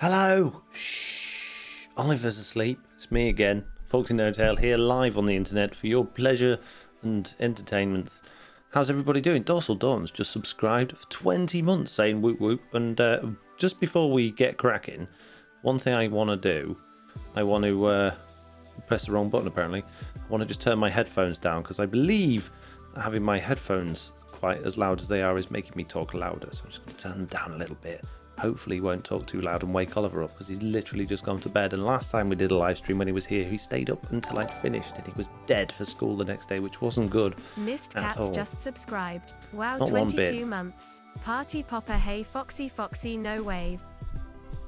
Hello! Shh! Oliver's asleep. It's me again, FoxyNoTail, here live on the internet for your pleasure and entertainment. How's everybody doing? Dorsal Dawn's just subscribed for 20 months saying whoop whoop. And just before we get cracking, one thing I want to do, I want to press the wrong button apparently. I want to just turn my headphones down because I believe having my headphones quite as loud as they are is making me talk louder. So I'm just going to turn them down a little bit. Hopefully he won't talk too loud and wake Oliver up because he's literally just gone to bed. And last time we did a live stream when he was here, he stayed up until I'd finished and he was dead for school the next day, which wasn't good Missed at Cats all. just subscribed. Wow, Not one 22 bit. months. Party Popper, hey Foxy, Foxy, no wave.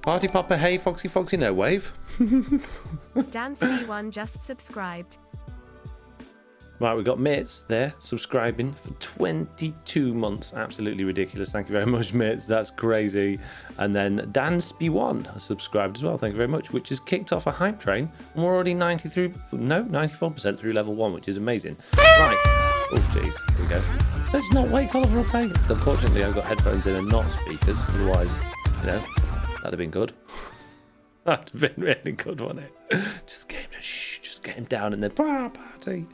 Party Popper, hey Foxy, Foxy, no wave. Dan C1 just subscribed. Right, we've got Mitz there subscribing for 22 months. Absolutely ridiculous. Thank you very much, Mitz. That's crazy. And then Dansby1 has subscribed as well. Thank you very much, which has kicked off a hype train. And we're already 94% through level 1, which is amazing. Right. Oh, jeez. Here we go. Let's not wake Oliver up. Unfortunately, I've got headphones in and not speakers. Otherwise, that'd have been good. That'd have been really good, wouldn't it? Just get him down and then party.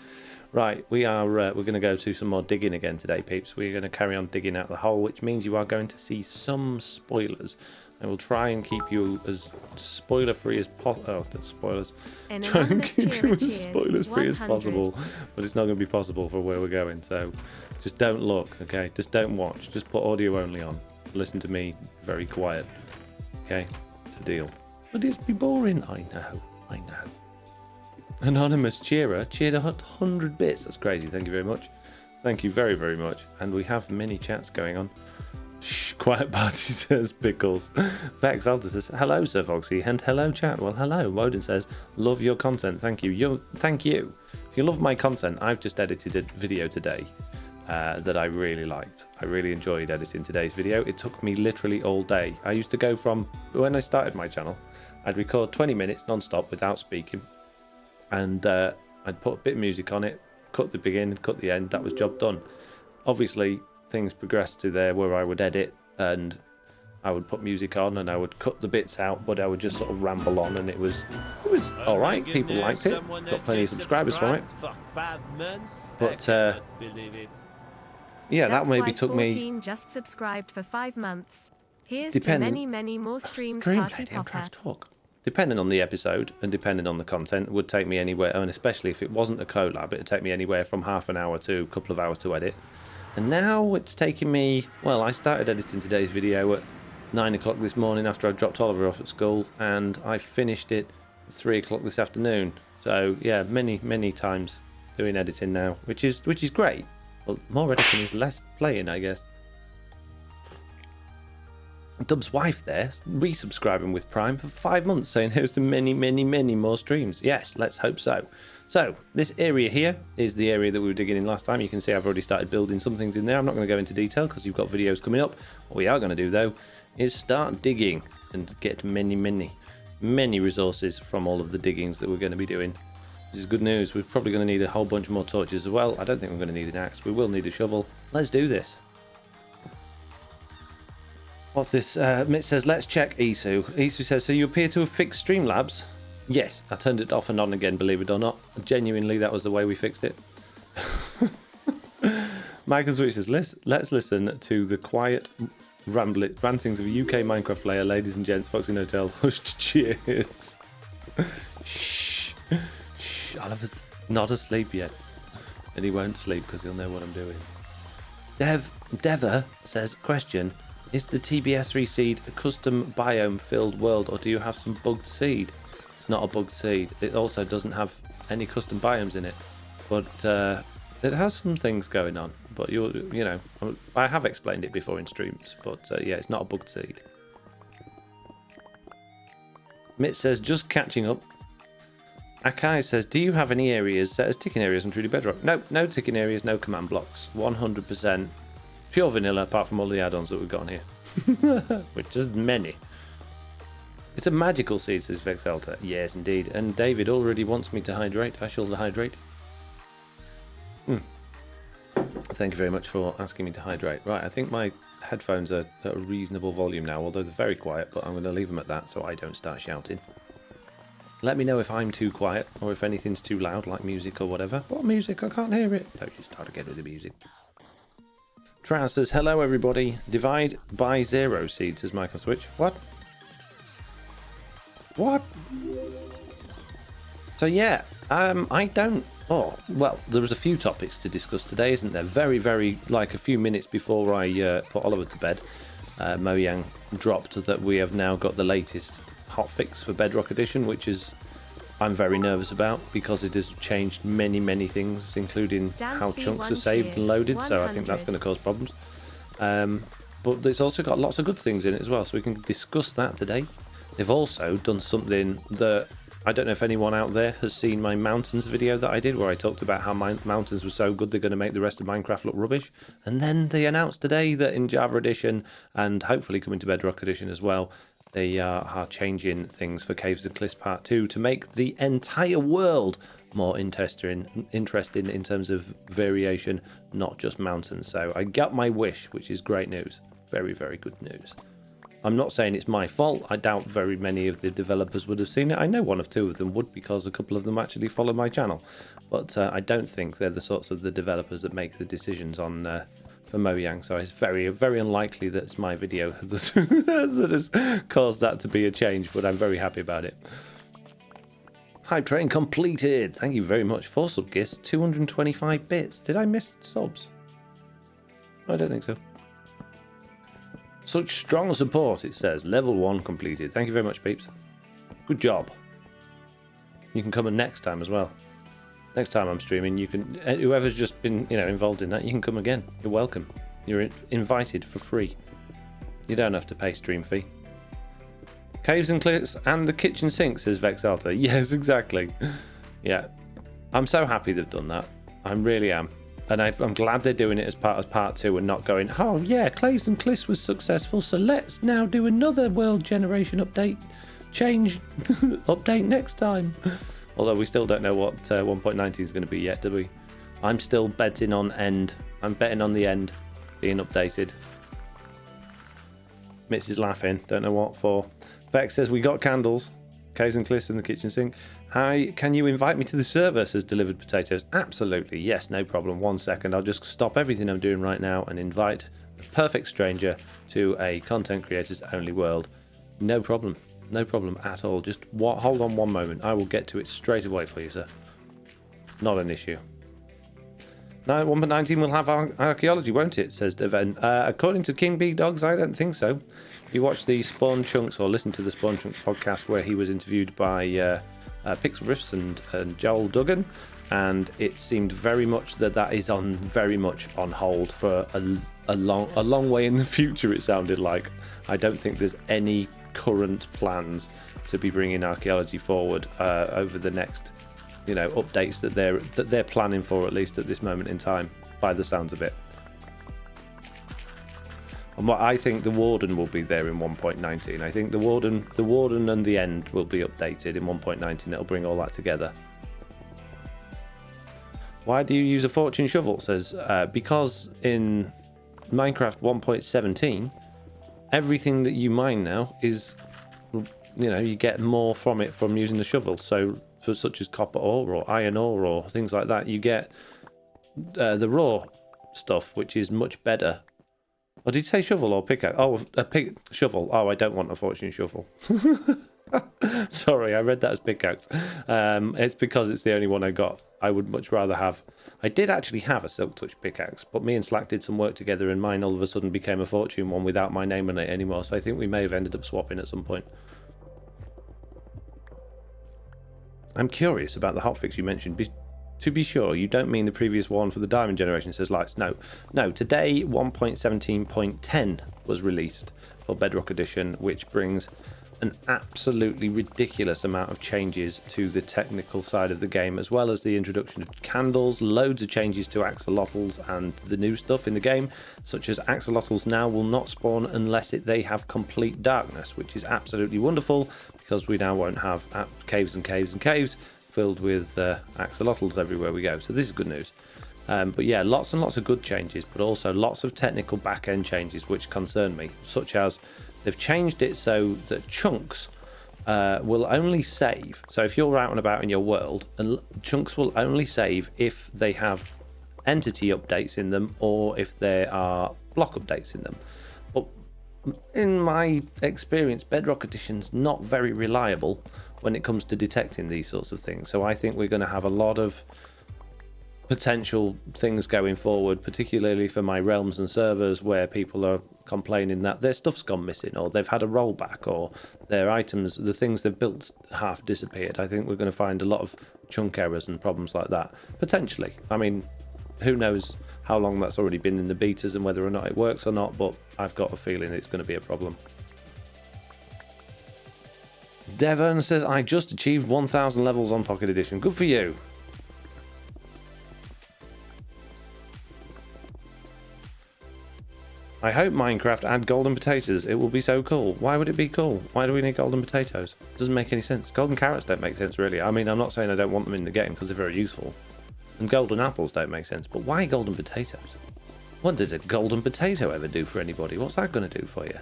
Right, we're going to go to some more digging again today, peeps. We're going to carry on digging out the hole, which means you are going to see some spoilers. I will try and keep you as spoiler-free as possible. Oh, that's spoilers. Try and keep you as spoilers-free as possible, but it's not going to be possible for where we're going. So just don't look, okay? Just don't watch. Just put audio only on. Listen to me very quiet, okay? It's a deal. But it's be boring. I know. Anonymous cheered 100 bits. That's crazy. Thank you very much. Thank you very, very much. And we have many chats going on. Shh, quiet party, says Pickles. Vex Alta says, hello, Sir Foxy. And hello, chat. Well, hello. Woden says, love your content. Thank you. Thank you. If you love my content, I've just edited a video today that I really liked. I really enjoyed editing today's video. It took me literally all day. I used to go from, when I started my channel, I'd record 20 minutes non-stop without speaking. And I'd put a bit of music on it, cut the beginning, cut the end. That was job done. Obviously, things progressed to there where I would edit and I would put music on and I would cut the bits out, but I would just sort of ramble on, and it was all right. People liked it. Got plenty of subscribers from it. But yeah, that maybe took me. Just subscribed for 5 months. Here's to many more streams. Party Popper. Depending on the episode and depending on the content, it would take me anywhere, and especially if it wasn't a collab, it would take me anywhere from half an hour to a couple of hours to edit. And now it's taking me, well, I started editing today's video at 9 o'clock this morning after I dropped Oliver off at school, and I finished it at 3 o'clock this afternoon. So yeah, many times doing editing now, which is great. Well, more editing is less playing, I guess. Dub's wife there, resubscribing with Prime for 5 months, saying here's to many more streams. Yes, let's hope so. So, this area here is the area that we were digging in last time. You can see I've already started building some things in there. I'm not going to go into detail because you've got videos coming up. What we are going to do, though, is start digging and get many resources from all of the diggings that we're going to be doing. This is good news. We're probably going to need a whole bunch more torches as well. I don't think we're going to need an axe. We will need a shovel. Let's do this. What's this? Mitt says, let's check Isu. Isu says, so you appear to have fixed Streamlabs? Yes, I turned it off and on again, believe it or not. Genuinely, that was the way we fixed it. Michael Switch says, let's listen to the quiet rantings of a UK Minecraft player. Ladies and gents, FoxyNoTail, hushed cheers. Shh. Oliver's not asleep yet. And he won't sleep because he'll know what I'm doing. Dever says, question. Is the TBS3 seed a custom biome filled world, or do you have some bugged seed? It's not a bugged seed. It also doesn't have any custom biomes in it, but it has some things going on. But you know, I have explained it before in streams. But yeah, it's not a bugged seed. Mitt says just catching up. Akai says, do you have any areas set as ticking areas on Trudy Bedrock? No ticking areas, no command blocks. 100%. Pure vanilla, apart from all the add-ons that we've got on here. Which is many. It's a magical seed, says Vexelta. Yes, indeed. And David already wants me to hydrate. I shall hydrate. Thank you very much for asking me to hydrate. Right, I think my headphones are at a reasonable volume now, although they're very quiet, but I'm going to leave them at that so I don't start shouting. Let me know if I'm too quiet or if anything's too loud, like music or whatever. What music? I can't hear it. No, just start again with the music. Trout says, hello everybody. Divide by 0 seed, says Michael Switch. What? What? So yeah, I don't... Oh, well, there was a few topics to discuss today, isn't there? Very, very, like a few minutes before I put Oliver to bed, Mojang dropped that we have now got the latest hotfix for Bedrock Edition, which is I'm very nervous about because it has changed many, many things, including how chunks are saved and loaded, so I think that's going to cause problems. But it's also got lots of good things in it as well, so we can discuss that today. They've also done something that... I don't know if anyone out there has seen my mountains video that I did where I talked about how my mountains were so good they're going to make the rest of Minecraft look rubbish. And then they announced today that in Java Edition and hopefully coming to Bedrock Edition as well, they are changing things for Caves and Cliffs Part 2 to make the entire world more interesting in terms of variation, not just mountains. So I got my wish, which is great news. Very, very good news. I'm not saying it's my fault. I doubt very many of the developers would have seen it. I know one of two of them would because a couple of them actually follow my channel. But I don't think they're the sorts of the developers that make the decisions on for Mojang. So it's very, very unlikely that it's my video that has caused that to be a change. But I'm very happy about it. Hype train completed. Thank you very much for sub gifts. 225 bits. Did I miss subs? I don't think so. Such strong support, it says. Level 1 completed. Thank you very much, peeps. Good job. You can come in next time as well. Next time I'm streaming, you can... Whoever's just been, involved in that, you can come again. You're welcome. You're invited for free. You don't have to pay stream fee. Caves and Cliffs and the kitchen sink, says Vexalta. Yes, exactly. Yeah. I'm so happy they've done that. I really am. And I'm glad they're doing it as part 2 and not going, oh yeah, Caves and Cliffs was successful, so let's now do another world generation update. Change update next time. Although we still don't know what 1.90 is going to be yet, do we? I'm still betting on end. I'm betting on the end being updated. Mitch is laughing. Don't know what for. Vex says, we got candles. Caves and Cliffs in the kitchen sink. Hi, can you invite me to the server, says Delivered Potatoes. Absolutely, yes, no problem. 1 second, I'll just stop everything I'm doing right now and invite a perfect stranger to a content creators only world. No problem at all. Just hold on 1 moment. I will get to it straight away for you, sir. Not an issue. No, 1.19 will have archaeology, won't it, says Deven. According to King Big Dogs, I don't think so. You watch the Spawn Chunks or listen to the Spawn Chunks podcast where he was interviewed by Pixel Riffs and Joel Duggan, and it seemed very much that is very much on hold for a long way in the future. It sounded like. I don't think there's any current plans to be bringing archaeology forward over the next updates that they're planning for, at least at this moment in time, by the sounds of it. And what I think the Warden will be there in 1.19. I think the Warden and the End will be updated in 1.19. It'll bring all that together. Why do you use a fortune shovel? Says because in Minecraft 1.17, everything that you mine now is, you get more from it from using the shovel. So for such as copper ore or iron ore or things like that, you get the raw stuff, which is much better. Or did you say shovel or pickaxe? Oh, shovel. Oh, I don't want a fortune shovel. Sorry, I read that as pickaxe. It's because it's the only one I got. I would much rather have... I did actually have a Silk Touch pickaxe, but me and Slack did some work together and mine all of a sudden became a fortune one without my name on it anymore. So I think we may have ended up swapping at some point. I'm curious about the hotfix you mentioned. To be sure, you don't mean the previous one for the Diamond generation, says Lights. No, today 1.17.10 was released for Bedrock Edition, which brings an absolutely ridiculous amount of changes to the technical side of the game, as well as the introduction of candles, loads of changes to axolotls and the new stuff in the game, such as axolotls now will not spawn unless they have complete darkness, which is absolutely wonderful, because we now won't have caves and caves and caves filled with axolotls everywhere we go. So this is good news. But yeah, lots and lots of good changes, but also lots of technical back-end changes which concern me, such as they've changed it so that chunks will only save. So if you're out and about in your world, and chunks will only save if they have entity updates in them or if there are block updates in them. But in my experience, Bedrock Edition's not very reliable when it comes to detecting these sorts of things. So I think we're going to have a lot of potential things going forward, particularly for my realms and servers where people are complaining that their stuff's gone missing or they've had a rollback or their items, the things they've built, half disappeared. I think we're going to find a lot of chunk errors and problems like that, potentially. I mean, who knows how long that's already been in the betas and whether or not it works or not, but I've got a feeling it's going to be a problem. Devon says, I just achieved 1,000 levels on Pocket Edition. Good for you. I hope Minecraft add golden potatoes. It will be so cool. Why would it be cool? Why do we need golden potatoes? It doesn't make any sense. Golden carrots don't make sense, really. I mean, I'm not saying I don't want them in the game because they're very useful. And golden apples don't make sense. But why golden potatoes? What did a golden potato ever do for anybody? What's that going to do for you?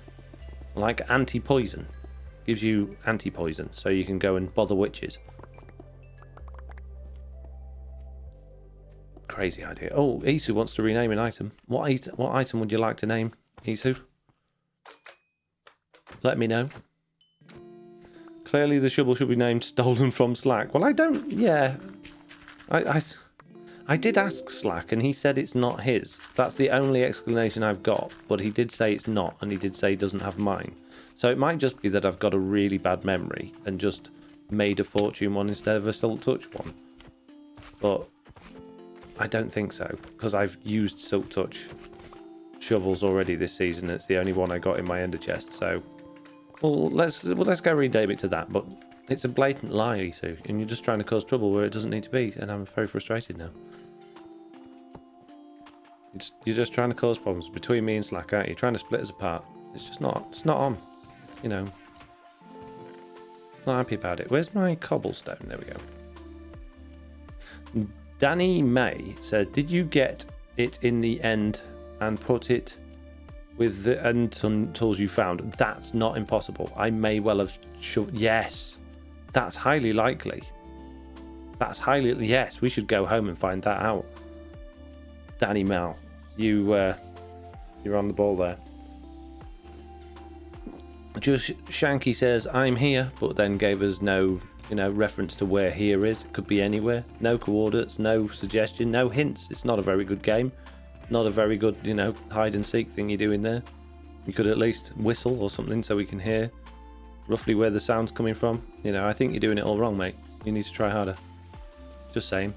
Like anti-poison. Gives you anti-poison, so you can go and bother witches. Crazy idea. Oh, Isu wants to rename an item. What item would you like to name, Isu? Let me know. Clearly the shovel should be named Stolen from Slack. Well, I don't... Yeah. I did ask Slack, and he said it's not his. That's the only explanation I've got. But he did say it's not, and he did say he doesn't have mine. So it might just be that I've got a really bad memory and just made a Fortune one instead of a Silk Touch one. But I don't think so, because I've used Silk Touch shovels already this season. It's the only one I got in my ender chest. So, well, let's go rename it to that. But it's a blatant lie, Isu, and you're just trying to cause trouble where it doesn't need to be, and I'm very frustrated now. You're just trying to cause problems between me and Slack, aren't you? Trying to split us apart. It's just not. It's not on. You know. Not happy about it. Where's my cobblestone? There we go. Danny May said, did you get it in the end and put it with the end tools you found? That's not impossible. I may well have... Yes. That's highly likely. That's highly... Yes, we should go home and find that out. Danny Mal, you're on the ball there. Just Shanky says, I'm here, but then gave us no... reference to where here is. It could be anywhere. No coordinates, no suggestion, no hints. It's not a very good game. Not a very good, hide and seek thing you do in there. You could at least whistle or something so we can hear roughly where the sound's coming from. I think you're doing it all wrong, mate. You need to try harder. Just saying.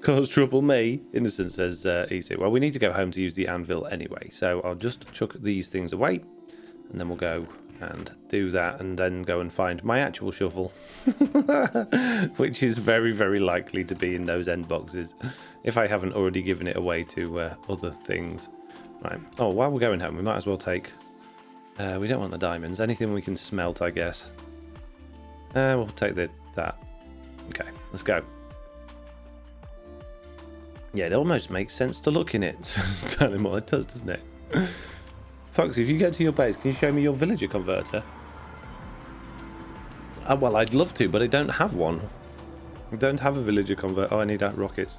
Cause trouble me. Innocent says easy. Well, we need to go home to use the anvil anyway. So I'll just chuck these things away and then we'll go and do that and then go and find my actual shovel. Which is very, very likely to be in those end boxes if I haven't already given it away to other things. Right. Oh, while we're going home, we might as well take... we don't want the diamonds. Anything we can smelt, I guess. We'll take that. Okay, let's go. Yeah, it almost makes sense to look in it. Tell him what it does, doesn't it? Foxy, if you get to your base, can you show me your villager converter? Well, I'd love to, but I don't have one. I don't have a villager converter. Oh, I need rockets.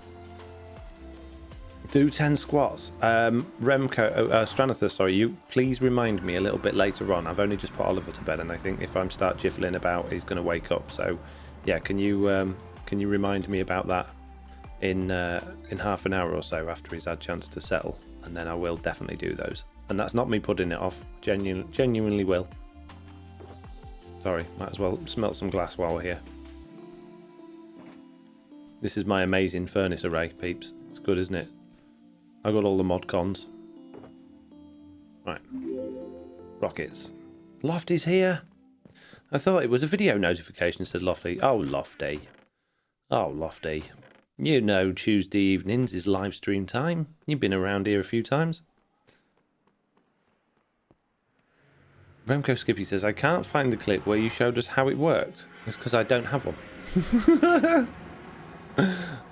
Do 10 squats. Stranather, sorry, you please remind me a little bit later on. I've only just put Oliver to bed, and I think if I start jiffling about, he's going to wake up. So, yeah, can you remind me about that in half an hour or so after he's had a chance to settle, and then I will definitely do those. And that's not me putting it off. Genuinely will. Sorry, might as well smelt some glass while we're here. This is my amazing furnace array, peeps. It's good, isn't it? I got all the mod cons. Right. Rockets. Lofty's here. I thought it was a video notification, said Lofty. Oh, Lofty. Oh, Lofty. Tuesday evenings is live stream time. You've been around here a few times. Remco Skippy says, I can't find the clip where you showed us how it worked. It's because I don't have one.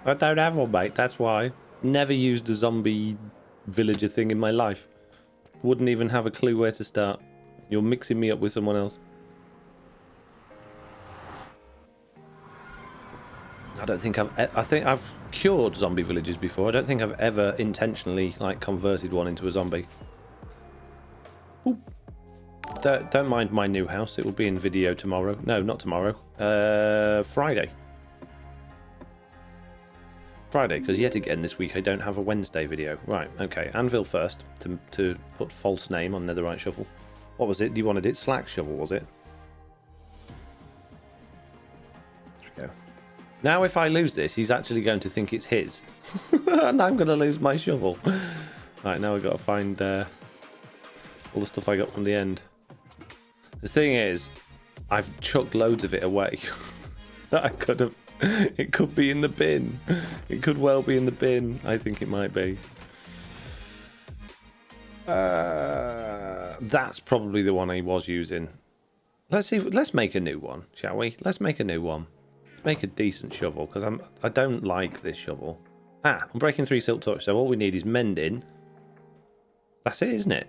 I don't have one, mate. That's why. Never used a zombie villager thing in my life. Wouldn't even have a clue where to start. You're mixing me up with someone else. I think I've cured zombie villages before. I don't think I've ever intentionally like converted one into a zombie. Ooh. Don't mind my new house. It will be in video tomorrow. No, not tomorrow. Friday. Friday, because yet again this week I don't have a Wednesday video. Right, okay. Anvil first to put false name on netherite shovel. What was it? You wanted it slack shovel, was it? There we go. Now if I lose this, he's actually going to think it's his. And I'm going to lose my shovel. Right, now I've got to find all the stuff I got from the end. The thing is, I've chucked loads of it away. That I could have... It could be in the bin. It could well be in the bin. I think it might be. That's probably the one I was using. Let's see. Let's make a new one, shall we? Let's make a new one. Let's make a decent shovel because I don't like this shovel. I'm breaking 3 silk touch. So all we need is mending. That's it, isn't it?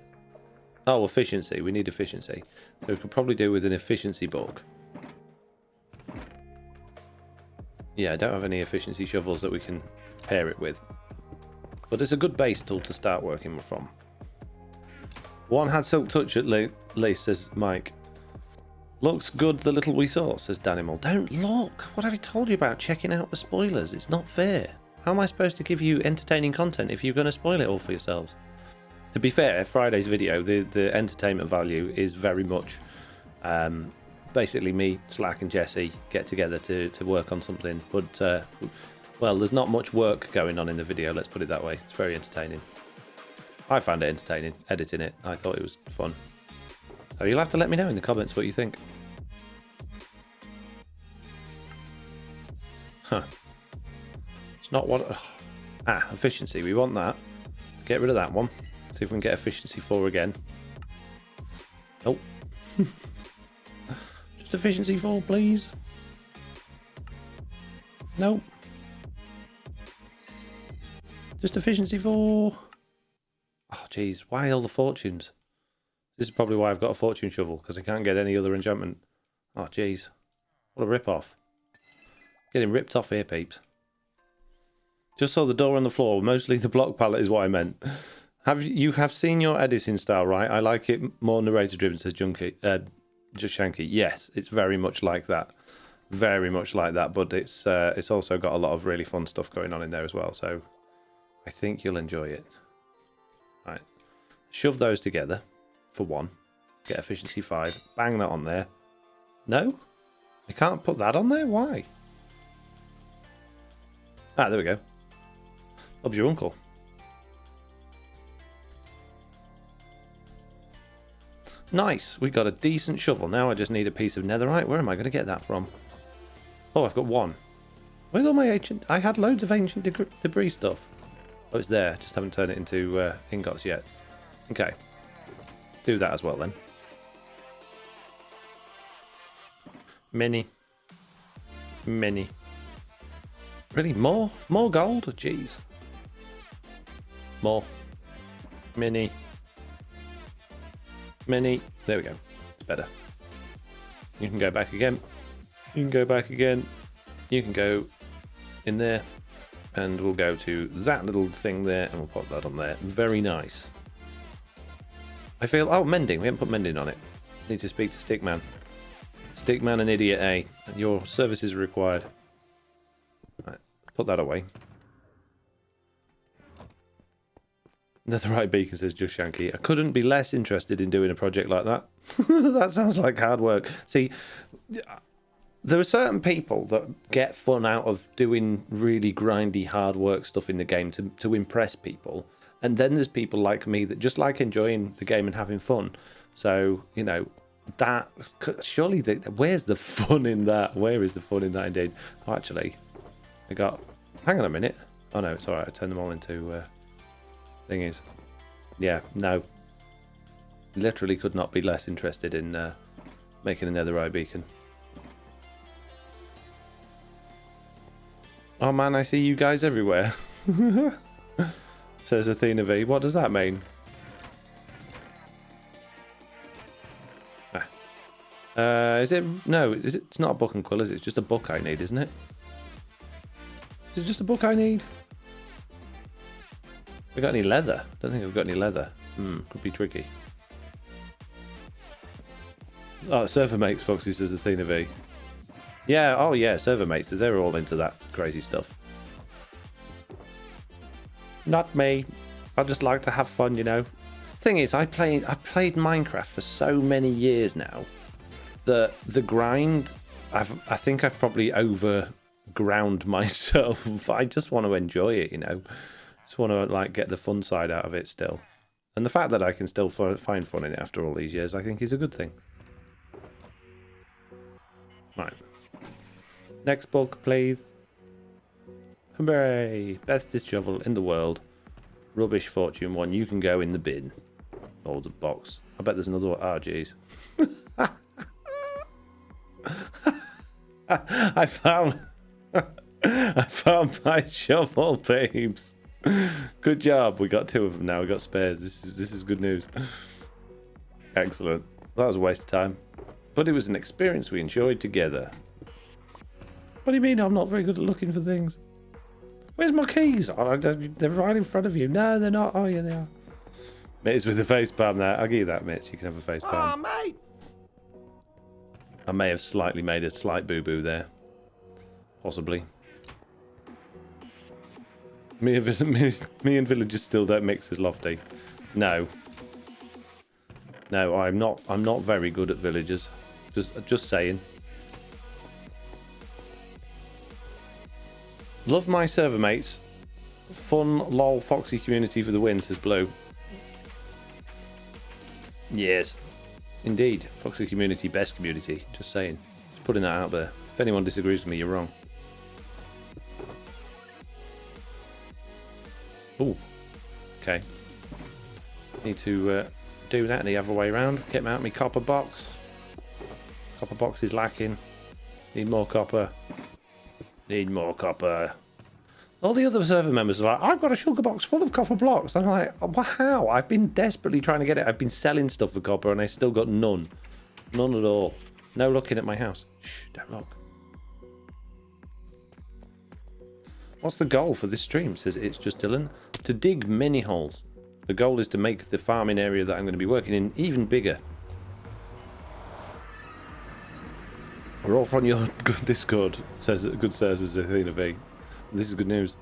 Oh, efficiency. We need efficiency. So we could probably do with an efficiency book. Yeah, I don't have any efficiency shovels that we can pair it with. But it's a good base tool to start working from. One had silk touch at least, says Mike. Looks good, the little we saw, says Danimal. Don't look! What have I told you about checking out the spoilers? It's not fair. How am I supposed to give you entertaining content if you're going to spoil it all for yourselves? To be fair, Friday's video, the entertainment value is very much basically me, Slack and Jesse get together to work on something. But, well, there's not much work going on in the video, let's put it that way. It's very entertaining. I found it entertaining, editing it. I thought it was fun. So you'll have to let me know in the comments what you think. Huh. It's not what... efficiency. We want that. Get rid of that one. See if we can get efficiency 4 again. Oh. Just efficiency 4, please. Nope. Just efficiency 4. Oh, jeez. Why all the fortunes? This is probably why I've got a fortune shovel, because I can't get any other enchantment. Oh, jeez. What a rip-off. Getting ripped off here, peeps. Just saw the door on the floor. Mostly the block palette is what I meant. You have seen your editing style, right? I like it more narrator-driven, says Just Shanky. Yes, it's very much like that. Very much like that, but it's also got a lot of really fun stuff going on in there as well, so I think you'll enjoy it. Right. Shove those together for 1. Get efficiency 5. Bang that on there. No? I can't put that on there? Why? Ah, there we go. Bob's your uncle. Nice. We got a decent shovel. Now I just need a piece of netherite. Where am I going to get that from? Oh, I've got 1. Where's all my ancient... I had loads of ancient debris stuff. Oh, it's there. Just haven't turned it into ingots yet. Okay. Do that as well then. Many. Really? More? More gold? Oh, jeez. More. Many. There we go. It's better. You can go back again. You can go back again. You can go in there. And we'll go to that little thing there and we'll pop that on there. Very nice. I feel... Oh, mending. We haven't put mending on it. Need to speak to Stickman. Stickman and Idiot A. Your services are required. Right, put that away. Netherite Beacon, says Just Shanky. I couldn't be less interested in doing a project like that. That sounds like hard work. See, there are certain people that get fun out of doing really grindy, hard work stuff in the game to impress people. And then there's people like me that just like enjoying the game and having fun. So, you know, that... Surely, where's the fun in that? Where is the fun in that indeed? Oh, actually, I got... Hang on a minute. Oh, no, it's all right. I turned them all into... thingies. Yeah, no. Literally could not be less interested in making a netherite beacon. Oh man, I see you guys everywhere. says Athena V. What does that mean? Is it? No, it's not a book and quill, is it? It's just a book I need, isn't it? Is it just a book I need? We got any leather? Don't think I've got any leather. Could be tricky. Oh, server mates, Foxy says Athena V. Yeah, oh yeah, server mates. They're all into that crazy stuff. Not me. I just like to have fun, you know. Thing is, I've played Minecraft for so many years now. The grind, I think I've probably overground myself. I just want to enjoy it, you know. Just want to like get the fun side out of it still. And the fact that I can still find fun in it after all these years, I think is a good thing. Right. Next book, please. Hooray! Bestest shovel in the world. Rubbish Fortune 1. You can go in the bin. Or the box. I bet there's another one. Oh, jeez. I found my shovel, babes. Good job. We got 2 of them now. We got spares. This is good news. Excellent. That was a waste of time, but it was an experience we enjoyed together. What do you mean I'm not very good at looking for things? Where's my keys? Oh, they're right in front of you. No, they're not. Oh, yeah, they are. Mitts with the face palm there. I'll give you that, Mitch. You can have a face palm. Oh, mate. I may have slightly made a slight boo-boo there. Possibly. Me and villagers still don't mix as lofty. No. No, I'm not very good at villagers. Just saying. Love my server mates. Fun lol Foxy community for the win, says Blue. Yes. Indeed. Foxy community, best community. Just saying. Just putting that out there. If anyone disagrees with me, you're wrong. Ooh. Okay. Need to do that the other way around. Get me out my copper box. Copper box is lacking. Need more copper. Need more copper. All the other server members are like, I've got a sugar box full of copper blocks. I'm like, well, how? I've been desperately trying to get it. I've been selling stuff for copper and I still got none. None at all. No looking at my house. Shh, don't look. What's the goal for this stream? Says It's Just Dylan. To dig many holes. The goal is to make the farming area that I'm going to be working in even bigger. We're all from your good Discord, says good sirs, as Athena V. This is good news.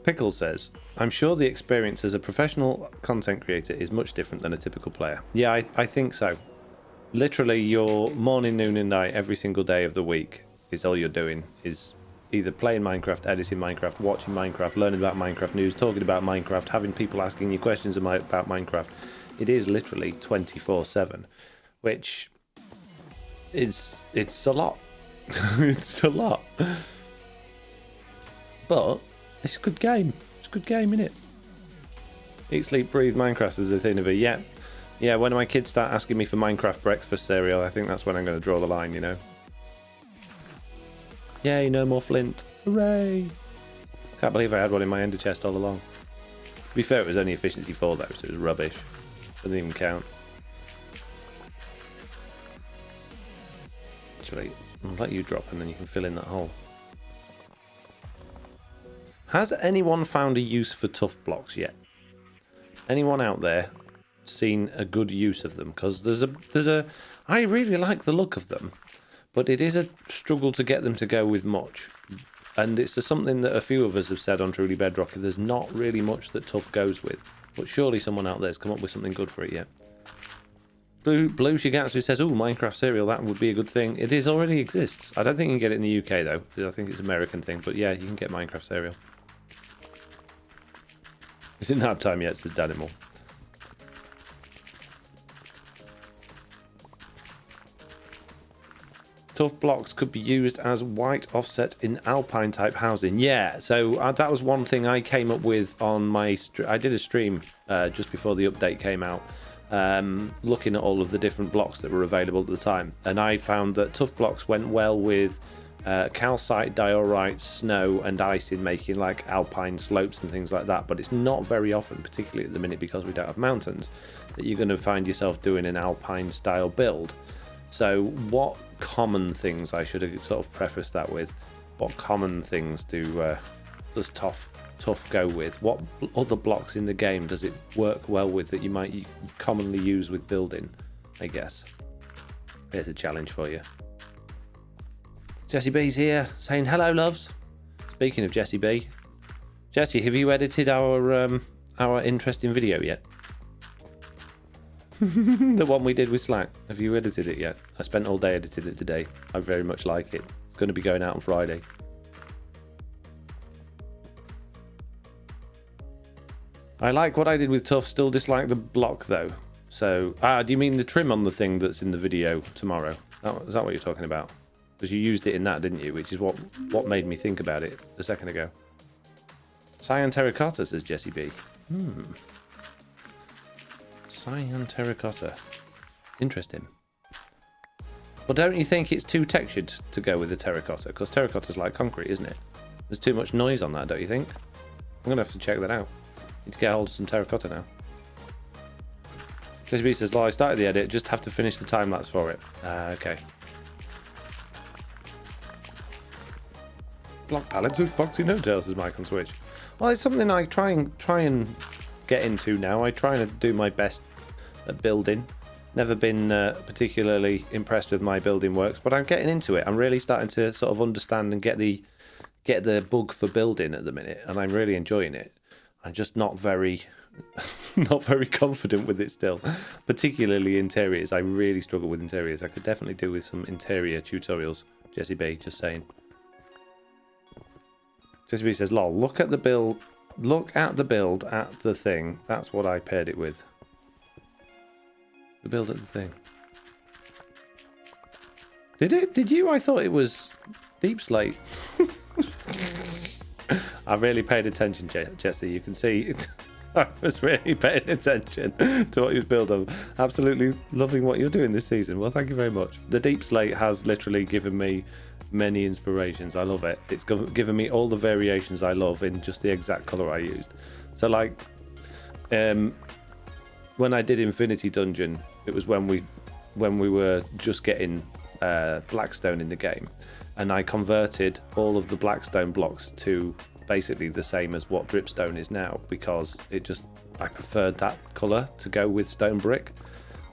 Pickle says, I'm sure the experience as a professional content creator is much different than a typical player. Yeah, I think so. Literally, your morning, noon, and night every single day of the week is all you're doing. Is either playing Minecraft, editing Minecraft, watching Minecraft, learning about Minecraft news, talking about Minecraft, having people asking you questions about Minecraft. It is literally 24/7, which it's a lot. It's a lot. But it's a good game. It's a good game, innit? Eat, sleep, breathe Minecraft as a thing of it. Yeah. Yeah, when my kids start asking me for Minecraft breakfast cereal, I think that's when I'm going to draw the line, you know? Yay, no more flint. Hooray! Can't believe I had one in my ender chest all along. To be fair, it was only efficiency 4 though, so it was rubbish. Doesn't even count. Actually, I'll let you drop and then you can fill in that hole. Has anyone found a use for tough blocks yet? Anyone out there seen a good use of them? Because there's a I really like the look of them, but it is a struggle to get them to go with much. And it's something that a few of us have said on Truly Bedrock. There's not really much that tough goes with, but surely someone out there's come up with something good for it yet. Blue Shigatsu says, "Oh, Minecraft cereal, that would be a good thing." It is already exists. I don't think you can get it in the UK though. I think it's an American thing, but yeah, you can get Minecraft cereal. It's in nap time yet, says Danimal. Tough blocks could be used as white offset in alpine type housing. Yeah, so that was one thing I came up with on my I did a stream just before the update came out, looking at all of the different blocks that were available at the time, and I found that tough blocks went well with calcite, diorite, snow and ice in making like alpine slopes and things like that, but it's not very often, particularly at the minute because we don't have mountains, that you're going to find yourself doing an alpine style build. So what common things, I should have sort of prefaced that with, what common things does Tough go with? What other blocks in the game does it work well with that you might commonly use with building, I guess? Here's a challenge for you. Jessie B's here saying hello, loves. Speaking of Jessie B, Jessie, have you edited our interesting video yet? The one we did with Slack. Have you edited it yet? I spent all day editing it today. I very much like it. It's going to be going out on Friday. I like what I did with Tough, still dislike the block though. So, do you mean the trim on the thing that's in the video tomorrow? Is that what you're talking about? Because you used it in that, didn't you? Which is what made me think about it a second ago. Cyan terracotta, says Jessie B. Cyan terracotta. Interesting. But don't you think it's too textured to go with the terracotta? Because terracotta's like concrete, isn't it? There's too much noise on that, don't you think? I'm going to have to check that out. Need to get hold of some terracotta now. Jessie B says, I started the edit, just have to finish the time lapse for it. Okay. Block palettes with FoxyNoTail, says Mike on Switch. Well, it's something I try and get into now. I try to do my best at building. Never been particularly impressed with my building works, but I'm getting into it. I'm really starting to sort of understand and get the bug for building at the minute, and I'm really enjoying it. I'm just not very confident with it still, particularly interiors. I really struggle with interiors. I could definitely do with some interior tutorials. Jessie B, just saying. Jessie B says, lol, look at the build at the thing. That's what I paired it with. The build at the thing. Did you? I thought it was deep slate. I really paid attention, Jessie. You can see I was really paying attention to what you was building. Absolutely loving what you're doing this season. Well, thank you very much. The deep slate has literally given me many inspirations. I love it. It's given me all the variations I love in just the exact color I used. So like when I did Infinity Dungeon, it was when we were just getting Blackstone in the game, and I converted all of the Blackstone blocks to basically the same as what Dripstone is now, because I preferred that color to go with stone brick.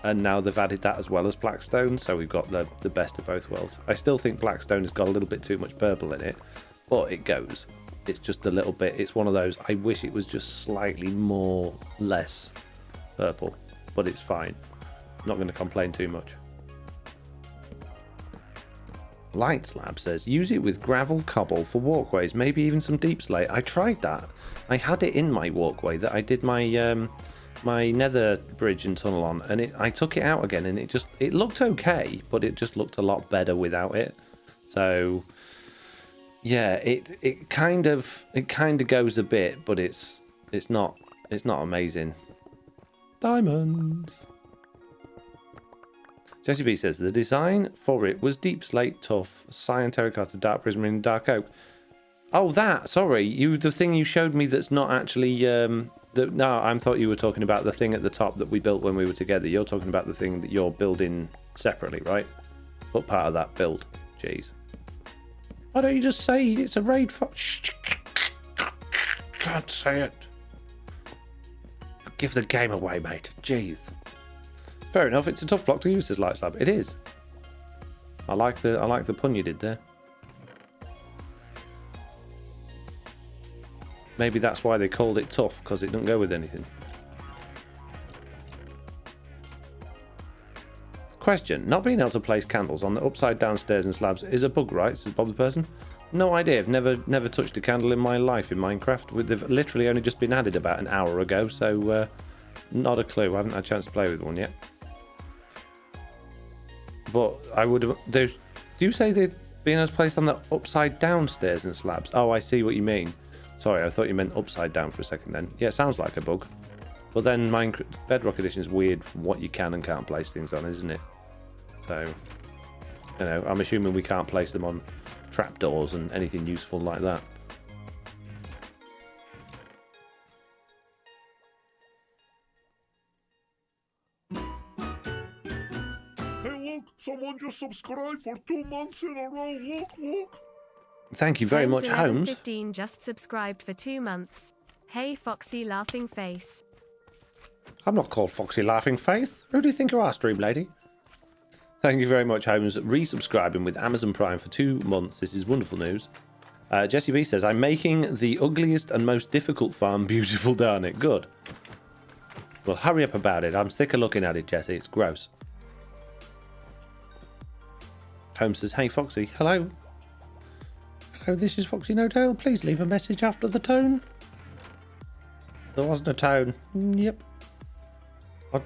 And now they've added that as well as Blackstone, so we've got the best of both worlds. I still think Blackstone has got a little bit too much purple in it, but it goes. It's just a little bit, it's one of those, I wish it was just slightly less purple, but it's fine. I'm not going to complain too much. Light Slab says, use it with gravel cobble for walkways, maybe even some deep slate. I tried that. I had it in my walkway that I did my my nether bridge and tunnel on, and I took it out again, and it looked okay, but it just looked a lot better without it. So yeah, it kind of goes a bit, but it's not amazing. Diamonds. Jessie B says the design for it was deep slate, tough, cyan terracotta, dark prismarine, dark oak. Oh, sorry, the thing you showed me that's not actually no, I thought you were talking about the thing at the top that we built when we were together. You're talking about the thing that you're building separately, right? What part of that build? Jeez. Why don't you just say it's a raid for... Shh. Can't say it. Give the game away, mate. Jeez. Fair enough, it's a tough block to use, this light slab. It is. I like the pun you did there. Maybe that's why they called it tough, because it doesn't go with anything. Question. Not being able to place candles on the upside down stairs and slabs is a bug, right? Says Bob the person. No idea. I've never touched a candle in my life in Minecraft. They've literally only just been added about an hour ago, so not a clue. I haven't had a chance to play with one yet. But I would have... Do you say they're being able to place on the upside down stairs and slabs? Oh, I see what you mean. Sorry, I thought you meant upside down for a second then. Yeah, it sounds like a bug. But then Bedrock Edition is weird from what you can and can't place things on, isn't it? So, you know, I'm assuming we can't place them on trapdoors and anything useful like that. Hey, look, someone just subscribed for 2 months in a row. Look. Thank you very much, Holmes. 15 just subscribed for 2 months. Hey, Foxy laughing face. I'm not called Foxy Laughing Face. Who do you think you are, stream lady? Thank you very much, Holmes. Resubscribing with Amazon Prime for 2 months. This is wonderful news. Jesse B says, I'm making the ugliest and most difficult farm beautiful, darn it. Good. Well, hurry up about it. I'm sick of looking at it, Jesse. It's gross. Holmes says, hey, Foxy. Hello. Hello, this is FoxyNoTail. Please leave a message after the tone. There wasn't a tone. Yep. What?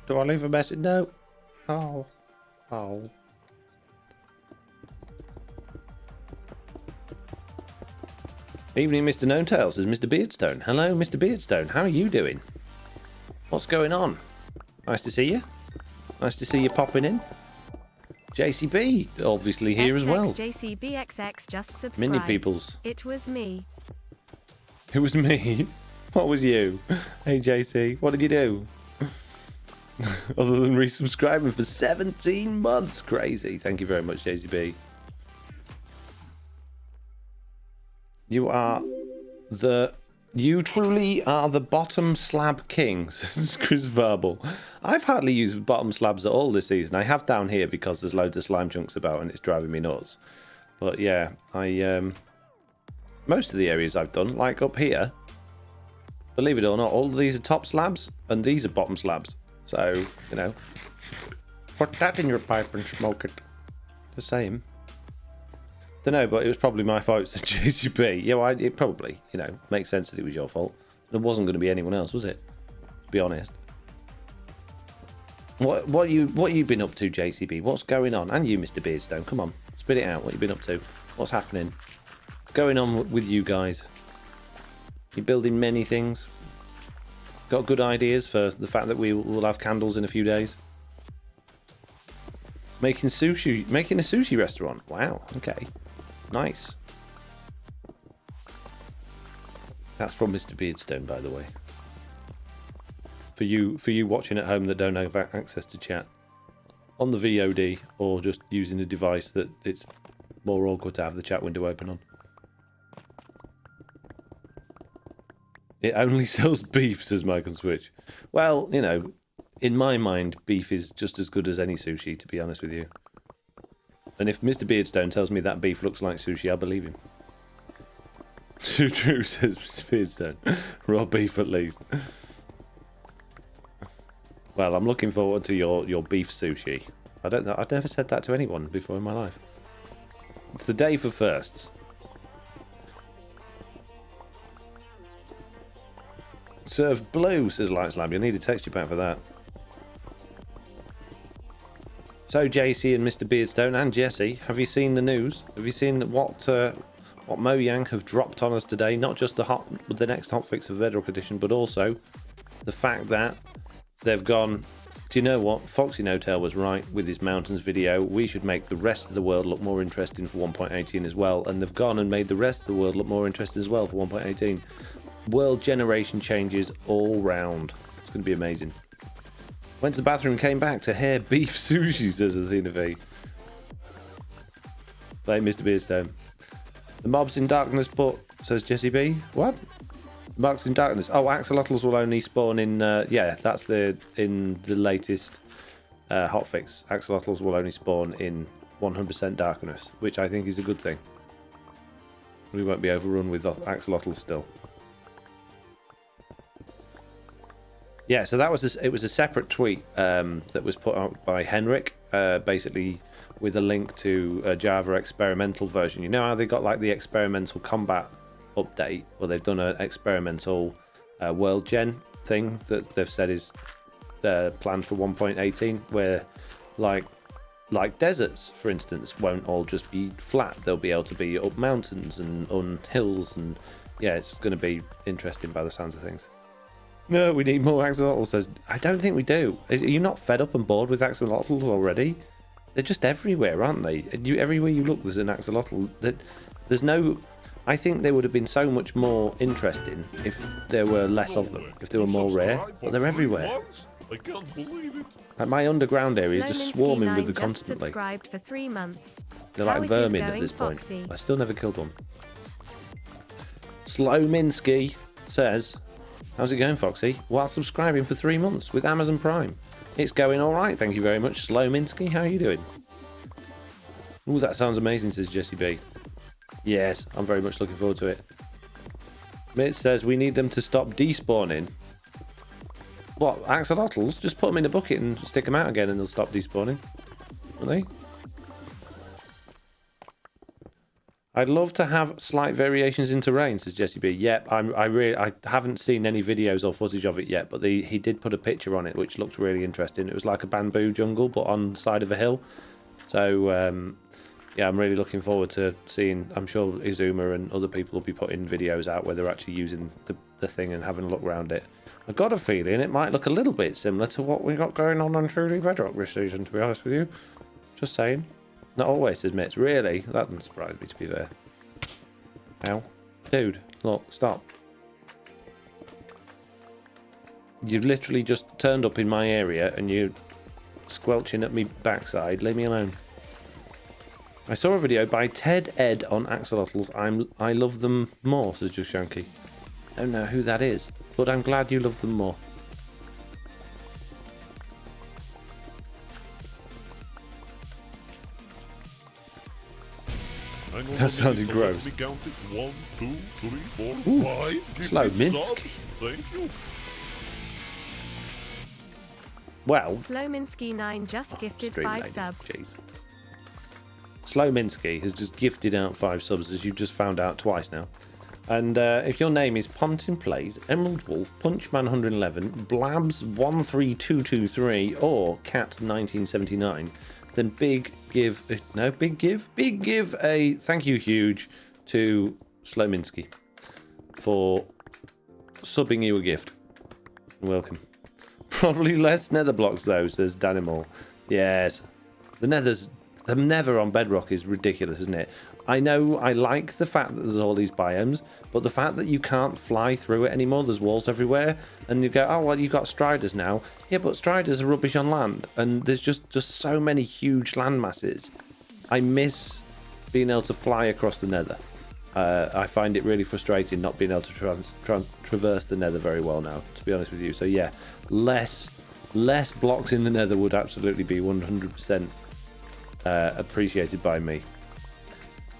Do I leave a message? No. Oh. Evening, Mr. No-Tail, says Mr. Beardstone. Hello, Mr. Beardstone. How are you doing? What's going on? Nice to see you. Nice to see you popping in. JCB, obviously here as well. JCBXX just subscribed. Mini peoples. It was me. It was me? What was you? Hey, JC, what did you do? Other than resubscribing for 17 months. Crazy. Thank you very much, JCB. You truly are the bottom slab king, says Chris Verbal. I've hardly used bottom slabs at all this season. I have down here because there's loads of slime chunks about and it's driving me nuts. But yeah, most of the areas I've done, like up here, believe it or not, all of these are top slabs and these are bottom slabs. So, you know, put that in your pipe and smoke it. The same. Don't know, but it was probably my fault, said JCB. Yeah, well, it probably, you know, makes sense that it was your fault. There wasn't going to be anyone else, was it? To be honest. What you been up to, JCB? What's going on? And you, Mr. Beardstone, come on, spit it out. What you been up to? What's happening? What's going on with you guys? You're building many things. Got good ideas for the fact that we will have candles in a few days. Making a sushi restaurant. Wow. Okay. Nice. That's from Mr. Beardstone, by the way. For you watching at home that don't have access to chat on the VOD or just using a device that it's more awkward to have the chat window open on. It only sells beef, says Michael Switch. Well, you know, in my mind, beef is just as good as any sushi, to be honest with you. And if Mr. Beardstone tells me that beef looks like sushi, I'll believe him. Too true, says Mr. Beardstone. Raw beef, at least. Well, I'm looking forward to your beef sushi. I don't know. I've never said that to anyone before in my life. It's the day for firsts. Serve blue, says Light Slab. You'll need a texture pack for that. So, JC and Mr. Beardstone and Jesse, have you seen the news? Have you seen what Mojang have dropped on us today? Not just the next hotfix of Bedrock Edition, but also the fact that they've gone, do you know what? FoxyNoTail was right with his mountains video. We should make the rest of the world look more interesting for 1.18 as well. And they've gone and made the rest of the world look more interesting as well for 1.18. World generation changes all round. It's going to be amazing. Went to the bathroom and came back to hair beef sushi, says Athena V. Hey, Mr. Beardstone. The mobs in darkness put, says Jesse B. What? Mobs in darkness. Oh, axolotls will only spawn in, yeah, that's in the latest hotfix. Axolotls will only spawn in 100% darkness, which I think is a good thing. We won't be overrun with axolotls still. Yeah, so that was it was a separate tweet that was put out by Henrik, basically with a link to a Java experimental version. You know how they got like the experimental combat update, well, they've done an experimental world gen thing that they've said is planned for 1.18, where like deserts, for instance, won't all just be flat. They'll be able to be up mountains and on hills, and yeah, it's going to be interesting by the sounds of things. No, we need more axolotls, says. I don't think we do. Are you not fed up and bored with axolotls already? they're just everywhere, aren't they? Everywhere you look, there's an axolotl. There's no. I think they would have been so much more interesting if there were less of them, if they were more rare. But they're everywhere. I can't believe it. Like my underground area is just swarming with them just constantly. Subscribed for 3 months. They're How like it is vermin at going, this point. Foxy? I still never killed one. Slow Minsky says, how's it going, Foxy? While subscribing for 3 months with Amazon Prime. It's going all right, thank you very much. Slow Minsky, how are you doing? Ooh, that sounds amazing, says Jesse B. Yes, I'm very much looking forward to it. Mitch says we need them to stop despawning. What, axolotls? Just put them in a bucket and stick them out again and they'll stop despawning. Won't they? I'd love to have slight variations in terrain, says Jesse B. Yep, I haven't seen any videos or footage of it yet, but he did put a picture on it, which looked really interesting. It was like a bamboo jungle, but on the side of a hill. So, yeah, I'm really looking forward to seeing. I'm sure Izuma and other people will be putting videos out where they're actually using the thing and having a look around it. I've got a feeling it might look a little bit similar to what we got going on Truly Bedrock this season, to be honest with you. Just saying. Not always, says Mitch. Really? That doesn't surprise me, to be fair. Ow. Dude, look, stop. You've literally just turned up in my area and you're squelching at me backside. Leave me alone. I saw a video by Ted Ed on axolotls. I love them more, says Just Shanky. I don't know who that is, but I'm glad you love them more. That sounded gross. We counted 1, 2, 3, 4, 5. Give slow me Minsky. subs. Thank you. Well, Slowminsky 9 just gifted 5 Streamlane. subs. Jeez. Slow Minsky has just gifted out 5 subs, as you've just found out twice now. And if your name is Pontin Plays, Emerald Wolf, Punchman 111, Blabs 13223, or Cat 1979, then big give a thank you huge to Slow Minsky for subbing you a gift. Welcome. Probably less nether blocks though, says Danimal. Yes, the nether on Bedrock is ridiculous, isn't it? I know I like the fact that there's all these biomes, but the fact that you can't fly through it anymore, there's walls everywhere, and you go, oh, well, you've got striders now. Yeah, but striders are rubbish on land, and there's just so many huge land masses. I miss being able to fly across the nether. I find it really frustrating not being able to traverse the nether very well now, to be honest with you. So yeah, less blocks in the nether would absolutely be 100% appreciated by me.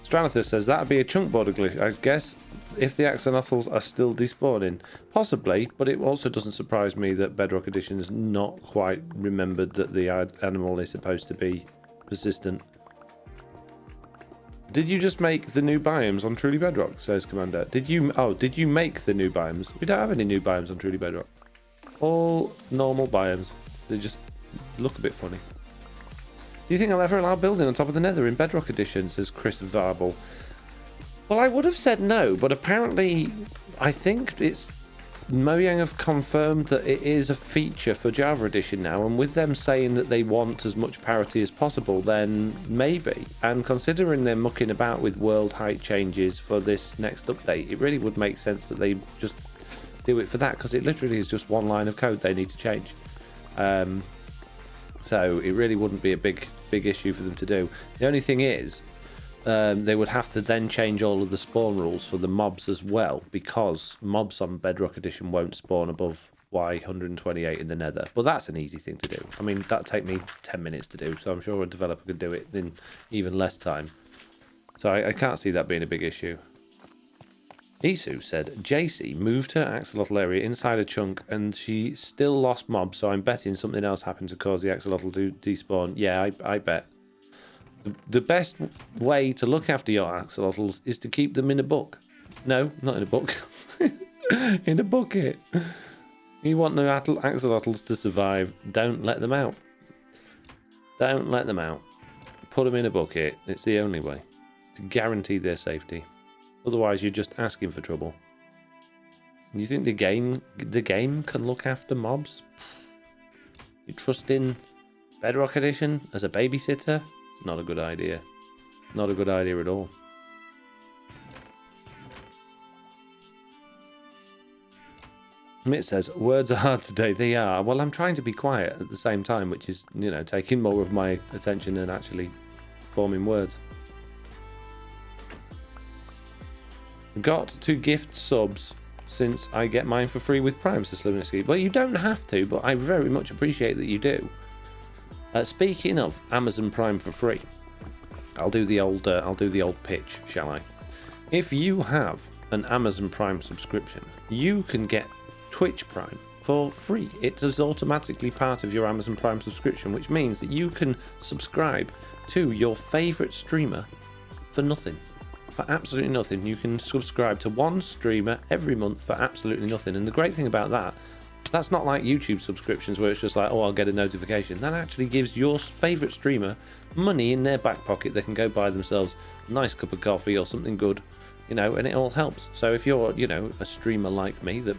Stranathus says that would be a chunk border glitch, I guess, if the axolotls are still despawning. Possibly, but it also doesn't surprise me that Bedrock Edition has not quite remembered that the animal is supposed to be persistent. Did you just make the new biomes on Truly Bedrock, says Commander. Did you make the new biomes? We don't have any new biomes on Truly Bedrock. All normal biomes. They just look a bit funny. Do you think I'll ever allow building on top of the nether in Bedrock Edition, says Chris Varble. Well, I would have said no, but apparently I think Mojang have confirmed that it is a feature for Java Edition now, and with them saying that they want as much parity as possible, then maybe. And considering they're mucking about with world height changes for this next update, it really would make sense that they just do it for that, because it literally is just one line of code they need to change. So it really wouldn't be a big issue for them to do. The only thing is, they would have to then change all of the spawn rules for the mobs as well, because mobs on Bedrock Edition won't spawn above Y128 in the nether. But that's an easy thing to do. I mean, that'd take me 10 minutes to do, so I'm sure a developer could do it in even less time. So I can't see that being a big issue. Isu said, JC moved her axolotl area inside a chunk and she still lost mobs, so I'm betting something else happened to cause the axolotl to despawn. Yeah, I bet. The best way to look after your axolotls is to keep them in a book. No, not in a book. In a bucket. You want the axolotls to survive, don't let them out. Don't let them out. Put them in a bucket. It's the only way to guarantee their safety. Otherwise, you're just asking for trouble. You think the game can look after mobs? You're trusting Bedrock Edition as a babysitter? It's not a good idea. Not a good idea at all. Mitt says, words are hard today. They are. Well, I'm trying to be quiet at the same time, which is, you know, taking more of my attention and actually forming words. Got to gift subs since I get mine for free with Prime, says Slivinsky. Well, you don't have to, but I very much appreciate that you do. Speaking of Amazon Prime for free, I'll do the old pitch, shall I? If you have an Amazon Prime subscription, you can get Twitch Prime for free. It is automatically part of your Amazon Prime subscription, which means that you can subscribe to your favorite streamer for nothing. For absolutely nothing. You can subscribe to one streamer every month for absolutely nothing. And the great thing about that, that's not like YouTube subscriptions where it's just like, oh, I'll get a notification. That actually gives your favorite streamer money in their back pocket. They can go buy themselves a nice cup of coffee or something good, you know, and it all helps. So if you're, you know, a streamer like me, that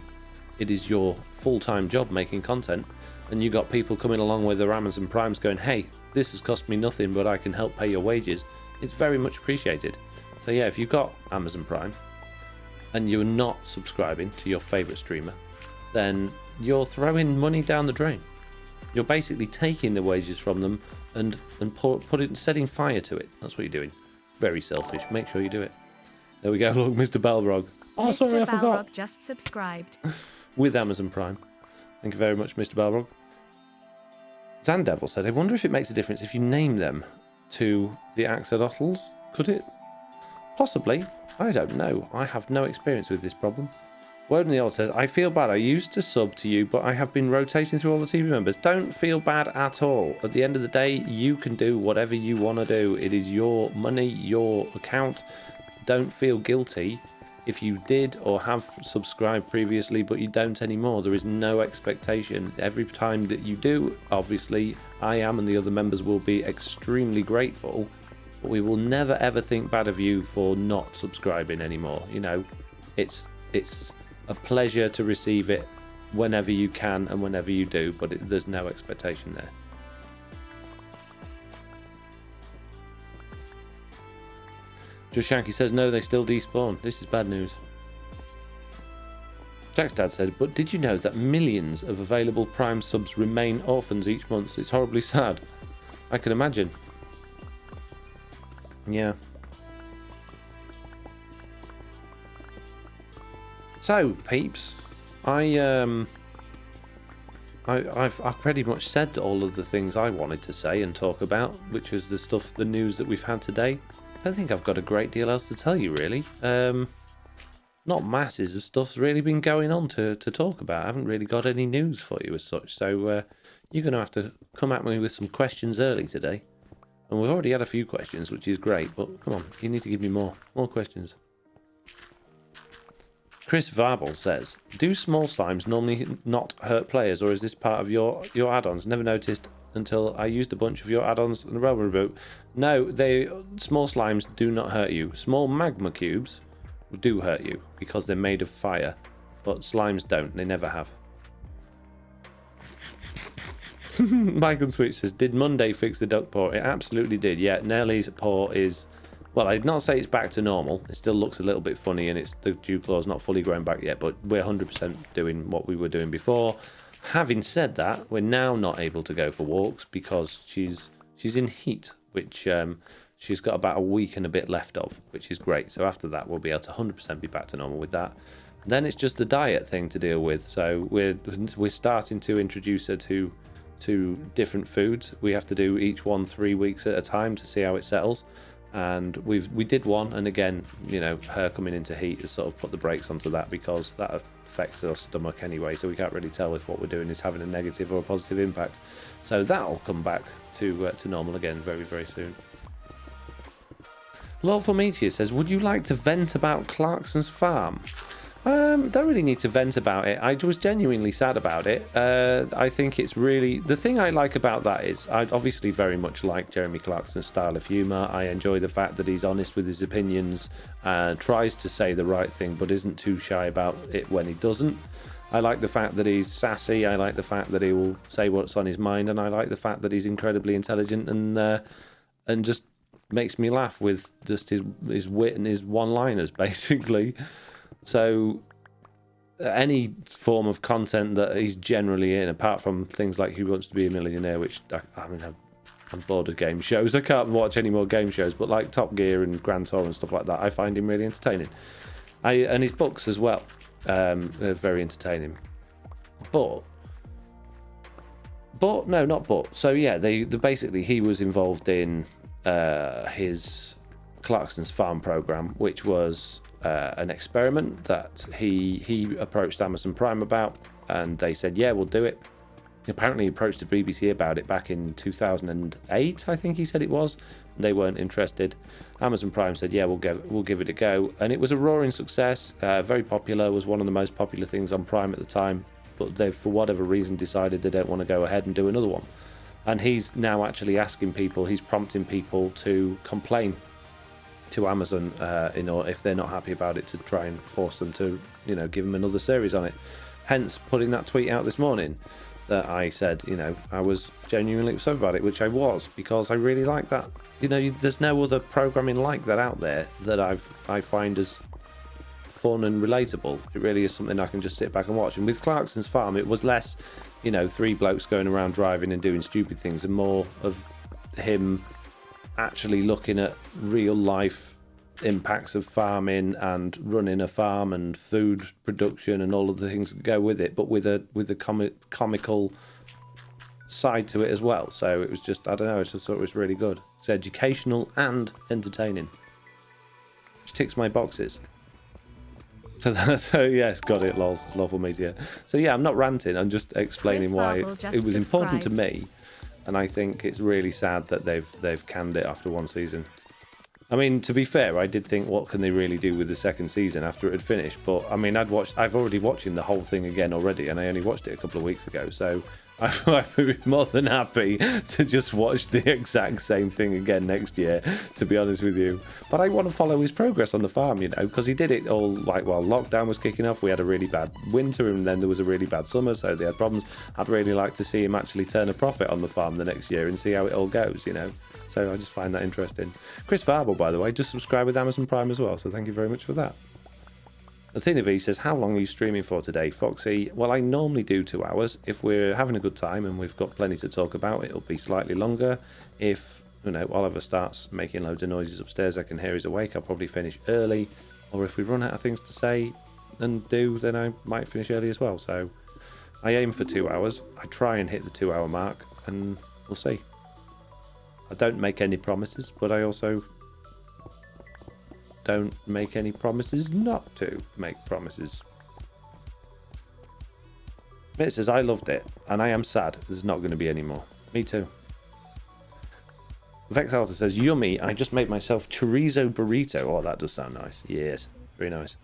it is your full-time job making content, and you got people coming along with their Amazon Primes going, hey, this has cost me nothing, but I can help pay your wages, it's very much appreciated. So yeah, if you've got Amazon Prime and you're not subscribing to your favorite streamer, then you're throwing money down the drain. You're basically taking the wages from them and setting fire to it. That's what you're doing. Very selfish. Make sure you do it. There we go. Look, Mr. Balrog. Oh, sorry, I forgot. Balrog just subscribed. With Amazon Prime. Thank you very much, Mr. Balrog. Zandevil said, I wonder if it makes a difference if you name them to the axolotls. Could it? Possibly. I don't know. I have no experience with this problem. Word in the Old says, I feel bad. I used to sub to you, but I have been rotating through all the TV members. Don't feel bad at all. At the end of the day, you can do whatever you want to do. It is your money, your account. Don't feel guilty if you did or have subscribed previously, but you don't anymore. There is no expectation. Every time that you do, obviously, I am and the other members will be extremely grateful, but we will never ever think bad of you for not subscribing anymore. You know, it's a pleasure to receive it whenever you can and whenever you do, but there's no expectation there. Just Shanky says, no, they still despawn. This is bad news. Jack's dad said, but did you know that millions of available Prime subs remain orphans each month? It's horribly sad. I can imagine. Yeah. So, peeps, I've pretty much said all of the things I wanted to say and talk about, which is the news that we've had today. I don't think I've got a great deal else to tell you, really. Not masses of stuff's really been going on to talk about. I haven't really got any news for you as such, so you're going to have to come at me with some questions early today. And we've already had a few questions, which is great, but come on, you need to give me more questions. Chris Varble says, do small slimes normally not hurt players, or is this part of your add-ons? Never noticed until I used a bunch of your add-ons in the Realm Reboot. No, small slimes do not hurt you. Small magma cubes do hurt you because they're made of fire, but slimes don't. They never have. Michael Switch says, did Monday fix the duck paw? It absolutely did. Yeah, Nellie's paw is, well, I'd not say it's back to normal. It still looks a little bit funny, and the dew claw's not fully grown back yet, but we're 100% doing what we were doing before. Having said that, we're now not able to go for walks because she's in heat, which she's got about a week and a bit left of, which is great. So after that, we'll be able to 100% be back to normal with that. And then it's just the diet thing to deal with. So we're starting to introduce her to different foods. We have to do each one 3 weeks at a time to see how it settles. And we did one, and again, you know, her coming into heat has sort of put the brakes onto that because that affects our stomach anyway, so we can't really tell if what we're doing is having a negative or a positive impact. So that'll come back to normal again very, very soon. Lawful Meteor says, would you like to vent about Clarkson's farm? Don't really need to vent about it. I was genuinely sad about it. I think it's really... The thing I like about that is I obviously very much like Jeremy Clarkson's style of humour. I enjoy the fact that he's honest with his opinions, tries to say the right thing, but isn't too shy about it when he doesn't. I like the fact that he's sassy. I like the fact that he will say what's on his mind, and I like the fact that he's incredibly intelligent and just makes me laugh with just his wit and his one-liners, basically. So any form of content that he's generally in, apart from things like Who Wants to Be a Millionaire, which I mean, I'm bored of game shows. I can't watch any more game shows, but like Top Gear and Grand Tour and stuff like that, I find him really entertaining. And his books as well, they're very entertaining. But no, not but. So yeah, they basically, he was involved in his Clarkson's Farm program, which was an experiment that he approached Amazon Prime about, and they said, yeah, we'll do it. Apparently he approached the BBC about it back in 2008, I think he said it was. They weren't interested. Amazon Prime said, yeah, we'll give it a go, and it was a roaring success. Very popular, was one of the most popular things on Prime at the time, but they, for whatever reason, decided they don't want to go ahead and do another one. And he's now actually asking people, he's prompting people to complain to Amazon, if they're not happy about it, to try and force them to, give them another series on it. Hence, putting that tweet out this morning that I said, I was genuinely upset about it, which I was, because I really like that. There's no other programming like that out there that I find as fun and relatable. It really is something I can just sit back and watch. And with Clarkson's Farm, it was less, three blokes going around driving and doing stupid things, and more of him actually looking at real life impacts of farming and running a farm and food production and all of the things that go with it, but with a comical side to it as well. So it was just, I don't know, I just thought it was really good. It's educational and entertaining, which ticks my boxes. So yes, got it, lols. It's lawful media. So yeah, I'm not ranting. I'm just explaining why it was important to me, and I think it's really sad that they've canned it after one season. I mean, to be fair, I did think, what can they really do with the second season after it had finished? But I mean, I've already watching the whole thing again already, and I only watched it a couple of weeks ago, so I would be more than happy to just watch the exact same thing again next year, to be honest with you. But I want to follow his progress on the farm, because he did it all like while lockdown was kicking off. We had a really bad winter, and then there was a really bad summer, so they had problems. I'd really like to see him actually turn a profit on the farm the next year and see how it all goes, So I just find that interesting. Chris Varble, by the way, just subscribed with Amazon Prime as well, so thank you very much for that. Athena V says, how long are you streaming for today, Foxy? Well, I normally do 2 hours. If we're having a good time and we've got plenty to talk about, it'll be slightly longer. If, Oliver starts making loads of noises upstairs, I can hear he's awake, I'll probably finish early. Or if we run out of things to say and do, then I might finish early as well. So I aim for 2 hours. I try and hit the 2 hour mark, and we'll see. I don't make any promises, but I also don't make any promises not to make promises. It says, I loved it, and I am sad there's not going to be any more. Me too. Vexalta says, yummy, I just made myself chorizo burrito. Oh, that does sound nice. Yes, very nice.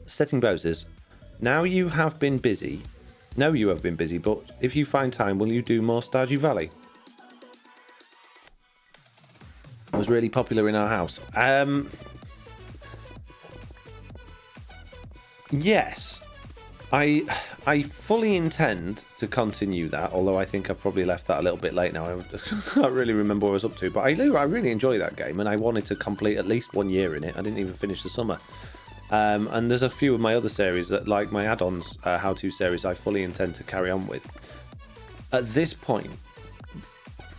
Setting Bow says, now you have been busy. No, you have been busy, but if you find time, will you do more Stardew Valley? It was really popular in our house. Yes, I fully intend to continue that, although I think I've probably left that a little bit late now. I can't really remember what I was up to, but I really enjoy that game, and I wanted to complete at least 1 year in it. I didn't even finish the summer. And there's a few of my other series that, like my add-ons, how-to series, I fully intend to carry on with. At this point,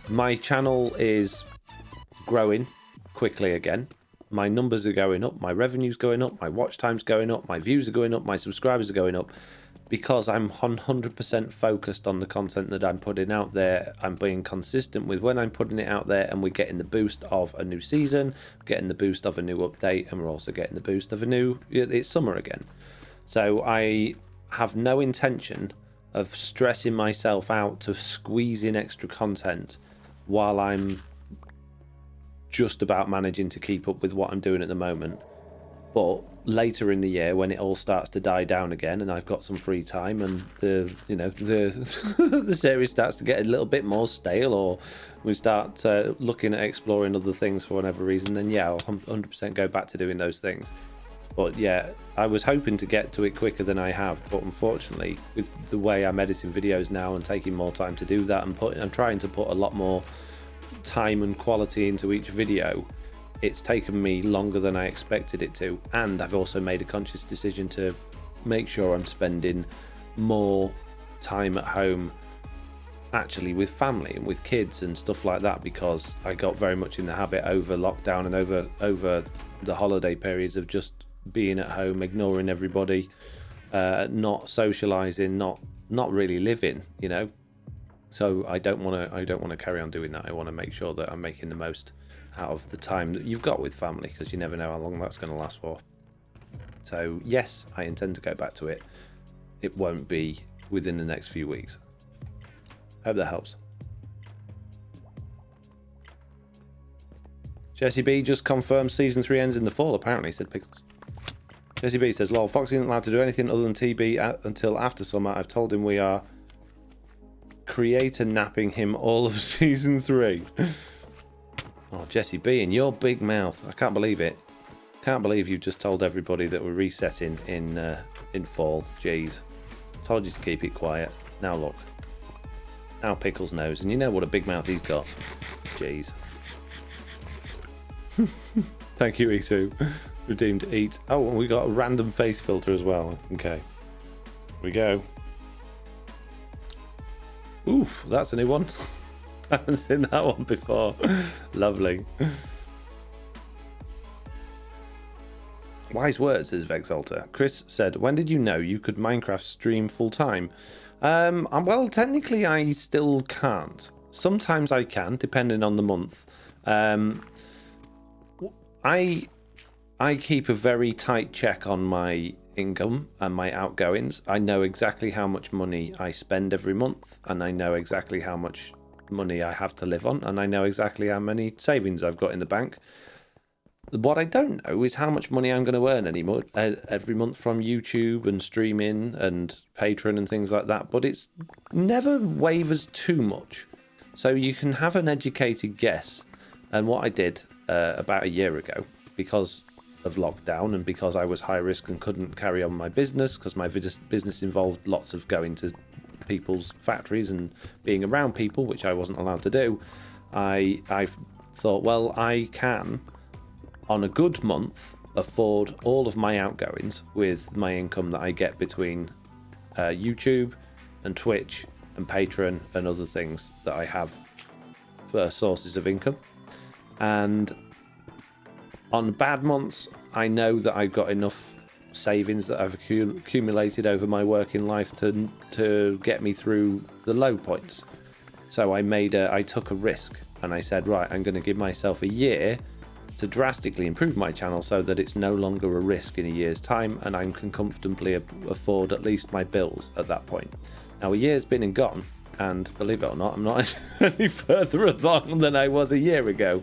my channel is growing quickly again. My numbers are going up, my revenue's going up, my watch time's going up, my views are going up, my subscribers are going up, because I'm 100% focused on the content that I'm putting out there. I'm being consistent with when I'm putting it out there, and we're getting the boost of a new season, getting the boost of a new update, and we're also getting the boost of it's summer again. So I have no intention of stressing myself out to squeeze in extra content while I'm just about managing to keep up with what I'm doing at the moment. But later in the year, when it all starts to die down again, and I've got some free time, and the the series starts to get a little bit more stale, or we start looking at exploring other things for whatever reason, then yeah, I'll 100% go back to doing those things. But yeah, I was hoping to get to it quicker than I have, but unfortunately, with the way I'm editing videos now and taking more time to do that, and I'm trying to put a lot more time and quality into each video, it's taken me longer than I expected it to. And I've also made a conscious decision to make sure I'm spending more time at home actually with family and with kids and stuff like that, because I got very much in the habit over lockdown and over the holiday periods of just being at home, ignoring everybody, not socializing, not really living, you know. So I don't want to carry on doing that. I want to make sure that I'm making the most out of the time that you've got with family, because you never know how long that's going to last for. So yes, I intend to go back to it. It won't be within the next few weeks. Hope that helps. Jesse B just confirmed season 3 ends in the fall, apparently, said Pickles. Jesse B says, lol, Foxy isn't allowed to do anything other than TB until after summer. I've told him we are creator napping him all of season 3. Oh, Jesse B, in your big mouth. I can't believe it. Can't believe you just told everybody that we're resetting in fall. Jeez. Told you to keep it quiet. Now look. Now Pickles knows, and you know what a big mouth he's got. Jeez. Thank you, Isu. Redeemed eat. Oh, and we got a random face filter as well. Okay. Here we go. Oof, that's a new one. I haven't seen that one before. Lovely. Wise words, says Vexalter. Chris said, when did you know you could Minecraft stream full time? Well, technically I still can't. Sometimes I can, depending on the month. I keep a very tight check on my income and my outgoings. I know exactly how much money I spend every month, and I know exactly how much money I have to live on, and I know exactly how many savings I've got in the bank. What I don't know is how much money I'm going to earn every month from YouTube and streaming and Patreon and things like that, but it's never wavers too much. So you can have an educated guess. And what I did about a year ago, because of lockdown and because I was high risk and couldn't carry on my business, because my business involved lots of going to people's factories and being around people, which I wasn't allowed to do, I thought, well, I can, on a good month, afford all of my outgoings with my income that I get between YouTube and Twitch and Patreon and other things that I have for sources of income. And on bad months, I know that I've got enough savings that I've accumulated over my working life to get me through the low points. So I took a risk, and I said, right, I'm going to give myself a year to drastically improve my channel so that it's no longer a risk in a year's time, and I can comfortably afford at least my bills at that point. Now, a year's been and gone, and believe it or not, I'm not any further along than I was a year ago.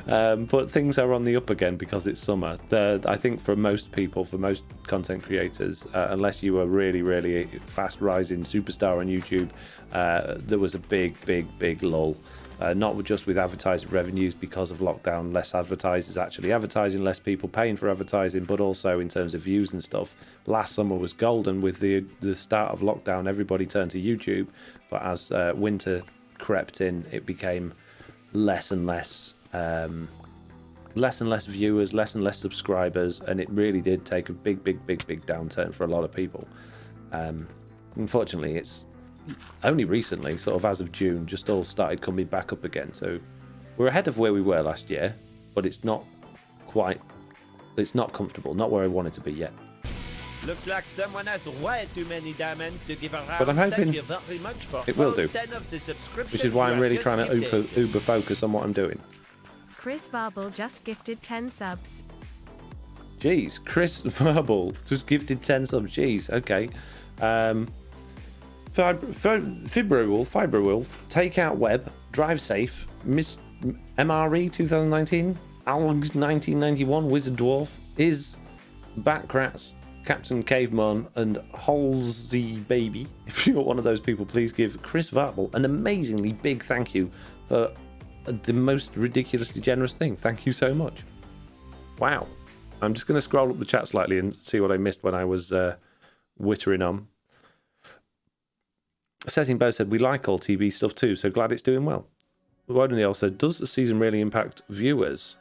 But things are on the up again because it's summer. I think for most people, for most content creators, unless you were really, really fast rising superstar on YouTube, there was a big lull. Not just with advertising revenues because of lockdown, less advertisers actually advertising, less people paying for advertising, but also in terms of views and stuff. Last summer was golden. With the start of lockdown, everybody turned to YouTube, but as winter crept in, it became less and less viewers, less and less subscribers, and it really did take a big downturn for a lot of people. Unfortunately, it's only recently, sort of as of June, just all started coming back up again. So we're ahead of where we were last year, but it's not comfortable, not where I want it to be yet. Looks like someone has way too many diamonds to give around. But I'm hoping very much for it will do, which is why I'm really trying to uber focus on what I'm doing. Chris Varble just gifted 10 subs. Jeez, Chris Verbal just gifted 10 subs. Jeez, okay. Fibrowolf, Takeout Web, Drive Safe, Miss MRE 2019, Alg 1991, Wizard Dwarf, Is, Batkrats, Captain Caveman, and Halsey Baby. If you're one of those people, please give Chris Varble an amazingly big thank you for the most ridiculously generous thing. Thank you so much. Wow. I'm just going to scroll up the chat slightly and see what I missed when I was wittering on. Setting Bow said, we like all TV stuff too, so glad it's doing well. Wodenale said, does the season really impact viewers?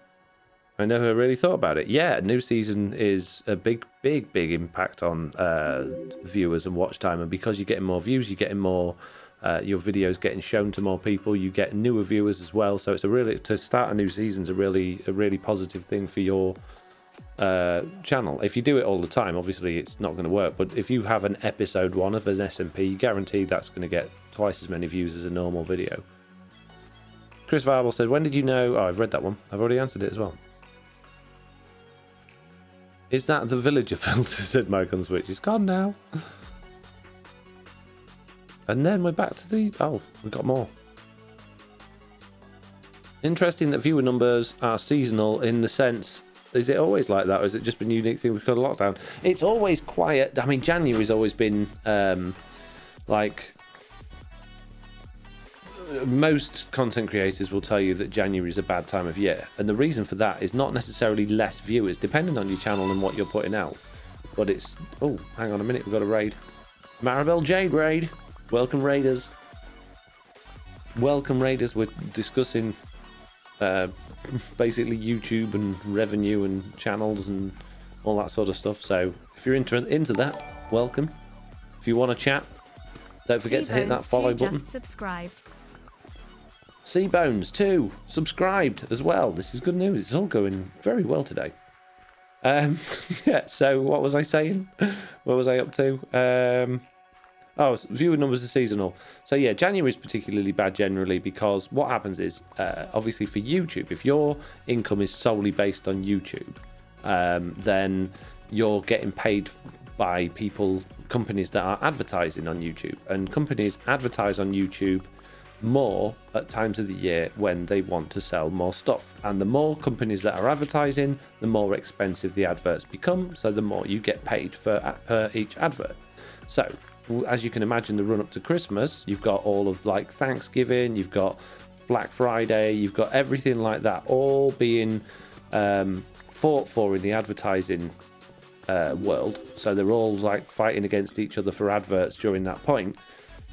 I never really thought about it. Yeah, new season is a big impact on viewers and watch time. And because you're getting more views, you're getting more, your videos getting shown to more people. You get newer viewers as well. So it's to start a new season's a really positive thing for your channel. If you do it all the time, obviously it's not going to work. But if you have an episode 1 of an SMP, guaranteed that's going to get twice as many views as a normal video. Chris Viable said, when did you know? Oh, I've read that one. I've already answered it as well. Is that the villager filter? Said Mike on Switch. It's gone now. And then we're back to the... Oh, we've got more. Interesting that viewer numbers are seasonal in the sense... Is it always like that, or has it just been a unique thing because of lockdown? It's always quiet. I mean, January's always been like... Most content creators will tell you that January is a bad time of year, and the reason for that is not necessarily less viewers, depending on your channel and what you're putting out, but it's... Oh, hang on a minute, we've got a raid. Maribel Jade raid. Welcome, raiders. Welcome, raiders. We're discussing basically YouTube and revenue and channels and all that sort of stuff, so if you're into that, welcome. If you want to chat, don't forget to hit that follow button. Subscribed. Seabones 2 subscribed as well. This is good news. It's all going very well today. Yeah, so what was I saying? What was I up to? Oh, viewer numbers are seasonal. So yeah, January is particularly bad generally because what happens is, obviously for YouTube, if your income is solely based on YouTube, then you're getting paid by companies that are advertising on YouTube. And companies advertise on YouTube more at times of the year when they want to sell more stuff, and the more companies that are advertising, the more expensive the adverts become, so the more you get paid per each advert. So as you can imagine, the run up to Christmas, you've got all of like Thanksgiving, you've got Black Friday, you've got everything like that all being fought for in the advertising world, so they're all like fighting against each other for adverts during that point,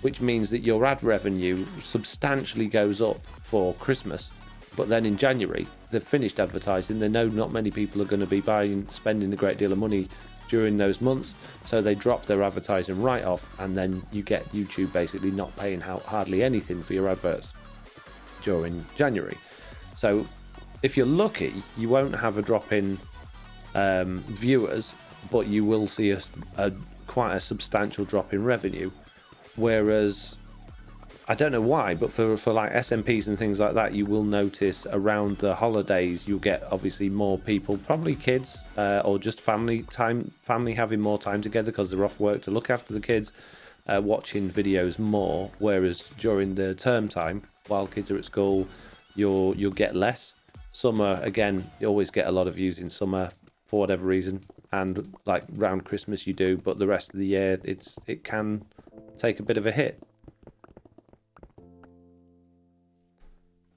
which means that your ad revenue substantially goes up for Christmas. But then in January, they've finished advertising. They know not many people are going to be spending a great deal of money during those months, so they drop their advertising right off, and then you get YouTube basically not paying hardly anything for your adverts during January. So if you're lucky, you won't have a drop in viewers, but you will see quite a substantial drop in revenue. Whereas, I don't know why, but for like SMPs and things like that, you will notice around the holidays, you'll get obviously more people, probably kids or just family having more time together because they're off work to look after the kids, watching videos more. Whereas during the term time, while kids are at school, you'll get less. Summer, again, you always get a lot of views in summer for whatever reason, and like around Christmas you do, but the rest of the year it can take a bit of a hit.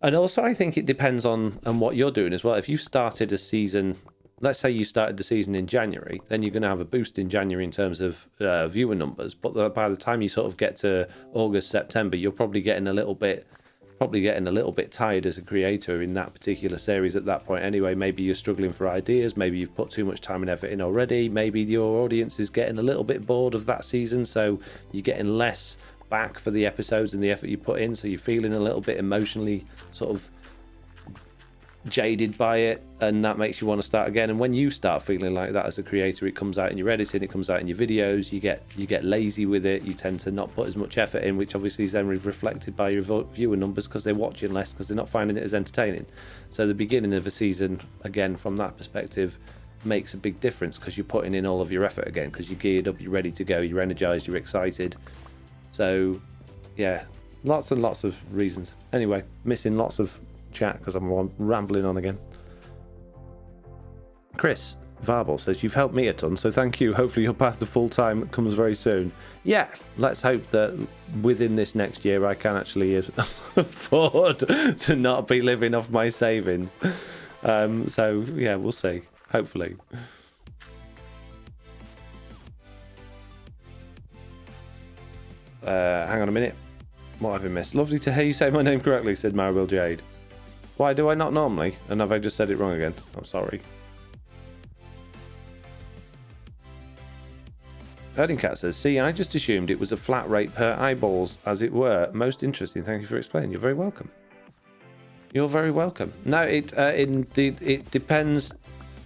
And also I think it depends on what you're doing as well. If you started a season, let's say you started the season in January, then you're going to have a boost in January in terms of viewer numbers, but by the time you sort of get to August, September, you're probably getting a little bit tired as a creator in that particular series at that point anyway. Maybe you're struggling for ideas, maybe you've put too much time and effort in already, maybe your audience is getting a little bit bored of that season, so you're getting less back for the episodes and the effort you put in, so you're feeling a little bit emotionally sort of jaded by it, and that makes you want to start again. And when you start feeling like that as a creator, it comes out in your editing, it comes out in your videos, you get lazy with it, you tend to not put as much effort in, which obviously is then reflected by your viewer numbers because they're watching less because they're not finding it as entertaining. So the beginning of a season, again, from that perspective, makes a big difference because you're putting in all of your effort again, because you're geared up, you're ready to go, you're energized, you're excited. So yeah, lots and lots of reasons. Anyway, missing lots of chat because I'm rambling on again. Chris Varble says, you've helped me a ton, so thank you. Hopefully your path to full-time comes very soon. Yeah, let's hope that within this next year I can actually afford to not be living off my savings. So yeah, we'll see. Hopefully. Hang on a minute. What have I missed? Lovely to hear you say my name correctly, said Maribel Jade. Why do I not normally? And have I just said it wrong again? I'm sorry. Herding Cat says, see, I just assumed it was a flat rate per eyeballs, as it were. Most interesting. Thank you for explaining. You're very welcome. You're very welcome. No, it depends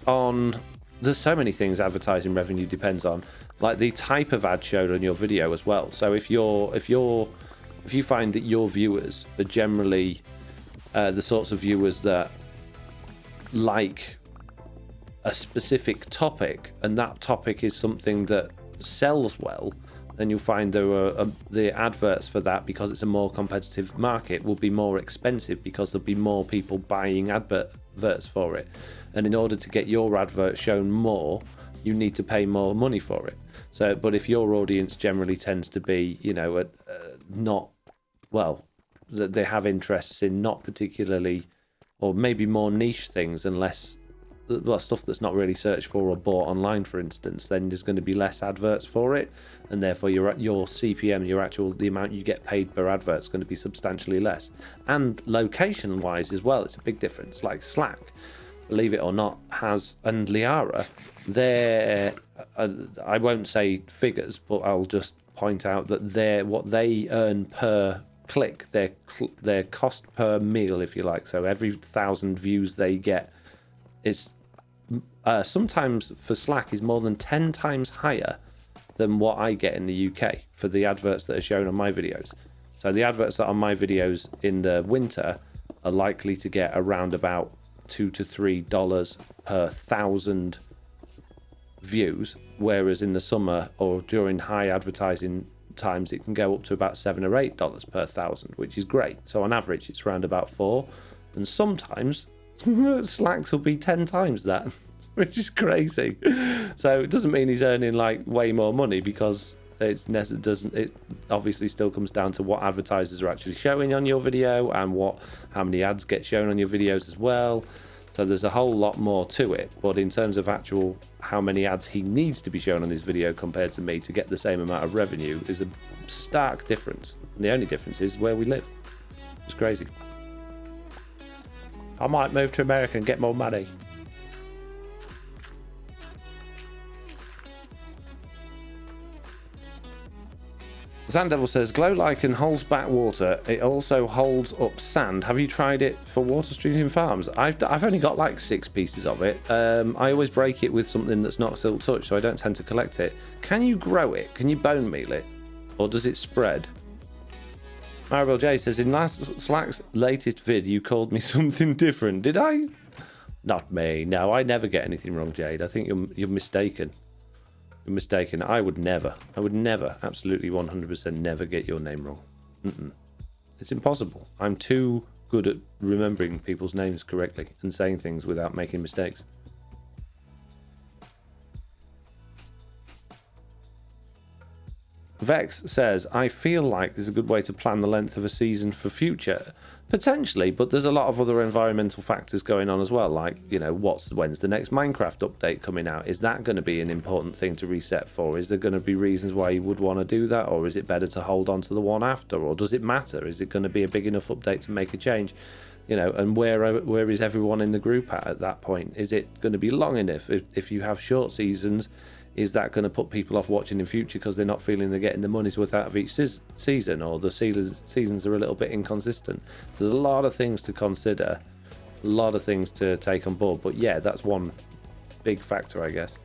on... There's so many things advertising revenue depends on. Like the type of ad showed on your video as well. So if you find that your viewers are generally the sorts of viewers that like a specific topic, and that topic is something that sells well, then you'll find the adverts for that, because it's a more competitive market, will be more expensive because there'll be more people buying adverts for it. And in order to get your advert shown more, you need to pay more money for it. So, but if your audience generally tends to be, not, well, that they have interests in not particularly, or maybe more niche things and less, well, stuff that's not really searched for or bought online, for instance, then there's going to be less adverts for it, and therefore your CPM, the amount you get paid per advert is going to be substantially less. And location-wise as well, it's a big difference. Like Slack, believe it or not, and Liara, I won't say figures, but I'll just point out that what they earn per click, their cost per meal, if you like. So every 1,000 views they get is sometimes for Slack is more than 10 times higher than what I get in the UK for the adverts that are shown on my videos. So the adverts that are on my videos in the winter are likely to get around about $2 to $3 per 1,000 views, whereas in the summer or during high advertising times it can go up to about $7 or $8 per 1,000, which is great. So on average it's around about 4, and sometimes Slacks will be 10 times that, which is crazy. So it doesn't mean he's earning like way more money, because it obviously still comes down to what advertisers are actually showing on your video and how many ads get shown on your videos as well. So there's a whole lot more to it. But in terms of actual how many ads he needs to be shown on his video compared to me to get the same amount of revenue is a stark difference. And the only difference is where we live. It's crazy. I might move to America and get more money. Zandevil says, glow lichen holds back water. It also holds up sand. Have you tried it for water streams in farms? I've only got like 6 pieces of it. I always break it with something that's not silk touch, so I don't tend to collect it. Can you grow it? Can you bone meal it? Or does it spread? Maribel J says, in last Slack's latest vid, you called me something different. Did I? Not me. No, I never get anything wrong, Jade. I think you're mistaken. You're mistaken. I would never, absolutely 100% never get your name wrong. It's impossible. I'm too good at remembering people's names correctly and saying things without making mistakes. Vex says, I feel like there's a good way to plan the length of a season for future. Potentially, but there's a lot of other environmental factors going on as well, like, when's the next Minecraft update coming out? Is that going to be an important thing to reset for? Is there going to be reasons why you would want to do that, or is it better to hold on to the one after, or does it matter? Is it going to be a big enough update to make a change? And where is everyone in the group at that point? Is it going to be long enough? If you have short seasons, is that going to put people off watching in future because they're not feeling they're getting the money's worth out of each season, or the seasons are a little bit inconsistent? There's a lot of things to consider, a lot of things to take on board. But yeah, that's one big factor, I guess.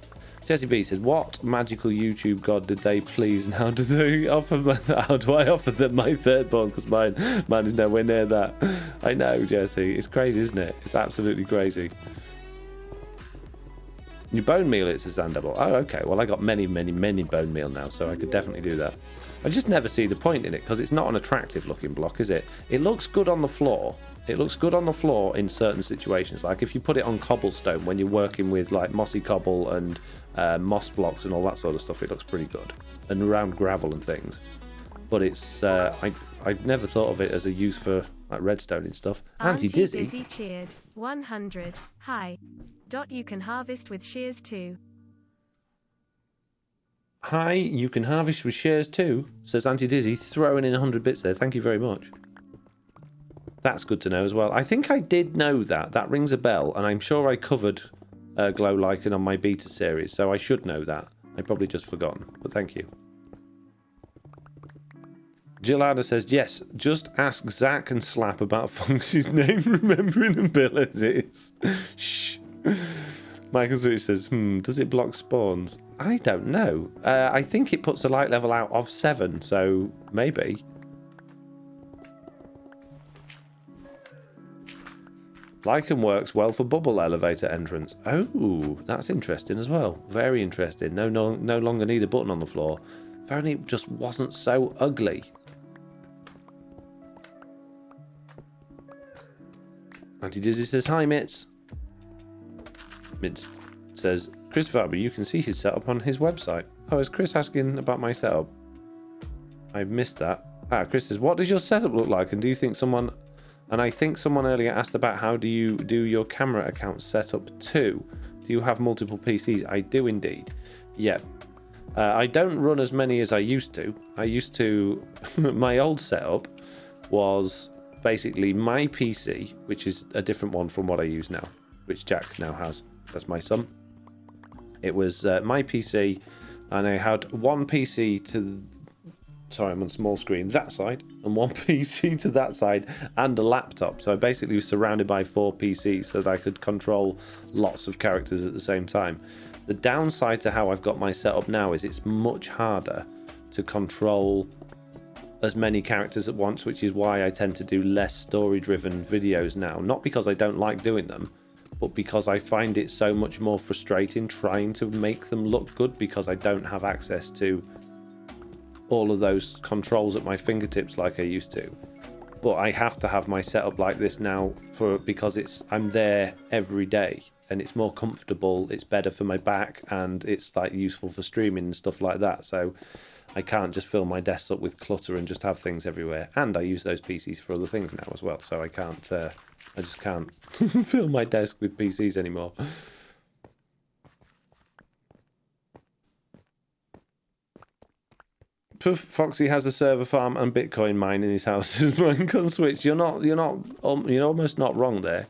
Jesse B says, what magical YouTube god did they please, and how do they offer? How do I offer them my third born? Because mine is nowhere near that. I know, Jesse. It's crazy, isn't it? It's absolutely crazy. You bone meal it, says Zandable. Oh, okay. Well, I got many bone meal now, so I could definitely do that. I just never see the point in it, because it's not an attractive looking block, is it? It looks good on the floor. It looks good on the floor in certain situations. Like if you put it on cobblestone when you're working with like mossy cobble and moss blocks and all that sort of stuff, it looks pretty good. And around gravel and things. But it's I never thought of it as a use for like redstone and stuff. Auntie Dizzy cheered 100. Hi. You can harvest with shears too. Hi, you can harvest with shares too, says Auntie Dizzy, throwing in 100 bits there. Thank you very much. That's good to know as well. I think I did know that. That rings a bell, and I'm sure I covered Glow Lichen on my beta series, so I should know that. I've probably just forgotten, but thank you. Jill Adder says, yes, just ask Zach and Slap about Foxy's name, remembering abilities. Shh. Michael Switch says, does it block spawns? I don't know. I think it puts a light level out of 7, so maybe. Lichen works well for bubble elevator entrance. Oh, that's interesting as well. Very interesting. No longer need a button on the floor. If only it just wasn't so ugly. Auntie Dizzy says, hi, Mitz. Mitz says, Chris Faber, you can see his setup on his website. Oh, is Chris asking about my setup? I've missed that. Chris says, what does your setup look like? And do you think someone... And I think someone earlier asked about how do you do your camera account setup too? Do you have multiple PCs? I do indeed. Yeah. I don't run as many as I used to. I used to... my old setup was basically my PC, which is a different one from what I use now, which Jack now has. That's my son. It was my PC, and I had one PC to... Sorry, I'm on small screen, that side, and one PC to that side, and a laptop. So I basically was surrounded by 4 PCs so that I could control lots of characters at the same time. The downside to how I've got my setup now is it's much harder to control as many characters at once, which is why I tend to do less story-driven videos now. Not because I don't like doing them, but because I find it so much more frustrating trying to make them look good because I don't have access to all of those controls at my fingertips like I used to. But I have to have my setup like this now because I'm there every day and it's more comfortable, it's better for my back, and it's like useful for streaming and stuff like that. So I can't just fill my desktop with clutter and just have things everywhere. And I use those PCs for other things now as well. So I just can't fill my desk with PCs anymore. Foxy has a server farm and Bitcoin mine in his house. His mine on Switch. You're almost not wrong there.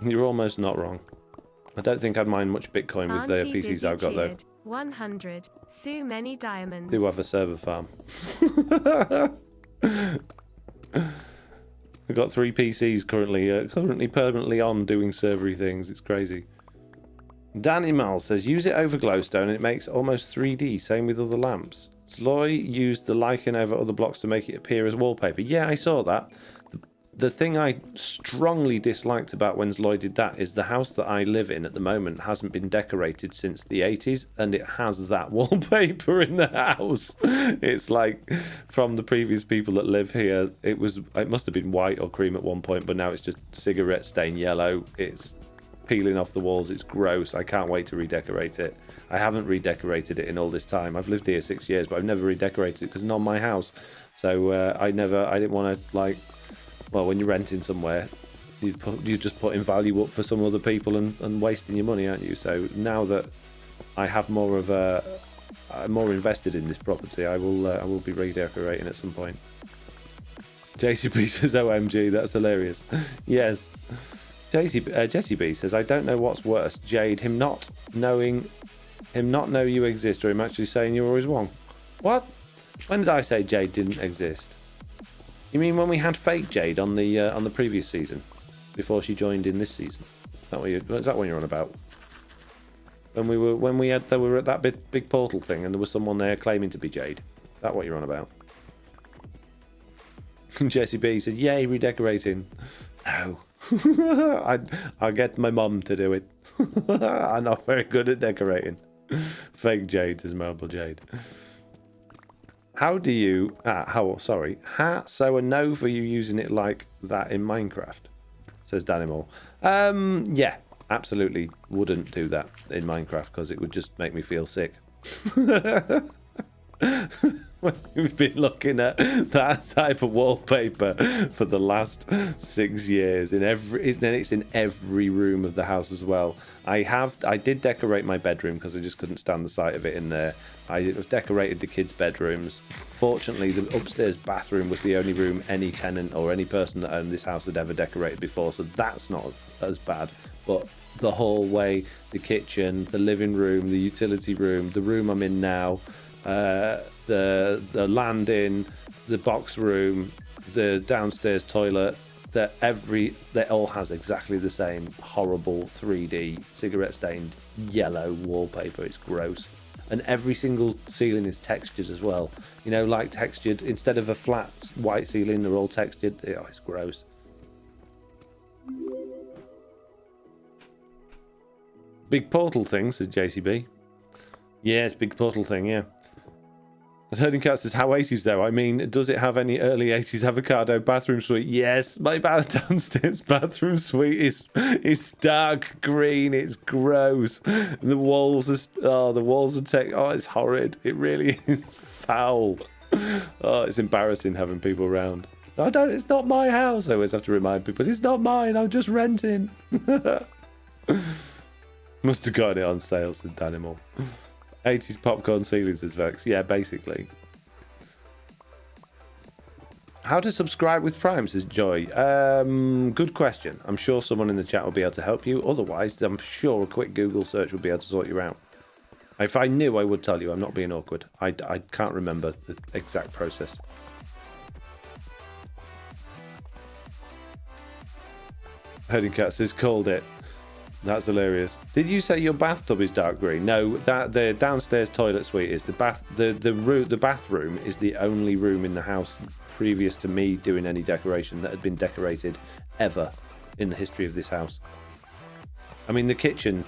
You're almost not wrong. I don't think I'd mine much Bitcoin with the PCs I've got though. 100. So many diamonds. Do have a server farm. I've got 3 PCs currently permanently on doing servery things. It's crazy. Danny Mal says, use it over glowstone and it makes almost 3D. Same with other lamps. Sloy used the lichen over other blocks to make it appear as wallpaper. Yeah, I saw that. The thing I strongly disliked about when Sloy did that is the house that I live in at the moment hasn't been decorated since the 80s, and it has that wallpaper in the house. It's like from the previous people that live here, it must have been white or cream at one point, but now it's just cigarette stain yellow. It's peeling off the walls. It's gross. I can't wait to redecorate it. I haven't redecorated it in all this time. I've lived here 6 years, but I've never redecorated it because it's not my house. So I didn't want to, like, well, when you're renting somewhere, you're just putting value up for some other people and wasting your money, aren't you? So now that I have more invested in this property, I will be redecorating at some point. JCB says, OMG, that's hilarious. Yes. Jesse B says, I don't know what's worse, Jade, him not know you exist, or him actually saying you're always wrong. What? When did I say Jade didn't exist? You mean when we had fake Jade on the previous season, before she joined in this season? Is that what you're on about? When we were at that big portal thing, and there was someone there claiming to be Jade. Is that what you're on about? Jesse B said, "Yay, redecorating." No. I'll get my mum to do it. I'm not very good at decorating. Fake Jade is marble Jade. How do you... so a no for you using it like that in Minecraft, says Danimal. Yeah, absolutely wouldn't do that in Minecraft because it would just make me feel sick. We've been looking at that type of wallpaper for the last 6 years. It's in every room of the house as well. I did decorate my bedroom because I just couldn't stand the sight of it in there. I decorated the kids' bedrooms. Fortunately, the upstairs bathroom was the only room any tenant or any person that owned this house had ever decorated before, so that's not as bad. But the hallway, the kitchen, the living room, the utility room, the room I'm in now, the landing, the box room, the downstairs toilet, that all has exactly the same horrible 3D cigarette stained yellow wallpaper. It's gross. And every single ceiling is textured as well. You know, like textured, instead of a flat white ceiling, they're all textured. Oh, it's gross. Big portal thing, says JCB. Yes, big portal thing, yeah. Herding Cat says, how 80s though? I mean, does it have any early 80s avocado bathroom suite? Yes, my downstairs bathroom suite is dark green. It's gross. The walls are it's horrid. It really is foul. Oh, it's embarrassing having people around. It's not my house. I always have to remind people, it's not mine. I'm just renting. Must have got it on sale, says Danimal. 80s popcorn ceilings, says Vex. Yeah, basically. How to subscribe with Prime, says Joy. Good question. I'm sure someone in the chat will be able to help you. Otherwise, I'm sure a quick Google search will be able to sort you out. If I knew, I would tell you. I'm not being awkward. I can't remember the exact process. Herding Cat says, called it. That's hilarious. Did you say your bathtub is dark green? No, that the downstairs toilet suite is. The bathroom is the only room in the house previous to me doing any decoration that had been decorated ever in the history of this house. I mean, the kitchen.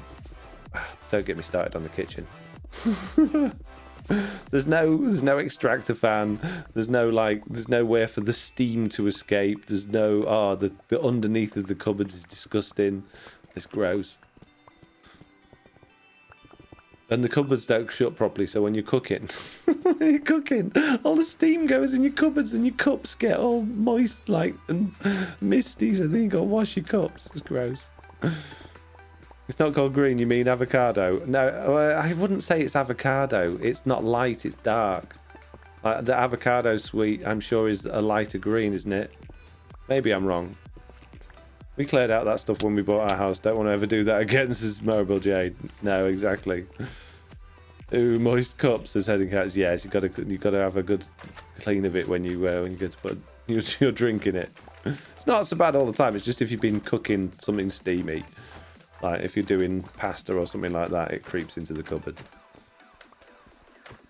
Don't get me started on the kitchen. There's no extractor fan. There's nowhere for the steam to escape. There's no the underneath of the cupboards is disgusting. It's gross. And the cupboards don't shut properly, so when you're cooking, all the steam goes in your cupboards and your cups get all moist and misty, so then you gotta wash your cups. It's gross. It's not called green, you mean avocado? No, I wouldn't say it's avocado. It's not light, it's dark. The avocado suite, I'm sure, is a lighter green, isn't it? Maybe I'm wrong. We cleared out that stuff when we bought our house. Don't want to ever do that again, says Maribel Jade. No, exactly. Ooh, moist cups, says Herding Cats. Yes, you gotta have a good clean of it when you get to put you're drinking it. It's not so bad all the time. It's just if you've been cooking something steamy, like if you're doing pasta or something like that, it creeps into the cupboard.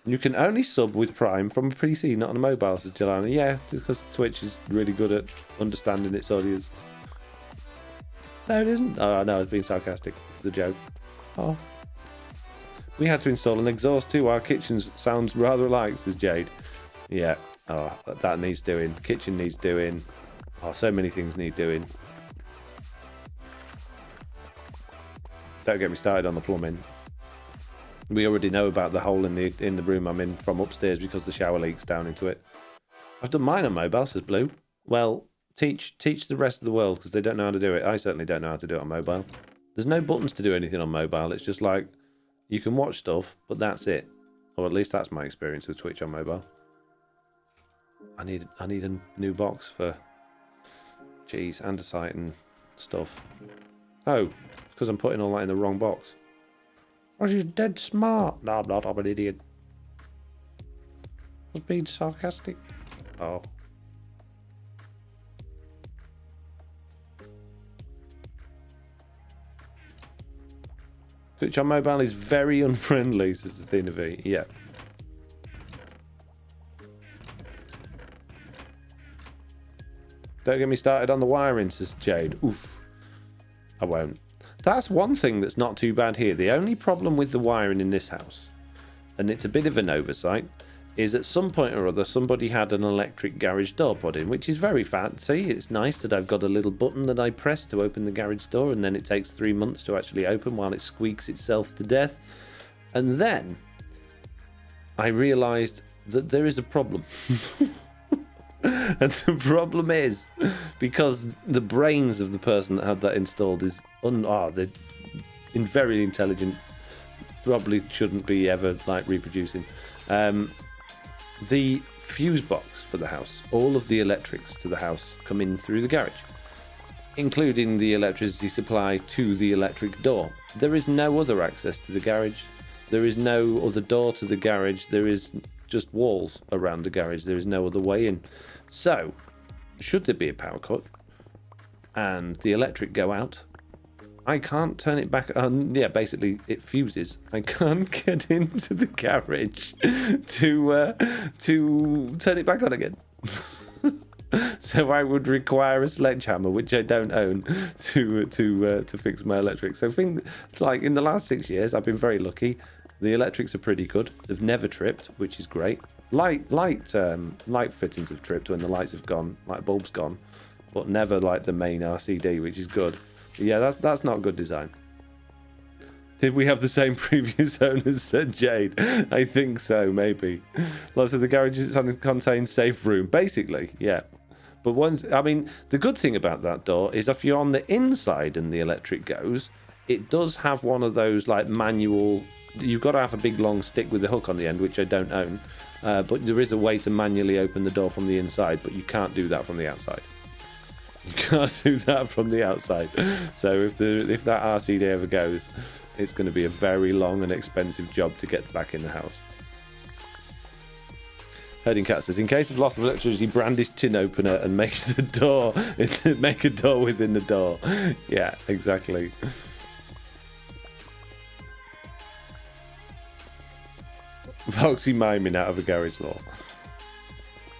You can only sub with Prime from a PC, not on a mobile, says Jelana. Yeah, because Twitch is really good at understanding its audience. No, it isn't. Oh, no, it's being sarcastic. The joke. Oh. We had to install an exhaust too. Our kitchen sounds rather alike, says Jade. Yeah. Oh, that needs doing. The kitchen needs doing. Oh, so many things need doing. Don't get me started on the plumbing. We already know about the hole in the room I'm in from upstairs because the shower leaks down into it. I've done mine on mobile, says Blue. Well, teach the rest of the world because they don't know how to do it. I certainly don't know how to do it on mobile. There's no buttons to do anything on mobile. It's just like you can watch stuff, but that's it. Or at least that's my experience with Twitch on mobile. I need a new box for andesite and stuff. Oh, it's because I'm putting all that in the wrong box. Oh, she's dead smart. No, I'm not. I'm an idiot. I was being sarcastic. Oh. Twitch on mobile is very unfriendly, says Athena V. Yeah. Don't get me started on the wiring, says Jade. Oof. I won't. That's one thing that's not too bad here. The only problem with the wiring in this house, and it's a bit of an oversight, is at some point or other somebody had an electric garage door put in, which is very fancy. It's nice that I've got a little button that I press to open the garage door, and then it takes 3 months to actually open while it squeaks itself to death. And then I realised that there is a problem. And the problem is because the brains of the person that had that installed is they're very intelligent, probably shouldn't be ever like reproducing. The fuse box for the house, all of the electrics to the house come in through the garage, including the electricity supply to the electric door. There is no other access to the garage. There is no other door to the garage. There is just walls around the garage. There is no other way in. So, should there be a power cut and the electric go out, I can't turn it back on. Yeah, basically it fuses. I can't get into the garage to turn it back on again. So I would require a sledgehammer, which I don't own, to fix my electric. So it's like in the last 6 years, I've been very lucky. The electrics are pretty good. They've never tripped, which is great. Light fittings have tripped when the lights have gone, light bulbs gone, but never like the main RCD, which is good. But yeah, that's not good design. Did we have the same previous owners, said Jade? I think so, maybe. Lots of the garages contain safe room, basically, yeah. But the good thing about that door is if you're on the inside and the electric goes, it does have one of those like manual. You've got to have a big long stick with a hook on the end, which I don't own. But there is a way to manually open the door from the inside, but you can't do that from the outside. You can't do that from the outside. So if that RCD ever goes, it's going to be a very long and expensive job to get back in the house. Herding Cat says, in case of loss of electricity, brandish tin opener and make a door within the door. Yeah, exactly. Foxy miming out of a garage law.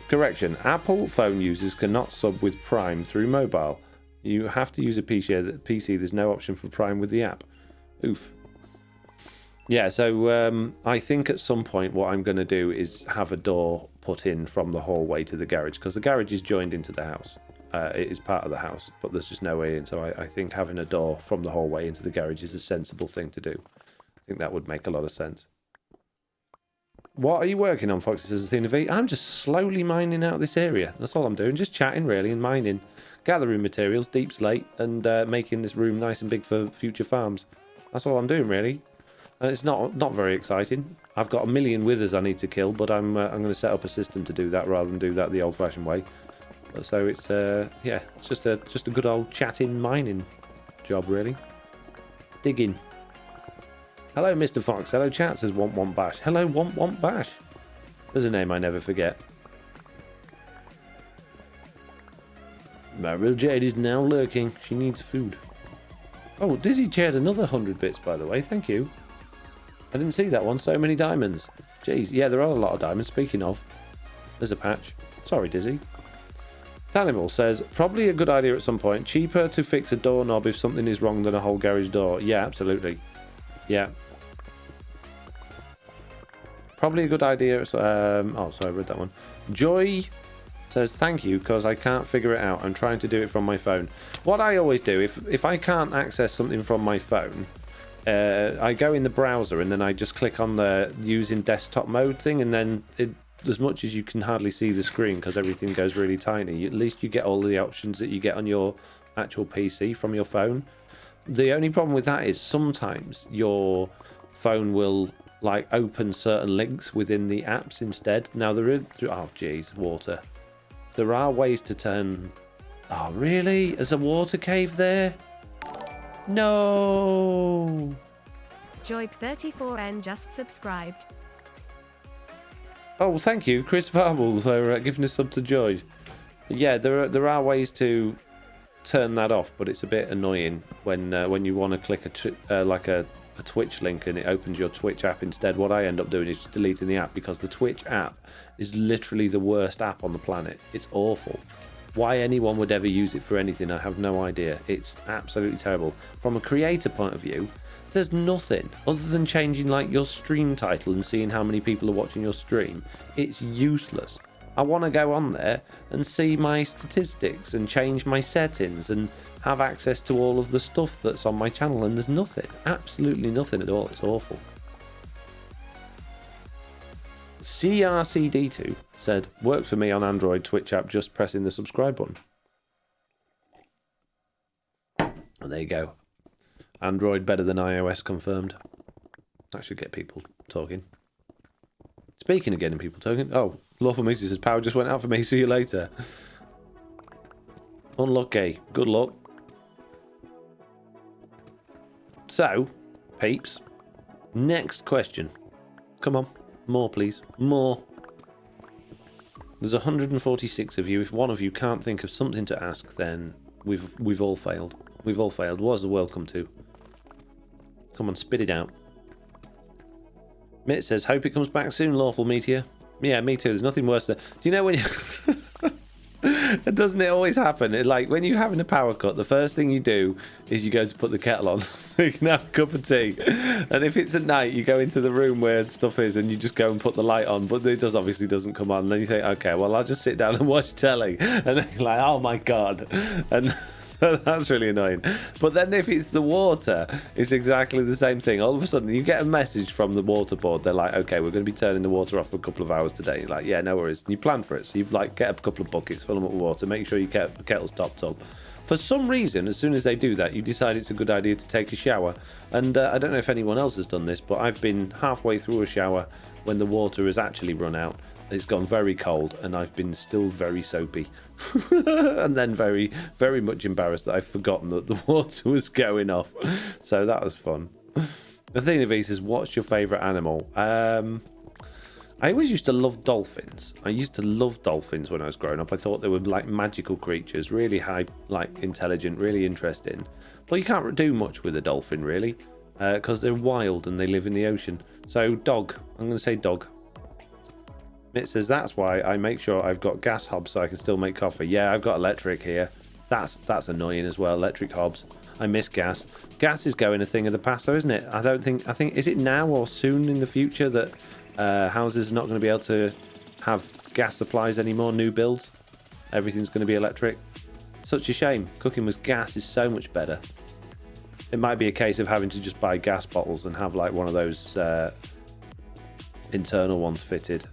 Correction, Apple phone users cannot sub with Prime through mobile. You have to use a PC. There's no option for Prime with the app. Oof. Yeah, so I think at some point what I'm going to do is have a door put in from the hallway to the garage, because the garage is joined into the house. It is part of the house, but there's just no way in. So I think having a door from the hallway into the garage is a sensible thing to do. I think that would make a lot of sense. What are you working on, Foxy, says Athena V? I'm just slowly mining out this area. That's all I'm doing. Just chatting, really, and mining. Gathering materials, deep slate, and making this room nice and big for future farms. That's all I'm doing, really. And it's not very exciting. I've got a million withers I need to kill, but I'm going to set up a system to do that rather than do that the old-fashioned way. So it's it's just a good old chatting mining job, really. Digging. Hello, Mr. Fox. Hello, chat, says Want Bash. Hello, Want Bash. There's a name I never forget. Mariel Jade is now lurking. She needs food. Oh, Dizzy shared another 100 bits, by the way. Thank you. I didn't see that one. So many diamonds. Jeez. Yeah, there are a lot of diamonds. Speaking of, there's a patch. Sorry, Dizzy. Tanimal says, probably a good idea at some point. Cheaper to fix a doorknob if something is wrong than a whole garage door. Yeah, absolutely. Yeah. Probably a good idea. Sorry, I read that one. Joy says, thank you, because I can't figure it out. I'm trying to do it from my phone. What I always do, if I can't access something from my phone, I go in the browser and then I just click on the using desktop mode thing, and then as much as you can hardly see the screen because everything goes really tiny, at least you get all the options that you get on your actual PC from your phone. The only problem with that is sometimes your phone will like open certain links within the apps instead. Now there is, oh geez, water. There are ways to turn. Oh really? There's a water cave there? No. Joib34N just subscribed. Oh, thank you, Chris Varble, for giving a sub to Joy. Yeah, there are ways to turn that off, but it's a bit annoying when you want to click a Twitch link and it opens your Twitch app instead. What I end up doing is just deleting the app, because the Twitch app is literally the worst app on the planet. It's awful. Why anyone would ever use it for anything, I have no idea. It's absolutely terrible. From a creator point of view, there's nothing other than changing like your stream title and seeing how many people are watching your stream. It's useless. I want to go on there and see my statistics and change my settings and have access to all of the stuff that's on my channel, and there's nothing. Absolutely nothing at all. It's awful. CRCD2 said, worked for me on Android Twitch app, just pressing the subscribe button. And there you go. Android better than iOS confirmed. That should get people talking. Speaking of getting people talking. Oh, Lawful Meaty says, power just went out for me. See you later. Unlucky. Good luck. So, peeps. Next question. Come on. More, please. More. There's 146 of you. If one of you can't think of something to ask, then we've all failed. We've all failed. What's the world come to? Come on, spit it out. Mitt says, hope it comes back soon, Lawful Meteor. Yeah, me too. There's nothing worse than... Do you know when you... Doesn't it always happen? Like, when you're having a power cut, the first thing you do is you go to put the kettle on so you can have a cup of tea. And if it's at night, you go into the room where stuff is and you just go and put the light on, but it obviously doesn't come on. And then you think, okay, well, I'll just sit down and watch telly. And then you're like, oh my God. And... that's really annoying. But then if it's the water, it's exactly the same thing. All of a sudden, you get a message from the water board. They're like, okay, we're going to be turning the water off for a couple of hours today. You're like, yeah, no worries. And you plan for it. So you like get a couple of buckets, fill them up with water, make sure your kettle's topped up. For some reason, as soon as they do that, you decide it's a good idea to take a shower. And I don't know if anyone else has done this, but I've been halfway through a shower when the water has actually run out. It's gone very cold and I've been still very soapy. And then very, very much embarrassed that I've forgotten that the water was going off. So that was fun. Athena V says, what's your favourite animal? I always used to love dolphins. I used to love dolphins when I was growing up. I thought they were like magical creatures, really high, like intelligent, really interesting. But you can't do much with a dolphin really, because they're wild and they live in the ocean. So dog, I'm going to say dog. It says, that's why I make sure I've got gas hobs so I can still make coffee. Yeah, I've got electric here. That's annoying as well, electric hobs. I miss gas. Gas is going a thing of the past though, isn't it? I think, is it now or soon in the future that houses are not going to be able to have gas supplies anymore, new builds? Everything's going to be electric. Such a shame. Cooking with gas is so much better. It might be a case of having to just buy gas bottles and have like one of those internal ones fitted.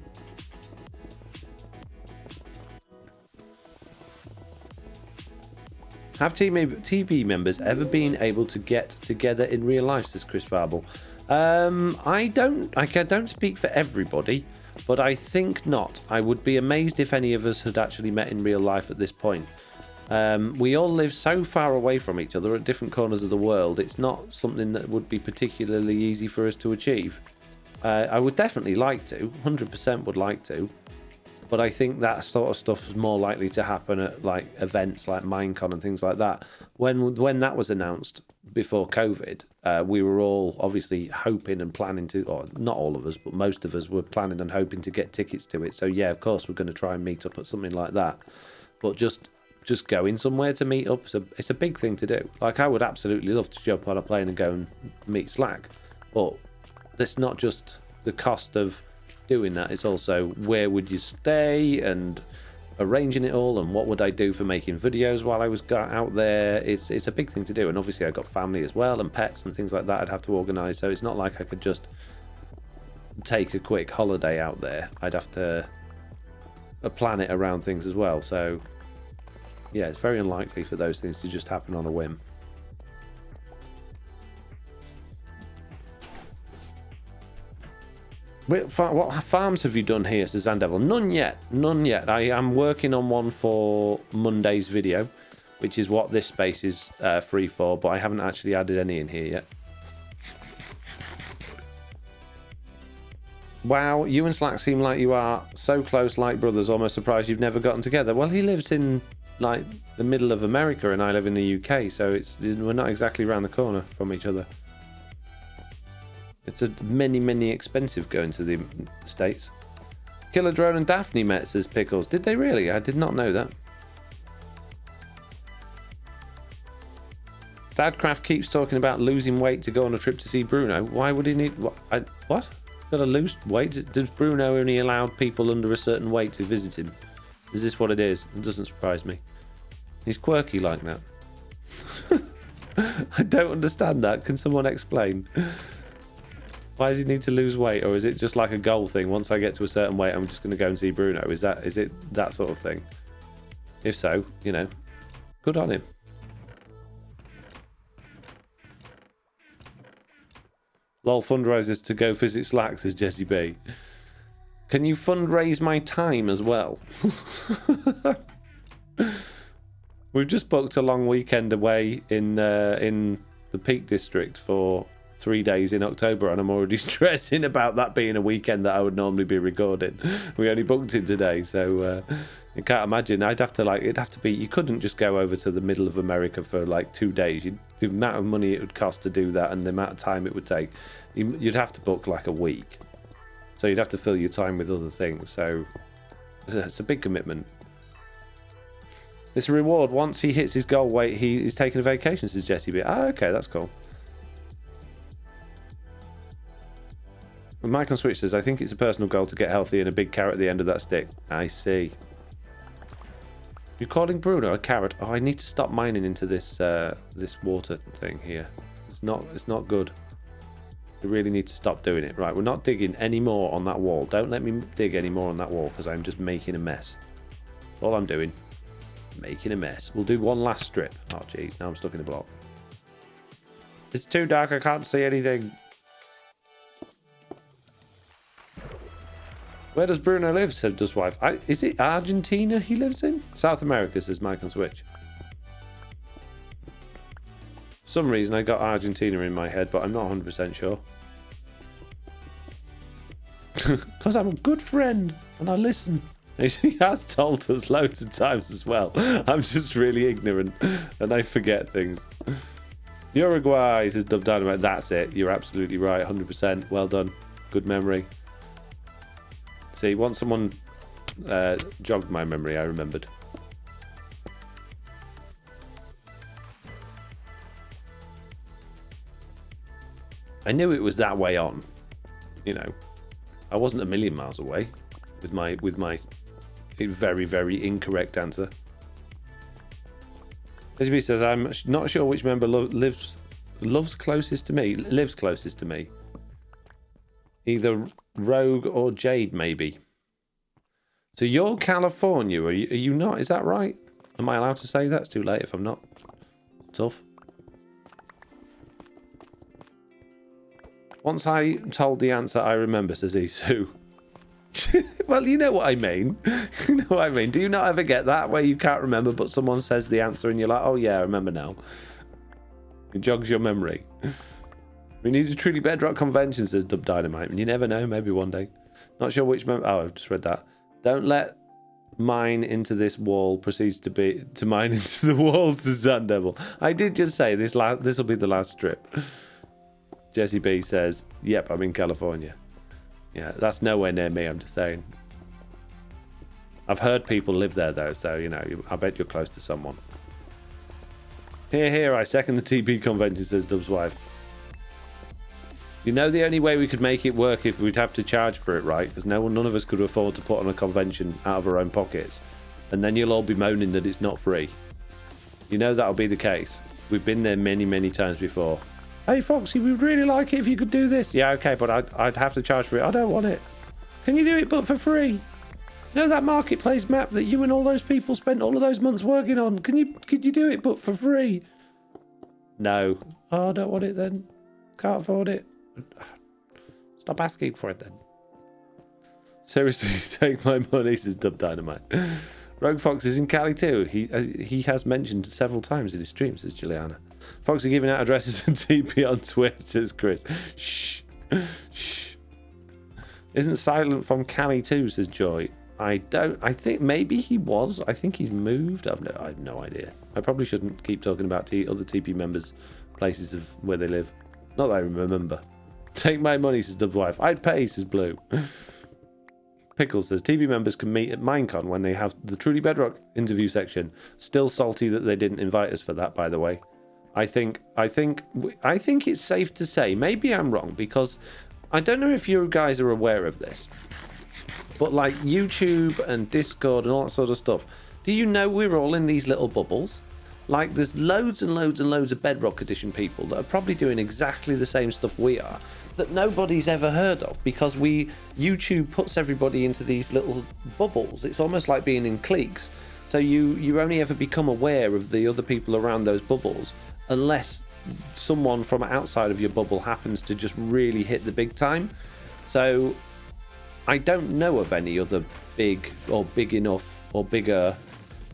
Have TV members ever been able to get together in real life, says Chris Farble. I don't speak for everybody, but I think not. I would be amazed if any of us had actually met in real life at this point. We all live so far away from each other at different corners of the world, it's not something that would be particularly easy for us to achieve. I would definitely like to, 100% would like to. But I think that sort of stuff is more likely to happen at like events like Minecon and things like that. When that was announced before COVID, we were all obviously hoping and planning to, or not all of us, but most of us were planning and hoping to get tickets to it. So yeah, of course we're going to try and meet up at something like that. But just going somewhere to meet up, it's a big thing to do. Like I would absolutely love to jump on a plane and go and meet Slack, but it's not just the cost of doing that, it's also where would you stay and arranging it all, and what would I do for making videos while I was out there. It's a big thing to do, and obviously I got family as well and pets and things like that I'd have to organise, so it's not like I could just take a quick holiday out there. I'd have to plan it around things as well, so yeah, it's very unlikely for those things to just happen on a whim. What farms have you done here, says Zandevil? None yet. I am working on one for Monday's video, which is what this space is free for, but I haven't actually added any in here yet. Wow, you and Slack seem like you are so close, like brothers. Almost surprised you've never gotten together. Well, he lives in like the middle of America and I live in the UK, so we're not exactly around the corner from each other. It's many expensive going to the States. Killer Drone and Daphne met, says Pickles. Did they really? I did not know that. Dadcraft keeps talking about losing weight to go on a trip to see Bruno. Why would he need... What? Got to lose weight? Does Bruno only allow people under a certain weight to visit him? Is this what it is? It doesn't surprise me. He's quirky like that. I don't understand that. Can someone explain? Why does he need to lose weight? Or is it just like a goal thing? Once I get to a certain weight, I'm just going to go and see Bruno. Is it that sort of thing? If so, you know, good on him. Lol fundraisers to go visit Slacks, says Jesse B. Can you fundraise my time as well? We've just booked a long weekend away in the Peak District for 3 days in October, and I'm already stressing about that being a weekend that I would normally be recording. We only booked it today, so you can't imagine. It'd have to be. You couldn't just go over to the middle of America for like 2 days. The amount of money it would cost to do that, and the amount of time it would take, you'd have to book like a week. So you'd have to fill your time with other things. So it's a big commitment. It's a reward. Once he hits his goal weight, he is taking a vacation, says Jesse B. Oh, okay, that's cool. Mike on Switch says, I think it's a personal goal to get healthy and a big carrot at the end of that stick. I see. You're calling Bruno a carrot? Oh, I need to stop mining into this this water thing here. It's not good. We really need to stop doing it. Right, we're not digging any more on that wall. Don't let me dig any more on that wall because I'm just making a mess. That's all I'm doing. Making a mess. We'll do one last strip. Oh, jeez. Now I'm stuck in the block. It's too dark. I can't see anything. Where does Bruno live? Said Dust's wife. Is it Argentina he lives in? South America, says Mike on Switch. For some reason I got Argentina in my head, but I'm not 100% sure. Because I'm a good friend and I listen. He has told us loads of times as well. I'm just really ignorant and I forget things. Uruguay, says Dub Dynamite. That's it. You're absolutely right. 100%. Well done. Good memory. See, once someone jogged my memory, I remembered. I knew it was that way on. You know, I wasn't a million miles away with my very, very incorrect answer. SB says, I'm not sure which member lives closest to me. Lives closest to me. Either Rogue or Jade, maybe. So you're California, are you not? Is that right? Am I allowed to say that? It's too late if I'm not. Tough. Once I told the answer, I remember, says Isu. Well, you know what I mean. You know what I mean. Do you not ever get that where you can't remember, but someone says the answer and you're like, oh yeah, I remember now. It jogs your memory. We need a truly Bedrock convention, says Dub Dynamite. And you never know, maybe one day. Not sure which member. Oh, I've just read that. Don't let mine into this wall proceeds to mine into the walls, says Zandevil. I did just say this will be the last strip. Jesse B says, yep, I'm in California. Yeah, that's nowhere near me, I'm just saying. I've heard people live there though, so you know, I bet you're close to someone. Here, I second the TP convention, says Dub's wife. You know the only way we could make it work if we'd have to charge for it, right? Because none of us could afford to put on a convention out of our own pockets. And then you'll all be moaning that it's not free. You know that'll be the case. We've been there many, many times before. Hey Foxy, we'd really like it if you could do this. Yeah, okay, but I'd have to charge for it. I don't want it. Can you do it but for free? You know that marketplace map that you and all those people spent all of those months working on? Could you do it but for free? No. Oh, I don't want it then. Can't afford it. Stop asking for it then. Seriously, take my money, says Dub Dynamite. Rogue Fox is in Cali too. He has mentioned several times in his streams, says Juliana. Foxy giving out addresses and TP on Twitch, says Chris. Shh. Shh. Isn't Silent from Cali too, says Joy. I think maybe he was. I think he's moved. I have no idea. I probably shouldn't keep talking about other TP members' places of where they live. Not that I remember. Take my money, says Dub's wife. I'd pay, says Blue. Pickle says TP members can meet at Minecon when they have the Truly Bedrock interview section. Still salty that they didn't invite us for that, by the way. I think it's safe to say, maybe I'm wrong, because I don't know if you guys are aware of this, but like YouTube and Discord and all that sort of stuff, do you know we're all in these little bubbles? Like, there's loads and loads and loads of Bedrock Edition people that are probably doing exactly the same stuff we are, that nobody's ever heard of, because YouTube puts everybody into these little bubbles. It's almost like being in cliques. So you only ever become aware of the other people around those bubbles unless someone from outside of your bubble happens to just really hit the big time. So I don't know of any other big or big enough or bigger,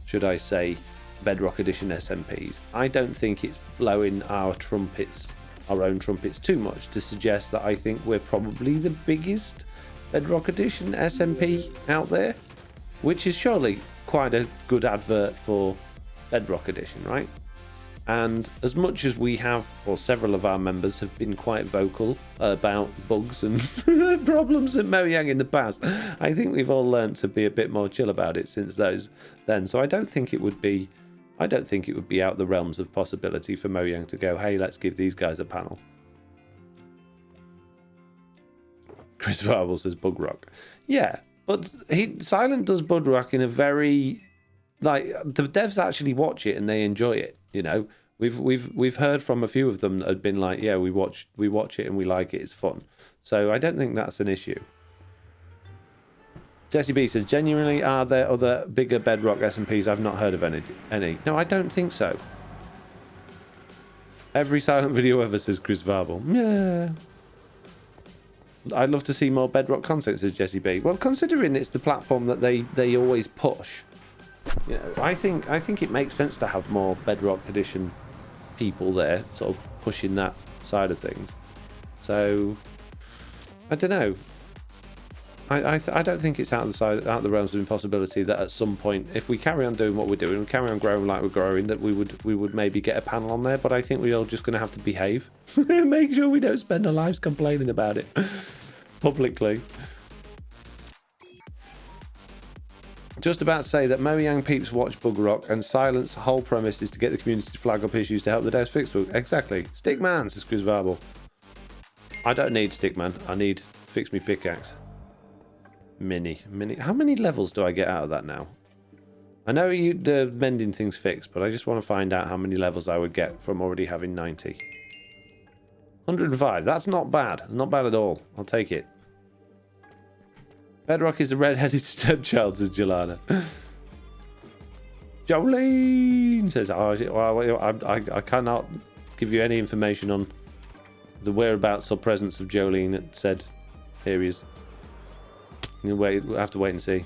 should I say, Bedrock Edition SMPs. I don't think it's blowing our own trumpets too much to suggest that I think we're probably the biggest Bedrock Edition SMP out there, which is surely quite a good advert for Bedrock Edition, right? And as much as we have, or several of our members have been quite vocal about bugs and problems at Mojang in the past, I think we've all learned to be a bit more chill about it since then. So I don't think it would be out the realms of possibility for Mojang to go, hey, let's give these guys a panel. Chris Varble says Bug Rock. Yeah, but Silent does Bug Rock in a very, like, the devs actually watch it and they enjoy it. You know, we've heard from a few of them that had been like, yeah, we watch it and we like it. It's fun. So I don't think that's an issue. Jesse B says, genuinely, are there other bigger Bedrock SMPs? I've not heard of any. No, I don't think so. Every silent video ever, says Chris Varble. Yeah. I'd love to see more Bedrock content, says Jesse B. Well, considering it's the platform that they always push, you know, I think it makes sense to have more Bedrock Edition people there, sort of pushing that side of things. So I don't know. I don't think it's out of the realms of impossibility that at some point, if we carry on doing what we're doing, we carry on growing like we're growing, that we would maybe get a panel on there. But I think we're all just going to have to behave, make sure we don't spend our lives complaining about it publicly. Just about to say that Mojang peeps watch Bug Rock, and Silent's whole premise is to get the community to flag up issues to help the devs fix bugs. Exactly. Stickman, says Chris Varble. I don't need Stickman. I need Fix Me Pickaxe. Mini. How many levels do I get out of that now? I know the mending thing's fixed, but I just want to find out how many levels I would get from already having 90. 105. That's not bad. Not bad at all. I'll take it. Bedrock is a red-headed stepchild, says Jelana. Jolene says, I cannot give you any information on the whereabouts or presence of Jolene. It said, here he is. We'll have to wait and see.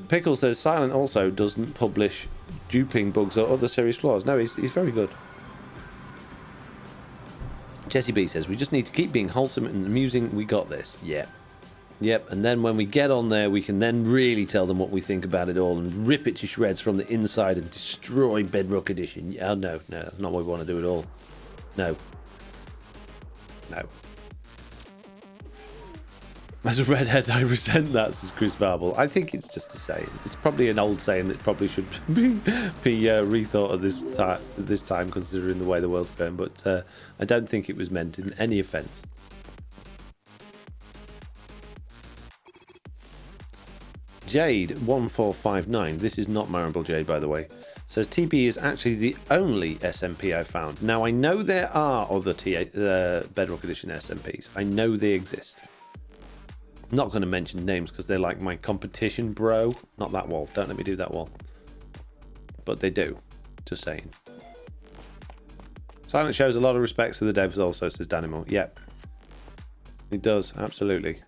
Pickle says, Silent also doesn't publish duping bugs or other serious flaws. No, he's very good. Jesse B says, we just need to keep being wholesome and amusing. We got this. Yeah. Yep, and then when we get on there, we can then really tell them what we think about it all and rip it to shreds from the inside and destroy Bedrock Edition. Yeah, no, that's not what we want to do at all. No. As a redhead, I resent that, says Chris Varble. I think it's just a saying. It's probably an old saying that probably should be rethought at this time, considering the way the world's going, but I don't think it was meant in any offence. Jade1459, this is not Marable Jade, by the way, says TB is actually the only SMP I found. Now, I know there are other Bedrock Edition SMPs. I know they exist. I'm not going to mention names because they're like my competition, bro. Not that wall. Don't let me do that wall. But they do. Just saying. Silent shows a lot of respect to the devs also, says Danimo. Yep. It does, absolutely.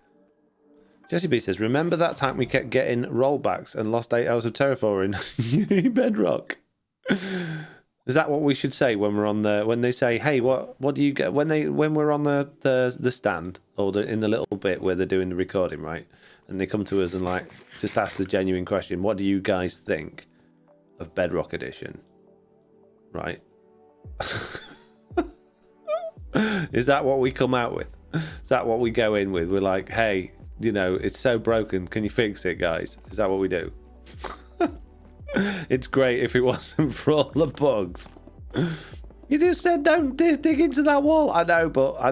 Jesse B says, remember that time we kept getting rollbacks and lost 8 hours of terraforming? Bedrock. Is that what we should say when we're on the, when they say, hey, what do you get when we're on the stand or in the little bit where they're doing the recording, right? And they come to us and like just ask the genuine question, what do you guys think of Bedrock Edition? Right? Is that what we come out with? Is that what we go in with? We're like, hey, you know, it's so broken. Can you fix it, guys? Is that what we do? It's great if it wasn't for all the bugs. You just said don't dig into that wall. I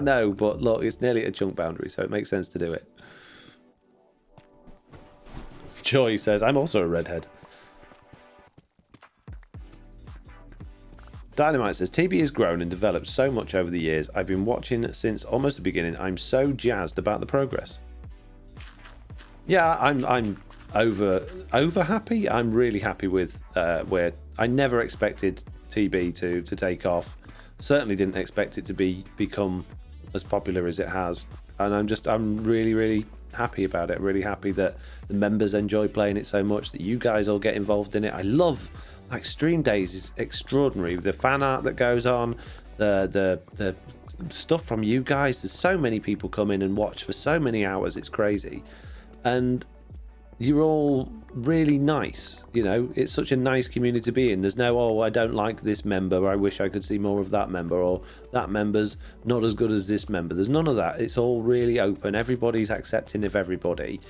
know, but look, it's nearly a chunk boundary, so it makes sense to do it. Joy says, I'm also a redhead. Dynamite says, TB has grown and developed so much over the years. I've been watching since almost the beginning. I'm so jazzed about the progress. Yeah, I'm over happy. I'm really happy with where I never expected TB to take off. Certainly didn't expect it to become as popular as it has. And I'm really happy about it. Really happy that the members enjoy playing it so much, that you guys all get involved in it. I love, like, stream days is extraordinary. The fan art that goes on, the stuff from you guys. There's so many people come in and watch for so many hours. It's crazy. And you're all really nice. You know, it's such a nice community to be in. There's no, oh, I don't like this member, I wish I could see more of that member, or that member's not as good as this member. There's none of that. It's all really open. Everybody's accepting of everybody.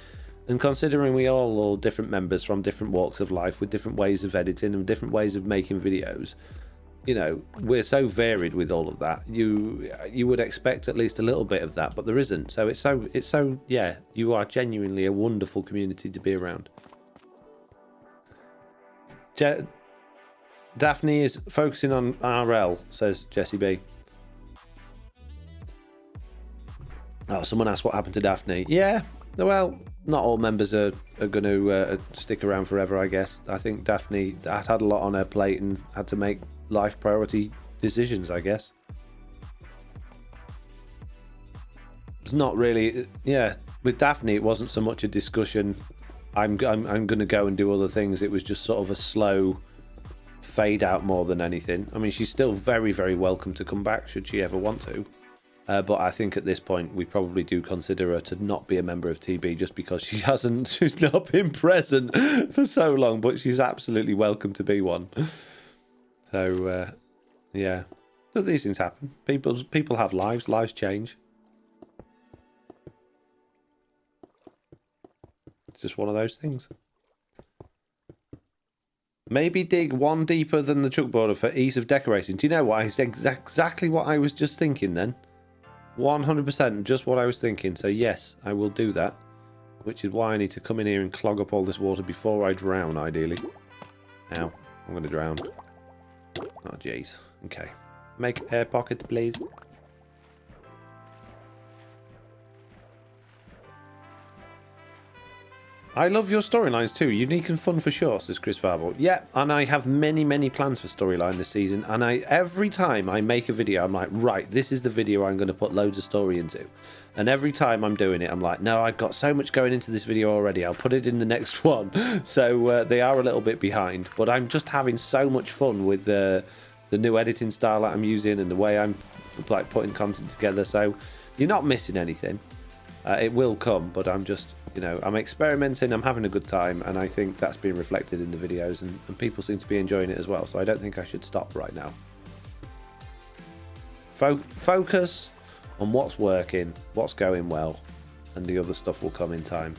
And considering we all different members from different walks of life with different ways of editing and different ways of making videos, you know, we're so varied with all of that. You would expect at least a little bit of that, but there isn't. So it's so yeah, you are genuinely a wonderful community to be around. Daphne is focusing on RL, says Jessie B. Oh, someone asked what happened to Daphne. Yeah, well, not all members are going to stick around forever, I guess. I think Daphne had a lot on her plate and had to make life priority decisions, I guess. It's not really, yeah, with Daphne it wasn't so much a discussion, I'm going to go and do other things. It was just sort of a slow fade out more than anything. I mean, she's still very, very welcome to come back should she ever want to. But I think at this point we probably do consider her to not be a member of TB just because she's not been present for so long, but she's absolutely welcome to be one. So, yeah. So these things happen. People have lives change. It's just one of those things. Maybe dig one deeper than the chalkboard for ease of decorating. Do you know what? It's exactly what I was just thinking then. 100% just what I was thinking. So yes, I will do that. Which is why I need to come in here and clog up all this water before I drown, ideally. Ow, I'm going to drown. Oh, jeez. Okay. Make air pocket, please. I love your storylines too. Unique and fun for sure, says Chris Farble. Yeah, and I have many plans for storyline this season. And every time I make a video, I'm like, right, this is the video I'm going to put loads of story into. And every time I'm doing it, I'm like, no, I've got so much going into this video already. I'll put it in the next one. So they are a little bit behind. But I'm just having so much fun with the new editing style that I'm using and the way I'm like putting content together. So you're not missing anything. It will come, but I'm just, you know, I'm experimenting, I'm having a good time, and I think that's being reflected in the videos, and people seem to be enjoying it as well, so I don't think I should stop right now. Focus on what's working, what's going well, and the other stuff will come in time.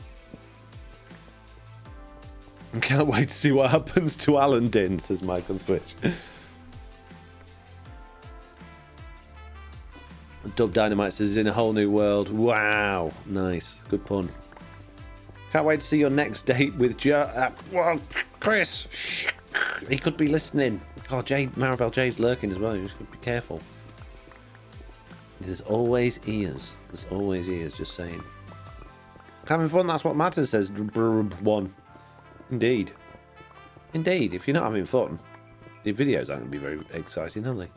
I can't wait to see what happens to Alan Din, says Mike on Switch. Dub Dynamite says, in a whole new world. Wow, nice, good pun. Can't wait to see your next date with Chris. Shh. He could be listening. Oh, Maribel J's lurking as well. You just got to be careful. There's always ears. There's always ears. Just saying. Having fun. That's what matters. Says one. Indeed. Indeed. If you're not having fun, the videos aren't going to be very exciting, are they?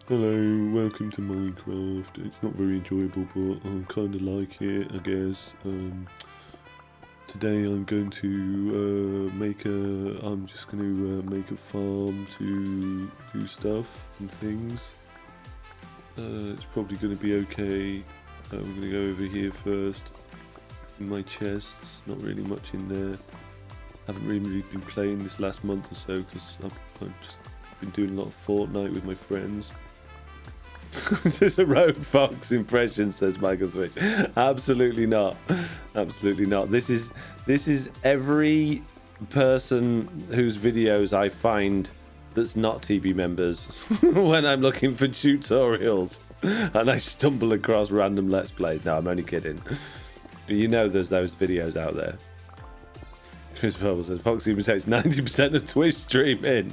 Hello, welcome to Minecraft. It's not very enjoyable, but I kind of like it, I guess. Today I'm going to I'm just going to make a farm to do stuff and things. It's probably going to be okay. I'm going to go over here first. In my chests, not really much in there. Haven't really been playing this last month or so because I've just been doing a lot of Fortnite with my friends. This is a Rogue Fox impression, says Michael Switch. Absolutely not. Absolutely not. This is every person whose videos I find that's not TB members when I'm looking for tutorials and I stumble across random Let's Plays. No, I'm only kidding. You know there's those videos out there. Chris Purple says, Foxy takes 90% of Twitch streaming.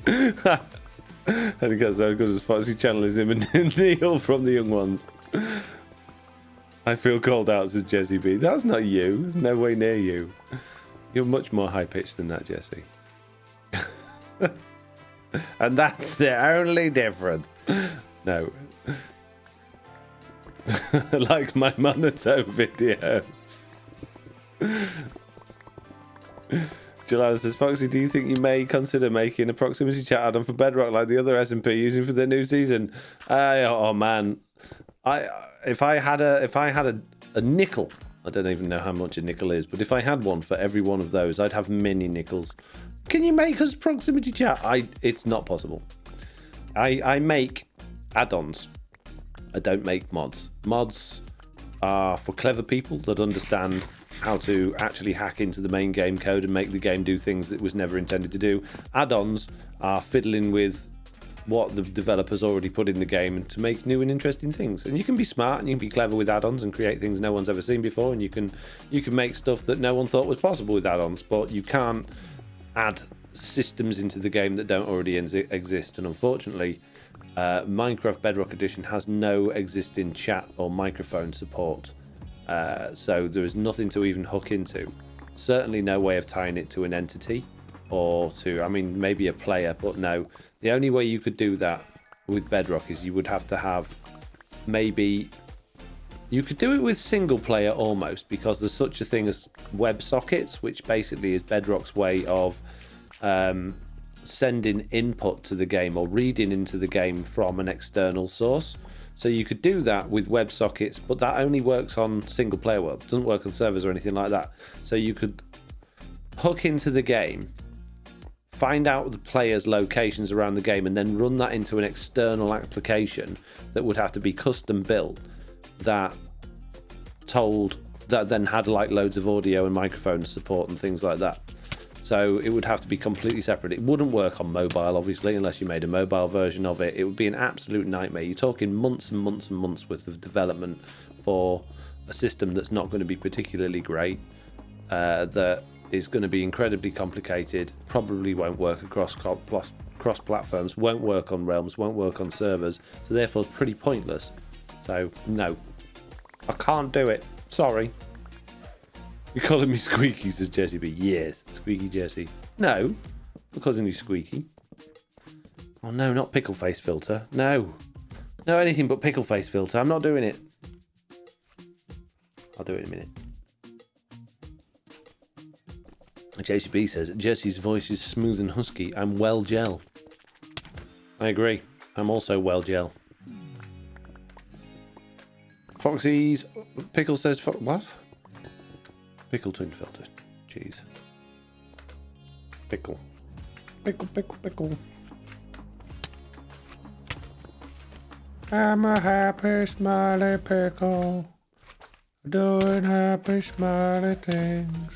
And he got so good as Foxy channel is him and Neil from the Young Ones. I feel called out, says Jesse B. That's not you. There's no way near you. You're much more high pitched than that, Jesse. And that's the only difference. No. Like my monotone videos. Jelana says, Foxy, do you think you may consider making a proximity chat add-on for Bedrock like the other SMP using for their new season? Oh man, if I had a nickel, I don't even know how much a nickel is, but if I had one for every one of those, I'd have many nickels. Can you make us proximity chat? It's not possible. I make add-ons. I don't make mods. Mods are for clever people that understand how to actually hack into the main game code and make the game do things that it was never intended to do. Add-ons are fiddling with what the developers already put in the game and to make new and interesting things. And you can be smart and you can be clever with add-ons and create things no one's ever seen before, and you can make stuff that no one thought was possible with add-ons, but you can't add systems into the game that don't already exist. And unfortunately, Minecraft Bedrock Edition has no existing chat or microphone support. So there is nothing to even hook into. Certainly no way of tying it to an entity or to, I mean, maybe a player, but no. The only way you could do that with Bedrock is you would have to have maybe... You could do it with single player almost, because there's such a thing as WebSockets, which basically is Bedrock's way of sending input to the game or reading into the game from an external source. So you could do that with WebSockets, but that only works on single player world. It doesn't work on servers or anything like that. So you could hook into the game, find out the players' locations around the game, and then run that into an external application that would have to be custom built, that then had like loads of audio and microphone support and things like that. So it would have to be completely separate. It wouldn't work on mobile, obviously, unless you made a mobile version of it. It would be an absolute nightmare. You're talking months and months and months worth of development for a system that's not going to be particularly great, that is going to be incredibly complicated, probably won't work across platforms, won't work on realms, won't work on servers, so therefore it's pretty pointless. So, no. I can't do it. Sorry. You're calling me Squeaky, says Jesse B. Yes, Squeaky Jesse. No, I'm calling you Squeaky. Oh no, not pickle face filter. No. No, anything but pickle face filter. I'm not doing it. I'll do it in a minute. JCB says, Jesse's voice is smooth and husky. I'm well gel. I agree. I'm also well gel. Foxy's Pickle says, what? Pickle twin filter. Jeez. Pickle. Pickle, pickle, pickle. I'm a happy, smiley pickle. Doing happy, smiley things.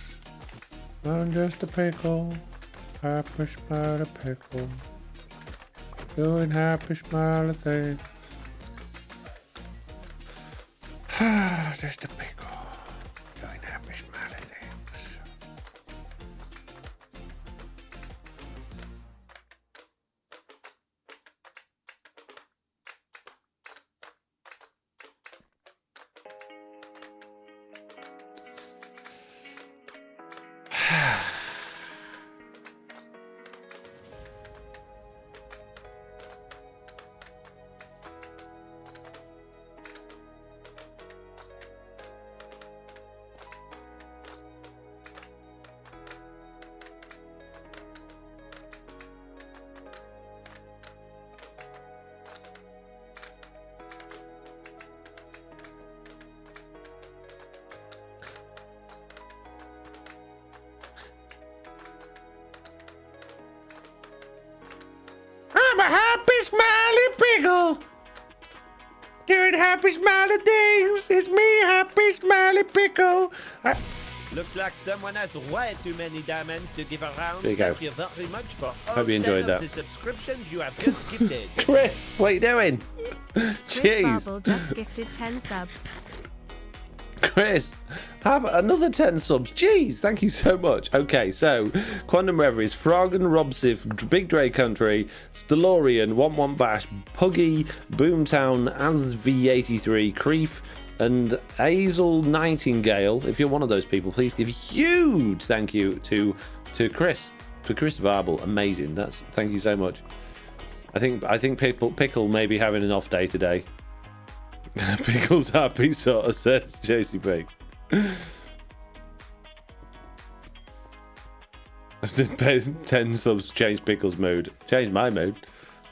I'm just a pickle. Happy, smiley pickle. Doing happy, smiley things. Just a pickle. Doing happy, smiley things. I'm a happy, smiley pickle. Doing happy, smiley things. It's me, happy, smiley pickle. Looks like someone has way too many diamonds to give around. There you go. Thank you very much for all Hope you enjoyed that. the subscriptions you have just gifted. Chris, what are you doing? Chris Jeez. Marble just gifted 10 subs. Chris, have another 10 subs. Jeez, thank you so much. Okay, so Quantum Reveries, Frog and Robsif, Big Dre Country, Stellorian, 11 Bash, Puggy, Boomtown, AsV83, Creef, and Hazel Nightingale. If you're one of those people, please give a huge thank you to Chris, Varble. Amazing. Thank you so much. I think Pickle may be having an off day today. Pickle's happy, sort of, says JCP. 10 subs changed Pickle's mood. Changed my mood.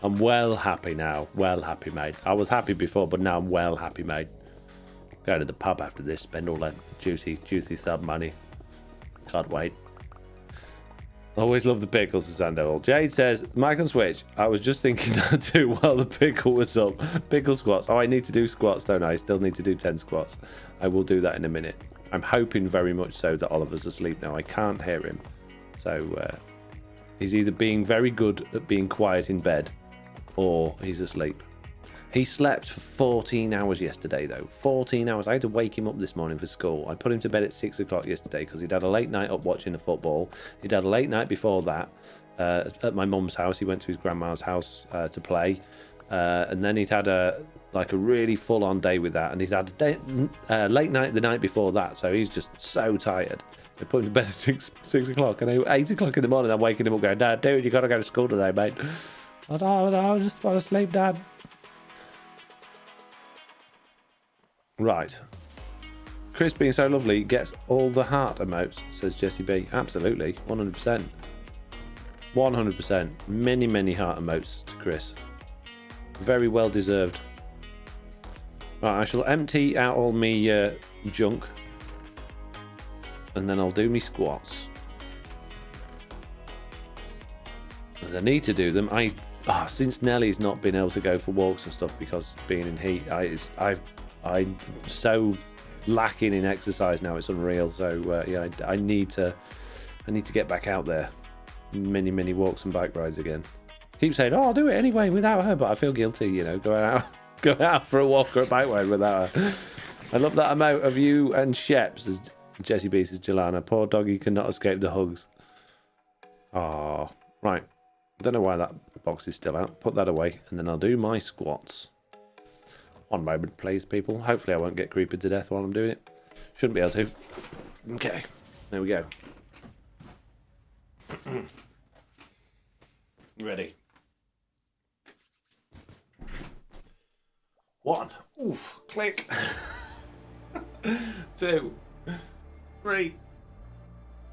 I'm well happy now. Well happy, mate. I was happy before, but now I'm well happy, mate. Go to the pub after this, spend all that juicy sub money. Can't wait. Always love the pickles, Sando. Jade says, Mike on Switch. I was just thinking that too while the pickle was up. Pickle squats. Oh, I need to do squats, don't I? I still need to do 10 squats. I will do that in a minute. I'm hoping very much so that Oliver's asleep now. I can't hear him. So he's either being very good at being quiet in bed or he's asleep. He slept for 14 hours yesterday, though. 14 hours. I had to wake him up this morning for school. I put him to bed at 6 o'clock yesterday because he'd had a late night up watching the football. He'd had a late night before that at my mum's house. He went to his grandma's house to play. And then he'd had a really full-on day with that. And he'd had a late night the night before that. So he's just so tired. I put him to bed at 6 o'clock. And at 8 o'clock in the morning, I'm waking him up going, Dad, dude, you got to go to school today, mate. I just want to sleep, Dad. Right. Chris being so lovely gets all the heart emotes, says Jesse B. Absolutely. 100%. 100%. Many, many heart emotes to Chris. Very well deserved. Right, I shall empty out all me junk. And then I'll do me squats. And I need to do them. Since Nellie's not been able to go for walks and stuff because being in heat, I'm so lacking in exercise now. It's unreal. So yeah, I need to get back out there. Many, many walks and bike rides again. Keep saying, I'll do it anyway without her, but I feel guilty, going out for a walk or a bike ride without her. I love that amount of you and Sheps, as Jesse B says, Jelana. Poor doggy cannot escape the hugs. Oh, right. I don't know why that box is still out. Put that away, and then I'll do my squats. One moment, please, people. Hopefully I won't get creeped to death while I'm doing it. Shouldn't be able to. Okay, there we go. You ready? 1. Oof, click. 2, 3,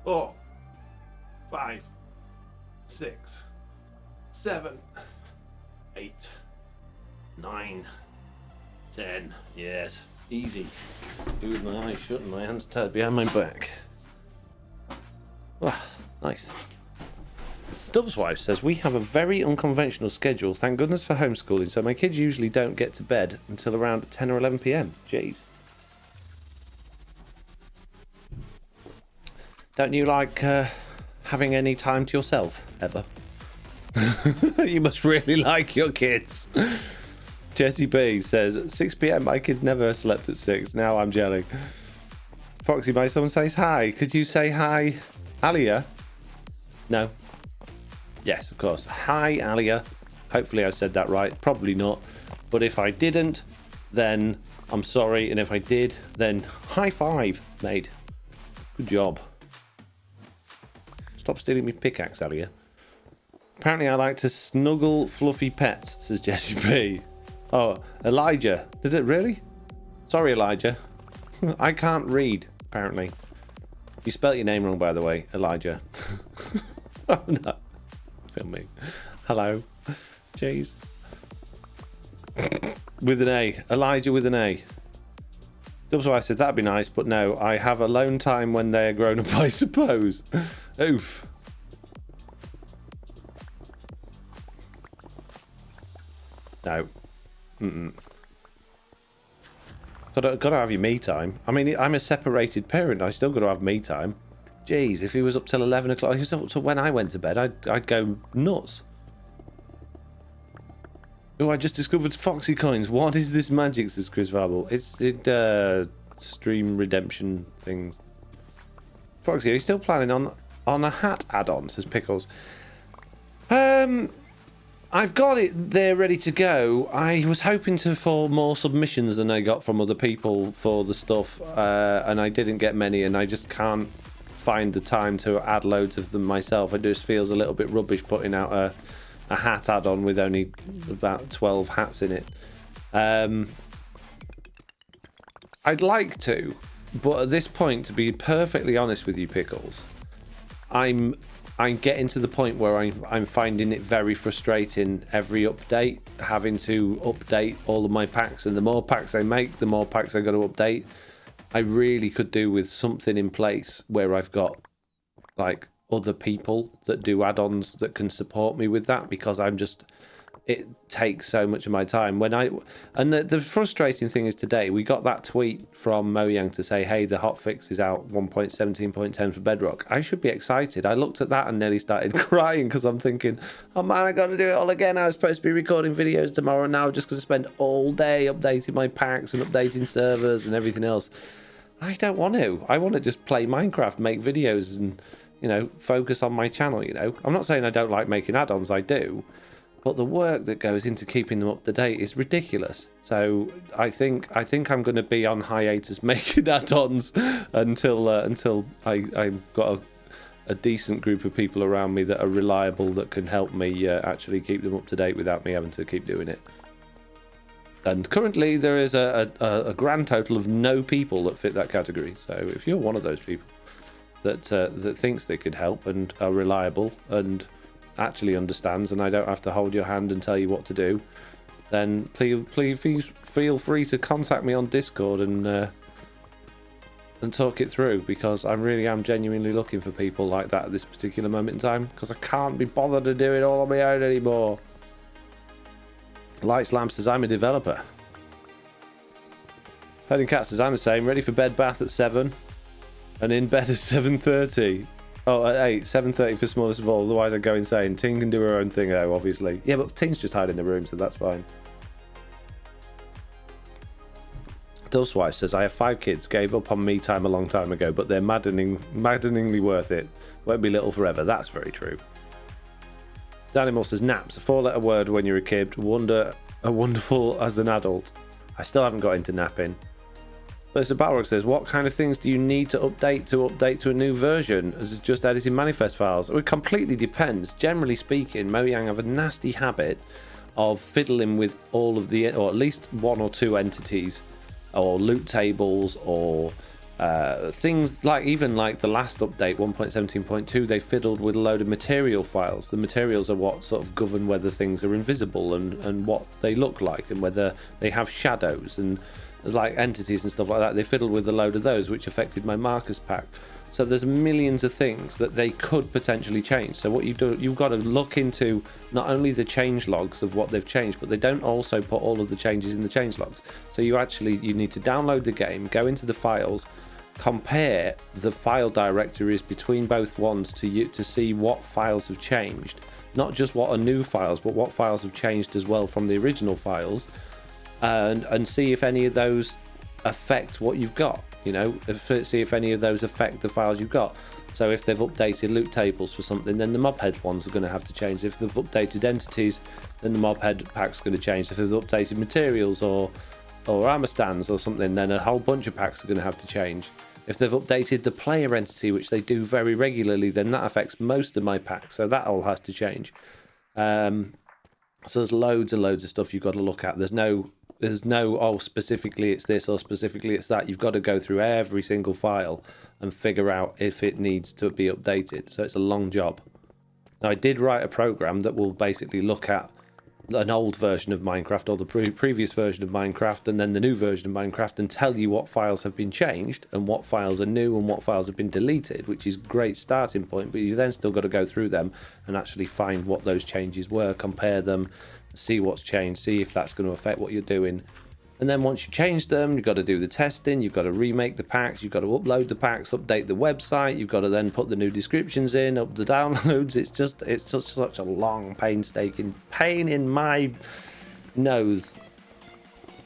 4, 5, 6, 7, 8, 9, 10. Yes, easy. Do with my eyes shut and my hands tied behind my back. Ah, nice. Dub's wife says, we have a very unconventional schedule. Thank goodness for homeschooling, so my kids usually don't get to bed until around 10 or 11 p.m. Jeez. Don't you like having any time to yourself, ever? You must really like your kids. Jesse B says, 6 p.m. My kids never slept at 6. Now I'm gelling. Foxy, my son says hi. Could you say hi, Alia? No. Yes, of course. Hi, Alia. Hopefully I said that right. Probably not. But if I didn't, then I'm sorry. And if I did, then high five, mate. Good job. Stop stealing me pickaxe, Alia. Apparently I like to snuggle fluffy pets, says Jesse B. Oh, Elijah. Did it really? Sorry, Elijah. I can't read, apparently. You spelt your name wrong, by the way, Elijah. Oh, no. Film me. Hello. Jeez. With an A. Elijah with an A. That's why I said that'd be nice, but no. I have alone time when they're grown up, I suppose. Oof. No. Gotta have your me time. I mean, I'm a separated parent. I still gotta have me time. Jeez, if he was up till 11 o'clock, he was up till when I went to bed, I'd go nuts. Oh, I just discovered Foxy coins. What is this magic, says Chris Varble? stream redemption things. Foxy, are you still planning on a hat add-on, says Pickles? I've got it there ready to go. I was hoping for more submissions than I got from other people for the stuff, and I didn't get many, and I just can't find the time to add loads of them myself. It just feels a little bit rubbish putting out a hat add-on with only about 12 hats in it. I'd like to, but at this point, to be perfectly honest with you, Pickles, I'm getting to the point where I'm finding it very frustrating every update, having to update all of my packs, and the more packs I make, the more packs I got to update. I really could do with something in place where I've got like other people that do add-ons that can support me with that, because it takes so much of my time. And the frustrating thing is, today we got that tweet from Mojang to say, hey, the hotfix is out 1.17.10 for Bedrock. I should be excited. I looked at that and nearly started crying, because I'm thinking, oh man, I got to do it all again. I was supposed to be recording videos tomorrow, and now I'm just going to spend all day updating my packs and updating servers and everything else. I don't want to. I want to just play Minecraft, make videos, and focus on my channel. I'm not saying I don't like making add-ons, I do. But the work that goes into keeping them up to date is ridiculous. So I think I'm going to be on hiatus making add-ons until I've got a decent group of people around me that are reliable, that can help me actually keep them up to date without me having to keep doing it. And currently there is a grand total of no people that fit that category. So if you're one of those people that thinks they could help and are reliable and actually understands, and I don't have to hold your hand and tell you what to do, then please feel free to contact me on Discord and talk it through, because I really am genuinely looking for people like that at this particular moment in time, because I can't be bothered to do it all on my own anymore. Lights Lamp says, I'm a developer. Heading Cat says, I'm the same, ready for bed bath at 7 and in bed at 7:30. Oh, at 8, 7:30 for smallest of all, otherwise I'd go insane. Ting can do her own thing though, obviously. Yeah, but Ting's just hiding in the room, so that's fine. Dove's wife says, I have 5 kids, gave up on me time a long time ago, but they're maddeningly worth it. Won't be little forever. That's very true. Danimal says, naps, a 4-letter word when you're a kid, wonderful as an adult. I still haven't got into napping. But Mr. Bedrock says, what kind of things do you need to update to a new version? Is it just editing manifest files? It completely depends. Generally speaking, Mojang have a nasty habit of fiddling with all of the, or at least 1 or 2 entities, or loot tables, or things like, even like the last update, 1.17.2, they fiddled with a load of material files. The materials are what sort of govern whether things are invisible and what they look like, and whether they have shadows and like entities and stuff like that. They fiddled with a load of those, which affected my markers pack. So there's millions of things that they could potentially change. So what you do, you've got to look into not only the change logs of what they've changed, but they don't also put all of the changes in the change logs. So you need to download the game, go into the files, compare the file directories between both ones to see what files have changed, not just what are new files, but what files have changed as well from the original files, and see if any of those affect what you've got. See if any of those affect the files you've got. So if they've updated loot tables for something, then the mobhead ones are going to have to change. If they've updated entities, then the mobhead pack's going to change. If they've updated materials or armor stands or something, then a whole bunch of packs are going to have to change. If they've updated the player entity, which they do very regularly, then that affects most of my packs, so that all has to change. So there's loads and loads of stuff you've got to look at. There's no oh, specifically it's this or specifically it's that. You've got to go through every single file and figure out if it needs to be updated. So it's a long job. Now, I did write a program that will basically look at an old version of Minecraft, or the previous version of Minecraft, and then the new version of Minecraft, and tell you what files have been changed and what files are new and what files have been deleted, which is a great starting point. But you then still got to go through them and actually find what those changes were, compare them, see what's changed, see if that's going to affect what you're doing. And then once you've changed them, you've got to do the testing, you've got to remake the packs, you've got to upload the packs, update the website, you've got to then put the new descriptions in, up the downloads. It's just such a long, painstaking pain in my nose.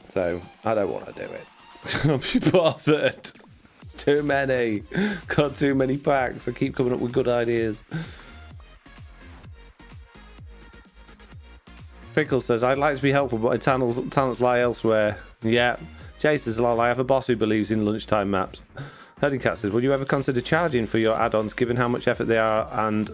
So I don't want to do it. Can't be bothered. It's too many. Got too many packs. I keep coming up with good ideas. Pickle says, I'd like to be helpful, but my talents lie elsewhere. Yeah. Jay says, lol, I have a boss who believes in lunchtime maps. Herding Cat says, would you ever consider charging for your add-ons, given how much effort they are and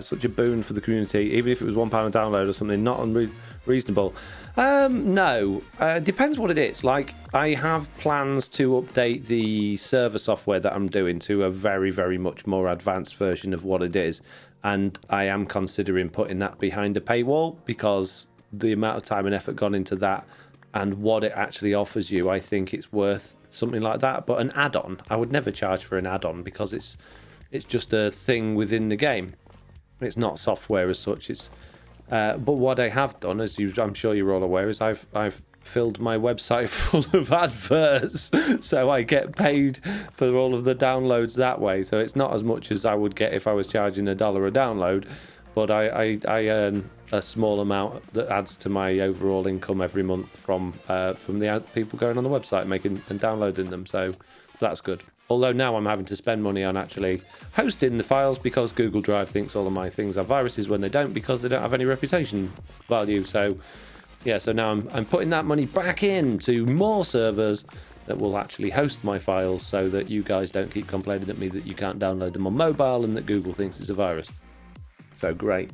such a boon for the community, even if it was £1 a download or something, not unreasonable? No. Depends what it is. Like, I have plans to update the server software that I'm doing to a very, very much more advanced version of what it is. And I am considering putting that behind a paywall because the amount of time and effort gone into that and what it actually offers you, I think it's worth something like that. But an add-on, I would never charge for an add-on because it's just a thing within the game. It's not software as such. It's but what I have done, as I'm sure you're all aware, is I've filled my website full of adverts, so I get paid for all of the downloads that way. So it's not as much as I would get if I was charging $1 a download, but I earn a small amount that adds to my overall income every month from the people going on the website making and downloading them. So that's good. Although now I'm having to spend money on actually hosting the files because Google Drive thinks all of my things have viruses when they don't, because they don't have any reputation value. So yeah, so now I'm putting that money back into more servers that will actually host my files so that you guys don't keep complaining at me that you can't download them on mobile and that Google thinks it's a virus. So great.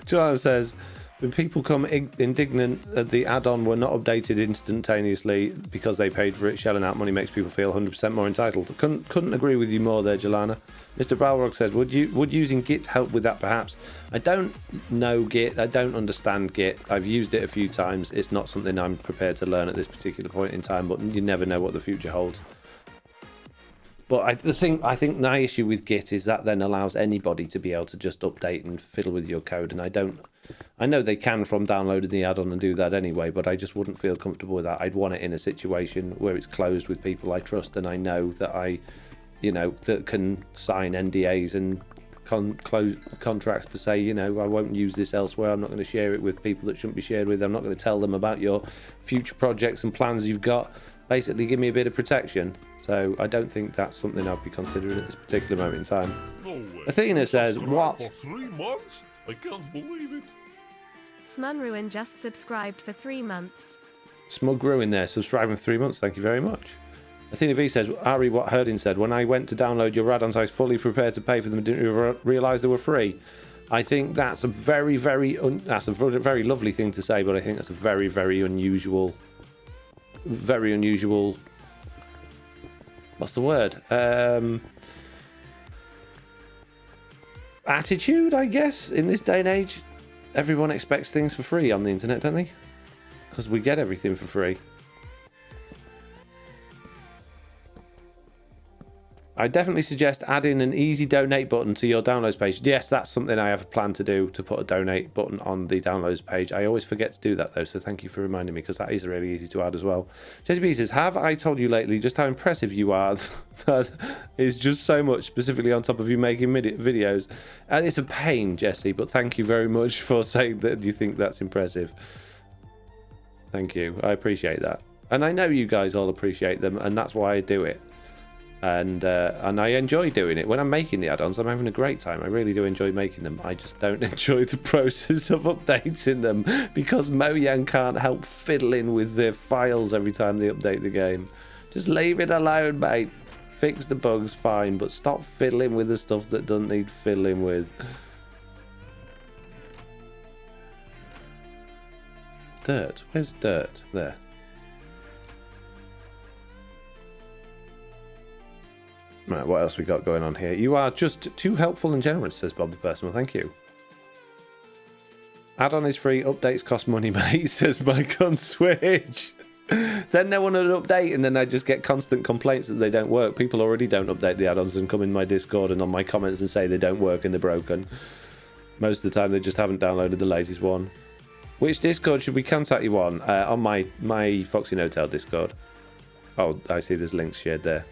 Joanna says, when people come indignant that the add-on were not updated instantaneously because they paid for it, shelling out money makes people feel 100% more entitled. Couldn't agree with you more there, Jelana. Mr. Balrog said, would using Git help with that perhaps? I don't know Git. I don't understand Git. I've used it a few times. It's not something I'm prepared to learn at this particular point in time, but you never know what the future holds. But I think my issue with Git is that then allows anybody to be able to just update and fiddle with your code, and I know they can from downloading the add-on and do that anyway, but I just wouldn't feel comfortable with that. I'd want it in a situation where it's closed with people I trust and I know that that can sign NDAs and close contracts to say, I won't use this elsewhere. I'm not going to share it with people that shouldn't be shared with. I'm not going to tell them about your future projects and plans you've got. Basically, give me a bit of protection. So I don't think that's something I'd be considering at this particular moment in time. No way. Athena says, what? For 3 months? I can't believe it. Smunruin just subscribed for 3 months. Smug Ruin there, subscribing for 3 months. Thank you very much. Athena V says, Ari, what Herdin said, when I went to download your add-ons, I was fully prepared to pay for them and didn't realise they were free. I think that's a very, very lovely thing to say, but I think that's a very, very unusual. What's the word? Attitude, I guess, in this day and age. Everyone expects things for free on the internet, don't they? Because we get everything for free. I definitely suggest adding an easy donate button to your downloads page. Yes, that's something I have a plan to do, to put a donate button on the downloads page. I always forget to do that though, so thank you for reminding me, because that is really easy to add as well. Jesse B says, have I told you lately just how impressive you are? That is just so much, specifically on top of you making videos. And it's a pain, Jesse, but thank you very much for saying that you think that's impressive. Thank you. I appreciate that. And I know you guys all appreciate them, and that's why I do it. And I enjoy doing it. When I'm making the add-ons, I'm having a great time. I really do enjoy making them. I just don't enjoy the process of updating them because Mojang can't help fiddling with their files every time they update the game. Just leave it alone, mate. Fix the bugs, fine, but stop fiddling with the stuff that doesn't need fiddling with. Dirt. Where's dirt? There. Right, what else we got going on here? You are just too helpful and generous, says Bob the Personal. Thank you. Add-on is free, updates cost money, mate, says Mike on Switch. Then no one would update, and then I just get constant complaints that they don't work. People already don't update the add-ons and come in my Discord and on my comments and say they don't work and they're broken. Most of the time they just haven't downloaded the latest one. Which Discord should we contact you on? On my FoxyNoTail Discord. Oh, I see there's links shared there.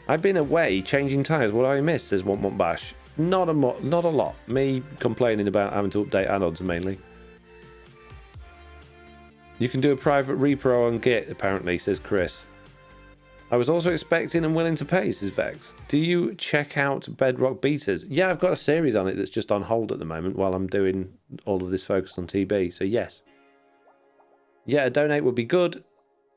I've been away changing tyres. What I miss, says Want Bash. Not a lot. Me complaining about having to update add-ons mainly. You can do a private repro on Git, apparently, says Chris. I was also expecting and willing to pay, says Vex. Do you check out Bedrock betas? Yeah, I've got a series on it that's just on hold at the moment while I'm doing all of this focus on TB, so yes. Yeah, a donate would be good.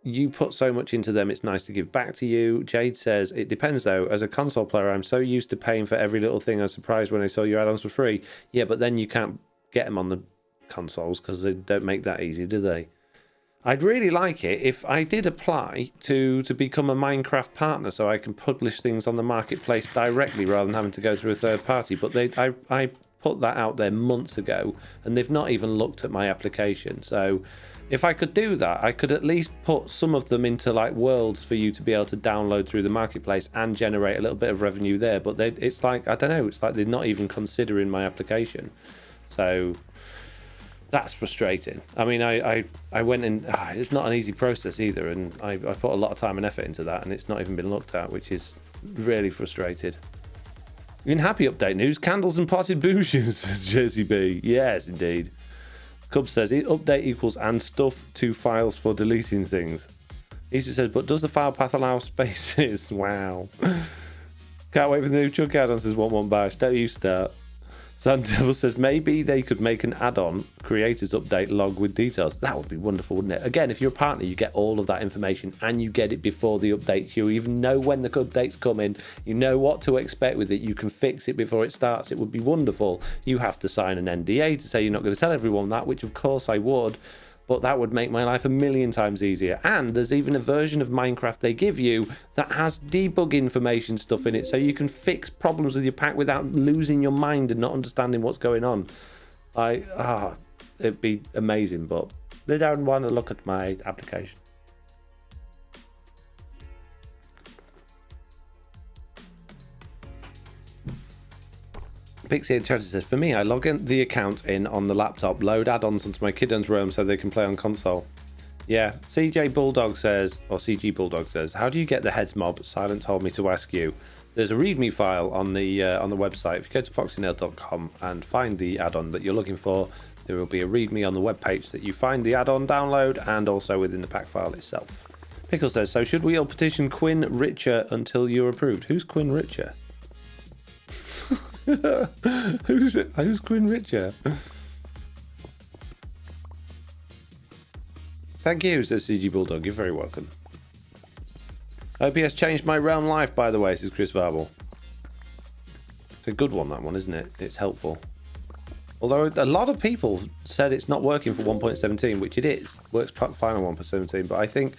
You put so much into them, it's nice to give back to you. Jade says, it depends though. As a console player, I'm so used to paying for every little thing. I was surprised when I saw your add-ons for free. Yeah, but then you can't get them on the consoles because they don't make that easy, do they? I'd really like it if I did apply to become a Minecraft partner so I can publish things on the marketplace directly rather than having to go through a third party. But I put that out there months ago and they've not even looked at my application. So if I could do that, I could at least put some of them into like worlds for you to be able to download through the marketplace and generate a little bit of revenue there. But it's like, I don't know, it's like they're not even considering my application. So that's frustrating. I mean, I went in, it's not an easy process either, and I put a lot of time and effort into that, and it's not even been looked at, which is really frustrated. In happy update news, candles and potted bushes, says Jersey B. Yes, indeed. Cub says, update equals and stuff to files for deleting things. Easter says, but does the file path allow spaces? Wow. Can't wait for the new chunk add-on, says 11 Bash. Don't you start. Sandevil says, maybe they could make an add-on creators update log with details. That would be wonderful, wouldn't it? Again, if you're a partner, you get all of that information and you get it before the updates. You even know when the updates come in. You know what to expect with it. You can fix it before it starts. It would be wonderful. You have to sign an NDA to say you're not going to tell everyone that, which of course I would. But that would make my life a million times easier. And there's even a version of Minecraft they give you that has debug information stuff in it, so you can fix problems with your pack without losing your mind and not understanding what's going on. It'd be amazing, but they don't want to look at my application. Pixie Enchanted says, for me, I log in the account in on the laptop, load add-ons onto my kiddo's room so they can play on console. Yeah, CJ Bulldog says, or CG Bulldog says, how do you get the heads mob? Silent told me to ask you. There's a README file on the website. If you go to FoxyNoTail.com and find the add-on that you're looking for, there will be a README on the webpage that you find the add-on download and also within the pack file itself. Pickle says, so should we all petition Quinn Richer until you're approved? Who's Quinn Richer? Who's Quinn Richer? Thank you, says CG Bulldog. You're very welcome. OBS changed my realm life, by the way, says Chris Varble. It's a good one, that one, isn't it? It's helpful. Although a lot of people said it's not working for 1.17, which it is. Works fine on 1.17, but I think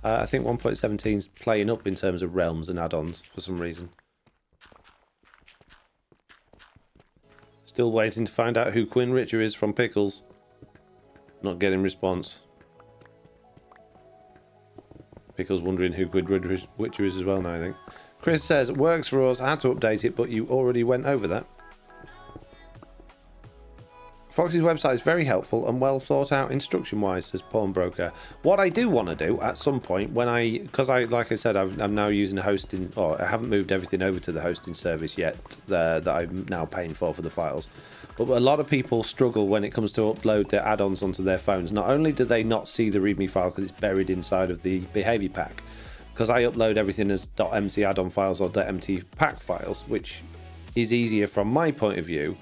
1.17 is playing up in terms of realms and add-ons for some reason. Still waiting to find out who Quinn Richer is from Pickles. Not getting response. Pickles wondering who Quinn Richer is as well now, I think. Chris says, works for us, I had to update it, but you already went over that. Foxy's website is very helpful and well thought out instruction-wise, says Pawnbroker. What I do want to do at some point, because like I said, I'm now using a hosting, or I haven't moved everything over to the hosting service yet that I'm now paying for the files. But a lot of people struggle when it comes to upload their add-ons onto their phones. Not only do they not see the README file because it's buried inside of the behavior pack, because I upload everything as .mc add-on files or .mt pack files, which is easier from my point of view.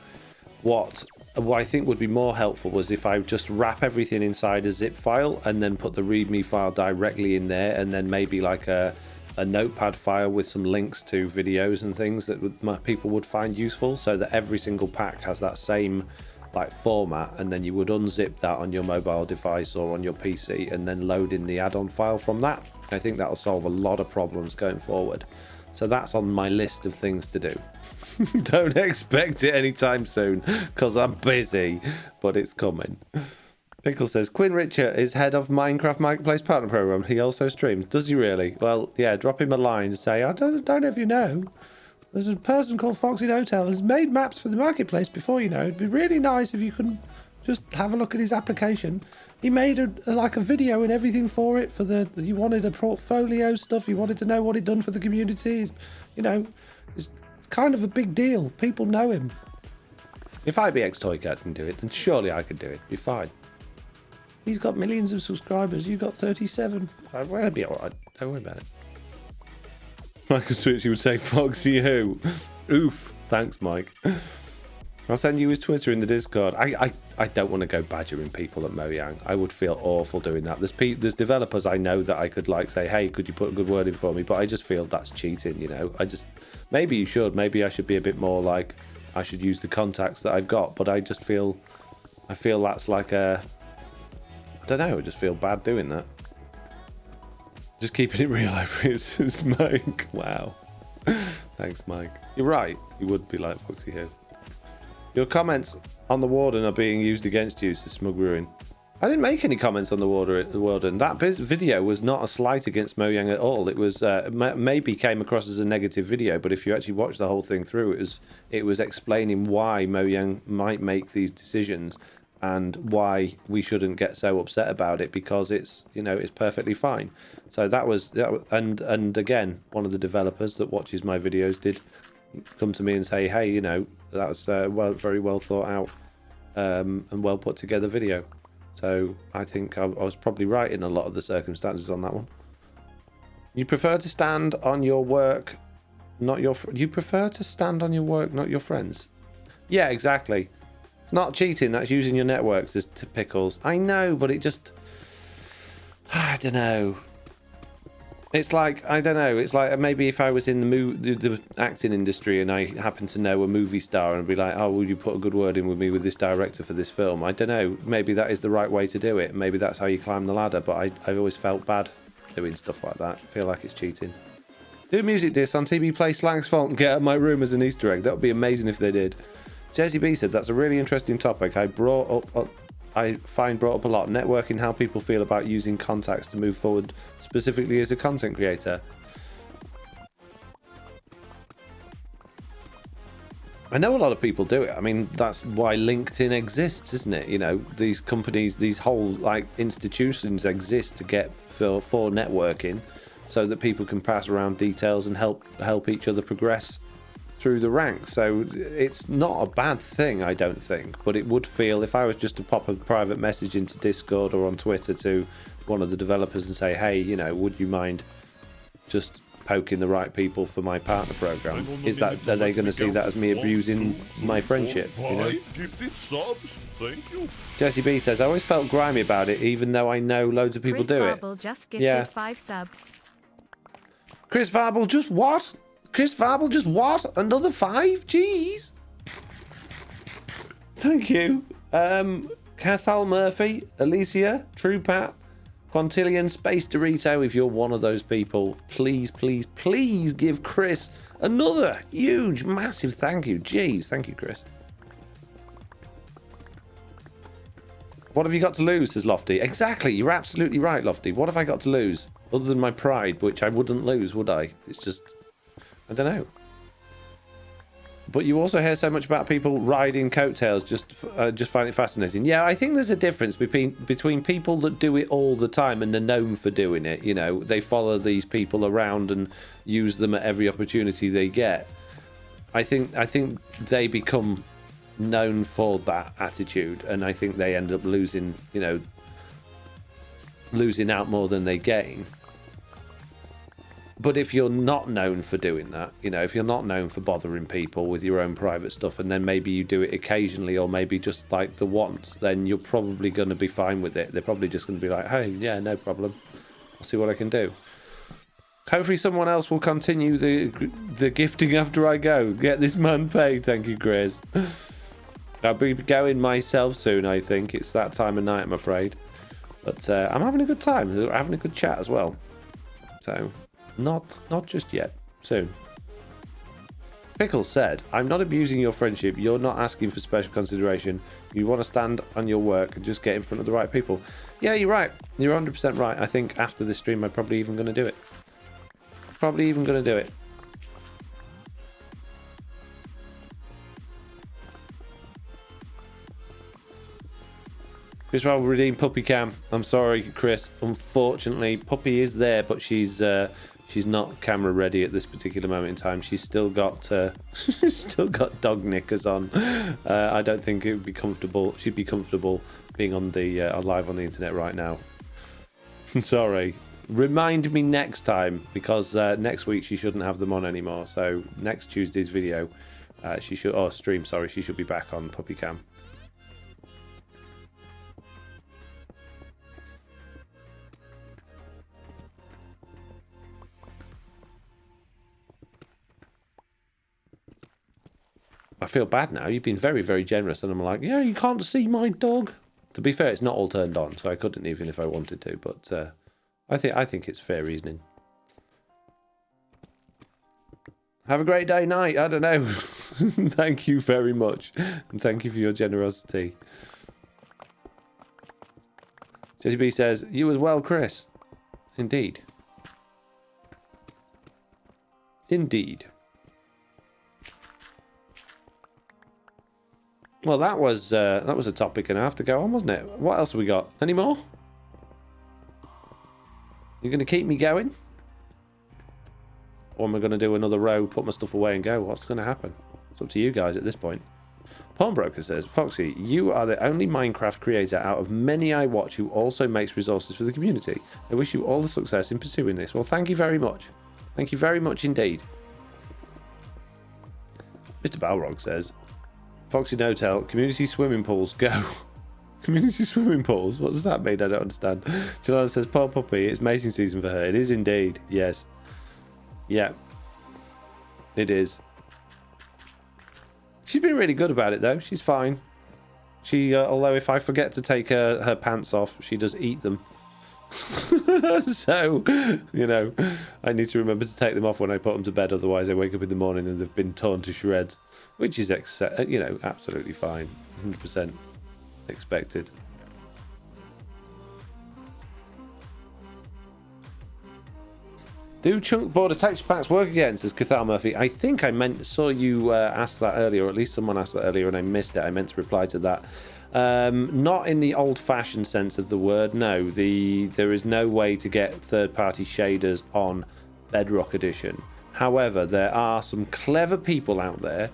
What I think would be more helpful was if I just wrap everything inside a zip file and then put the README file directly in there, and then maybe like a notepad file with some links to videos and things that people would find useful, so that every single pack has that same like format, and then you would unzip that on your mobile device or on your PC and then load in the add-on file from that. I think that'll solve a lot of problems going forward. So that's on my list of things to do. Don't expect it anytime soon, because I'm busy, but it's coming. Pickle says, Quinn Richer is head of Minecraft Marketplace Partner Program. He also streams. Does he really? Well, yeah, drop him a line and say, I don't know if you know, there's a person called FoxyNoTail has made maps for the marketplace before, you know. It'd be really nice if you could just have a look at his application. He made a video and everything for it. You wanted a portfolio stuff. You wanted to know what he'd done for the community. It's kind of a big deal. People know him. If IBX Toycat can do it, then surely I could do it. It'd be fine. He's got millions of subscribers. You got 37. I'll be alright. Don't worry about it. Michael Switchy would say, Foxy who? Oof. Thanks, Mike. I'll send you his Twitter in the Discord. I don't want to go badgering people at Mojang. I would feel awful doing that. There's developers I know that I could like say, hey, could you put a good word in for me? But I just feel that's cheating, you know. Maybe you should. Maybe I should be a bit more like, I should use the contacts that I've got. But I feel that's like a, I don't know. I just feel bad doing that. Just keeping it real over it's Mike. Wow. Thanks, Mike. You're right. You would be like Foxy here. Your comments on the Warden are being used against you, says Smug Ruin. I didn't make any comments on the Warden. That video was not a slight against Mojang at all. It was maybe came across as a negative video, but if you actually watch the whole thing through, it was explaining why Mojang might make these decisions and why we shouldn't get so upset about it, because it's, you know, it's perfectly fine. So that was and again, one of the developers that watches my videos did come to me and say, hey, you know, that's very well thought out and well put together video. So I think I was probably right in a lot of the circumstances on that one. You prefer to stand on your work, not your. You prefer to stand on your work, not your friends. Yeah, exactly. It's not cheating. That's using your networks as pickles. I know, but it just. I don't know. It's like, I don't know, it's like maybe if I was in the acting industry and I happen to know a movie star and I'd be like, oh, will you put a good word in with me with this director for this film? I don't know, maybe that is the right way to do it. Maybe that's how you climb the ladder, but I've always felt bad doing stuff like that. I feel like it's cheating. Do a music disc on TB Play Slang's fault and get out of my room as an Easter egg. That would be amazing if they did. Jesse B said, that's a really interesting topic. I find brought up a lot. Networking, how people feel about using contacts to move forward, specifically as a content creator. I know a lot of people do it. I mean, that's why LinkedIn exists, isn't it? You know, these companies, these whole like institutions exist to get for networking, so that people can pass around details and help each other progress through the ranks. So it's not a bad thing, I don't think, but it would feel, if I was just to pop a private message into Discord or on Twitter to one of the developers and say, hey, you know, would you mind just poking the right people for my partner program? Are they going to see that as me abusing my friendship? You know? Gifted subs. Thank you. Jesse B says, I always felt grimy about it, even though I know loads of people do it. Just gifted 5 subs. Chris Varble just what? Chris Varble just what? Another 5? Jeez. Thank you. Cathal Murphy, Alicia, True Pat, Quantillion, Space Dorito. If you're one of those people, please, please, please give Chris another huge, massive thank you. Jeez, thank you, Chris. What have you got to lose, says Lofty. Exactly, you're absolutely right, Lofty. What have I got to lose? Other than my pride, which I wouldn't lose, would I? It's just, I don't know. But you also hear so much about people riding coattails. Just find it fascinating. Yeah, I think there's a difference between people that do it all the time and are known for doing it. You know, they follow these people around and use them at every opportunity they get. I think they become known for that attitude, and I think they end up losing out more than they gain. But if you're not known for doing that, you know, if you're not known for bothering people with your own private stuff, and then maybe you do it occasionally or maybe just like the once, then you're probably going to be fine with it. They're probably just going to be like, hey, yeah, no problem. I'll see what I can do. Hopefully someone else will continue the gifting after I go. Get this man paid. Thank you, Chris. I'll be going myself soon, I think. It's that time of night, I'm afraid. But I'm having a good time. We're having a good chat as well. So... Not just yet. Soon. Pickles said, I'm not abusing your friendship. You're not asking for special consideration. You want to stand on your work and just get in front of the right people. Yeah, you're right. You're 100% right. I think after this stream, I'm probably even going to do it. Probably even going to do it. Chris will redeem Puppy Cam. I'm sorry, Chris. Unfortunately, Puppy is there, but she's She's not camera ready at this particular moment in time. She's still got she's still got dog knickers on. I don't think it would be comfortable. She'd be comfortable being on the live on the internet right now. Sorry. Remind me next time, because next week she shouldn't have them on anymore. So next Tuesday's video, she should stream. Sorry, she should be back on Puppy Cam. I feel bad now. You've been very, very generous, and I'm like, yeah, you can't see my dog. To be fair, it's not all turned on, so I couldn't even if I wanted to. But I think it's fair reasoning. Have a great day, night. I don't know. Thank you very much, and thank you for your generosity. Jesse B says, "You as well, Chris." Indeed. Indeed. Well, that was a topic and a half to go on, wasn't it? What else have we got? Any more? You going to keep me going? Or am I going to do another row, put my stuff away and go? What's going to happen? It's up to you guys at this point. Pawnbroker says, Foxy, you are the only Minecraft creator out of many I watch who also makes resources for the community. I wish you all the success in pursuing this. Well, thank you very much. Thank you very much indeed. Mr. Balrog says, FoxyNoTail, community swimming pools, go. Community swimming pools? What does that mean? I don't understand. Jelana says, poor puppy, it's mating season for her. It is indeed, yes. Yeah. It is. She's been really good about it, though. She's fine. She, although if I forget to take her pants off, she does eat them. So, you know, I need to remember to take them off when I put them to bed, otherwise I wake up in the morning and they've been torn to shreds, which is, you know, absolutely fine. 100% expected. Do chunk border texture packs work again, says Cathal Murphy. I think saw you ask that earlier, or at least someone asked that earlier and I missed it. I meant to reply to that. Not in the old-fashioned sense of the word, no. There is no way to get third-party shaders on Bedrock Edition. However, there are some clever people out there,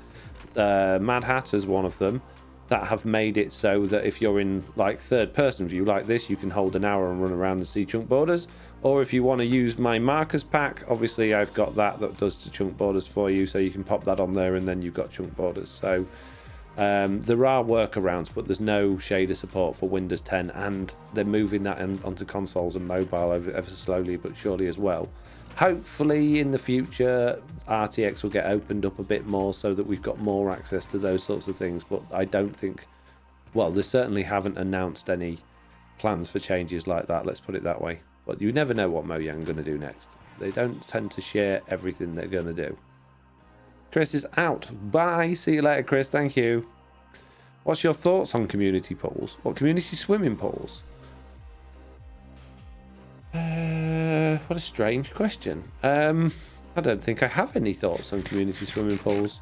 Mad Hatter's one of them, that have made it so that if you're in like third-person view like this, you can hold an arrow and run around and see chunk borders. Or if you want to use my markers pack, obviously I've got that does the chunk borders for you, so you can pop that on there and then you've got chunk borders. So there are workarounds, but there's no shader support for Windows 10, and they're moving that onto consoles and mobile ever slowly but surely as well. Hopefully in the future RTX will get opened up a bit more so that we've got more access to those sorts of things, but I don't think, well, they certainly haven't announced any plans for changes like that, let's put it that way. But you never know what Mojang are going to do next. They don't tend to share everything they're going to do. Chris is out. Bye. See you later, Chris. Thank you. What's your thoughts on community pools? What, community swimming pools? What a strange question. I don't think I have any thoughts on community swimming pools.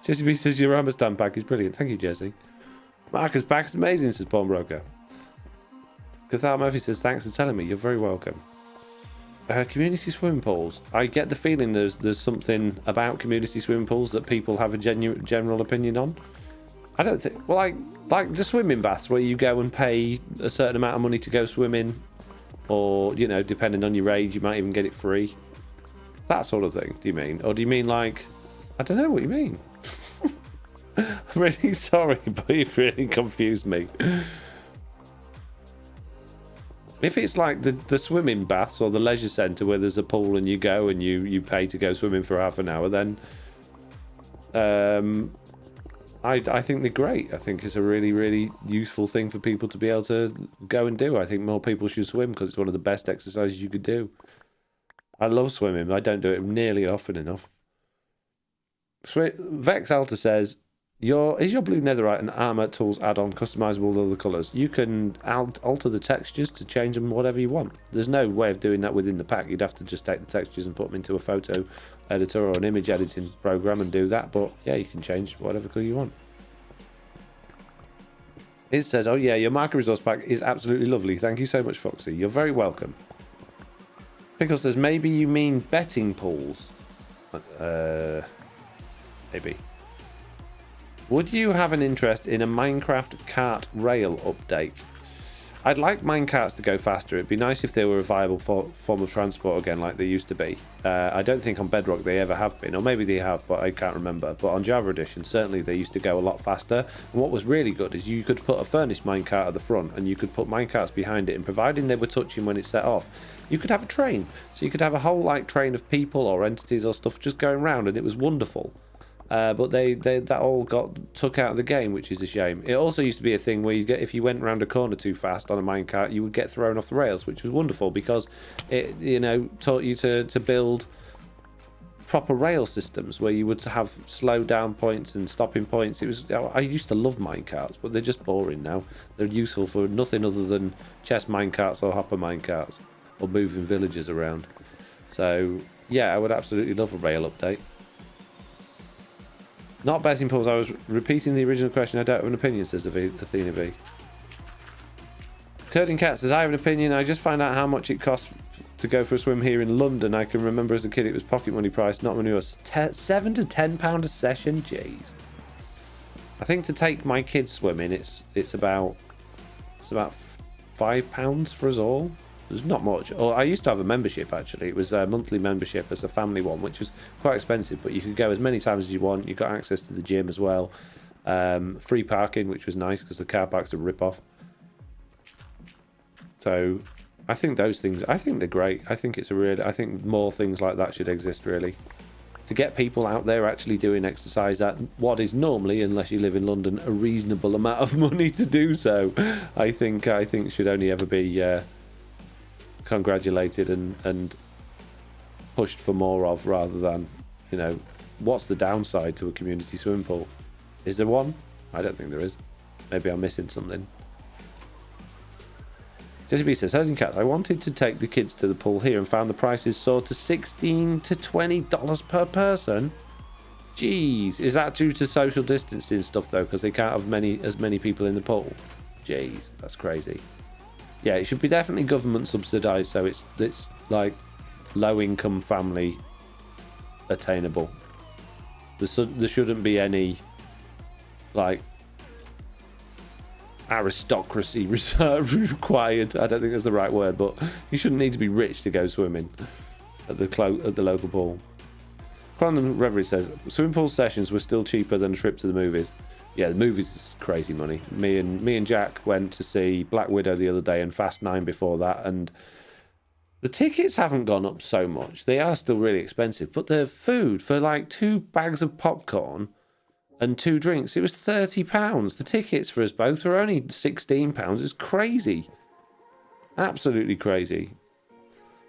Jesse B says your rubber stamp pack is brilliant. Thank you, Jesse. Marcus pack is amazing, says Pawnbroker. Cathal Murphy says, thanks for telling me. You're very welcome. Community swimming pools. I get the feeling there's something about community swimming pools that people have a general opinion on. I don't think... Well, like the swimming baths where you go and pay a certain amount of money to go swimming, or, you know, depending on your age, you might even get it free. That sort of thing, do you mean? Or do you mean like... I don't know what you mean. I'm really sorry, but you've really confused me. If it's like the swimming baths or the leisure centre where there's a pool and you go and you pay to go swimming for half an hour, then I think they're great. I think it's a really, really useful thing for people to be able to go and do. I think more people should swim because it's one of the best exercises you could do. I love swimming. I don't do it nearly often enough. Vex Alta says, is your blue netherite and armor tools add-on customizable with other colors? You can alter the textures to change them whatever you want. There's no way of doing that within the pack. You'd have to just take the textures and put them into a photo editor or an image editing program and do that. But yeah, you can change whatever color you want. It says, oh yeah, your marker resource pack is absolutely lovely. Thank you so much, Foxy. You're very welcome. Pickle says, maybe you mean betting pools. Maybe. Would you have an interest in a Minecraft kart rail update? I'd like minecarts to go faster. It'd be nice if they were a viable form of transport again like they used to be. I don't think on Bedrock they ever have been, or maybe they have, but I can't remember. But on Java Edition, certainly they used to go a lot faster. And what was really good is you could put a furnished minecart at the front and you could put minecarts behind it, and providing they were touching when it set off, you could have a train. So you could have a whole like train of people or entities or stuff just going around, and it was wonderful. But they that all got took out of the game, which is a shame. It also used to be a thing where if you went around a corner too fast on a minecart, you would get thrown off the rails, which was wonderful because it taught you to build proper rail systems where you would have slow down points and stopping points. I used to love minecarts, but they're just boring now. They're useful for nothing other than chest minecarts or hopper minecarts or moving villagers around. So yeah, I would absolutely love a rail update. Not betting pools. I was repeating the original question. I don't have an opinion, says Athena B. Curding Cat says, I have an opinion. I just found out how much it costs to go for a swim here in London. I can remember as a kid it was pocket money price, not when it was £7 to £10 a session. Jeez. I think to take my kids swimming, it's about £5 for us all. There's not much. Or I used to have a membership, actually. It was a monthly membership as a family one, which was quite expensive, but you could go as many times as you want. You got access to the gym as well. Free parking, which was nice because the car parks are rip-off. So I think those things, I think they're great. I think more things like that should exist, really. To get people out there actually doing exercise at what is normally, unless you live in London, a reasonable amount of money to do so, I think should only ever be congratulated and pushed for more of, rather than, what's the downside to a community swimming pool? Is there one? I don't think there is. Maybe I'm missing something. Jesse B says, Herding Cats, I wanted to take the kids to the pool here and found the prices soared to $16 to $20 per person. Jeez, is that due to social distancing stuff though, because they can't have as many people in the pool? Jeez, that's crazy. Yeah, it should be definitely government subsidised, so it's like low income family attainable. There shouldn't be any like aristocracy required. I don't think that's the right word, but you shouldn't need to be rich to go swimming at the local pool. Quantum Reverie says swimming pool sessions were still cheaper than a trip to the movies. Yeah, the movies is crazy money. Me and Jack went to see Black Widow the other day and Fast 9 before that, and the tickets haven't gone up so much. They are still really expensive, but the food for like 2 bags of popcorn and 2 drinks, it was £30. The tickets for us both were only £16. It's crazy. Absolutely crazy.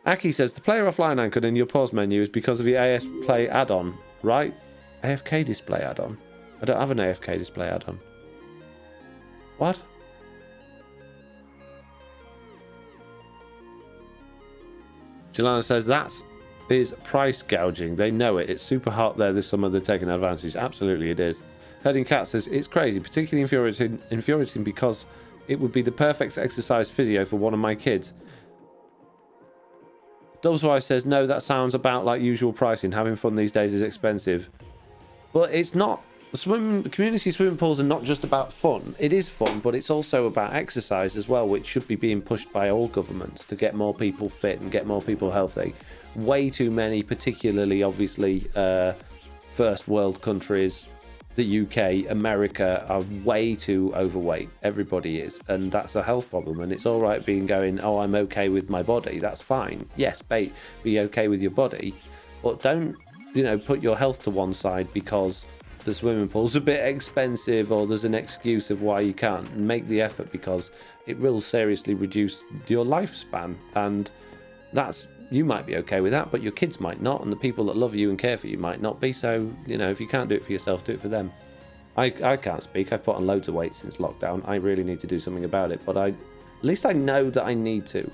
Aki says, the player offline icon in your pause menu is because of the AS Play add-on, right? AFK display add-on? I don't have an AFK display add-on. What? Jelana says, that is price gouging. They know it. It's super hot there this summer. They're taking advantage. Absolutely it is. Herding Cat says, it's crazy, particularly infuriating because it would be the perfect exercise physio for one of my kids. Dove's wife says, no, that sounds about like usual pricing. Having fun these days is expensive. But it's not. Community swimming pools are not just about fun. It is fun, but it's also about exercise as well, which should be being pushed by all governments to get more people fit and get more people healthy. Way too many, particularly obviously first world countries, the UK, America, are way too overweight. Everybody is, and that's a health problem. And it's all right going, oh, I'm okay with my body. That's fine. Yes, be okay with your body, but don't put your health to one side because the swimming pool's a bit expensive or there's an excuse of why you can't. Make the effort, because it will seriously reduce your lifespan, and you might be okay with that, but your kids might not, and the people that love you and care for you might not be. So if you can't do it for yourself, do it for them. I can't speak. I've put on loads of weight since lockdown. I really need to do something about it, but at least I know that I need to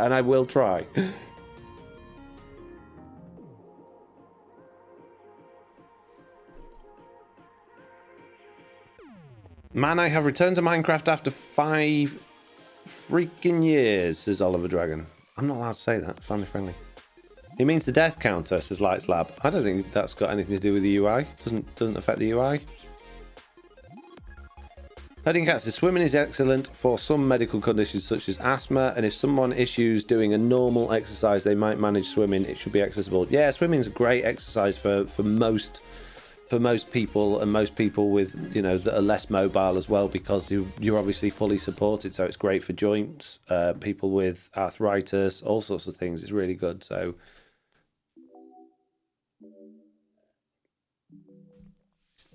and I will try. Man, I have returned to Minecraft after 5 freaking years, says Oliver Dragon. I'm not allowed to say that. Family friendly. It means the death counter, says Lights Lab. I don't think that's got anything to do with the UI. Doesn't affect the UI. Heading Cat says swimming is excellent for some medical conditions such as asthma, and if someone issues doing a normal exercise, they might manage swimming. It should be accessible. Yeah, swimming's a great exercise for most people, and most people with that are less mobile as well, because you're obviously fully supported. So it's great for joints, people with arthritis, all sorts of things. It's really good. So.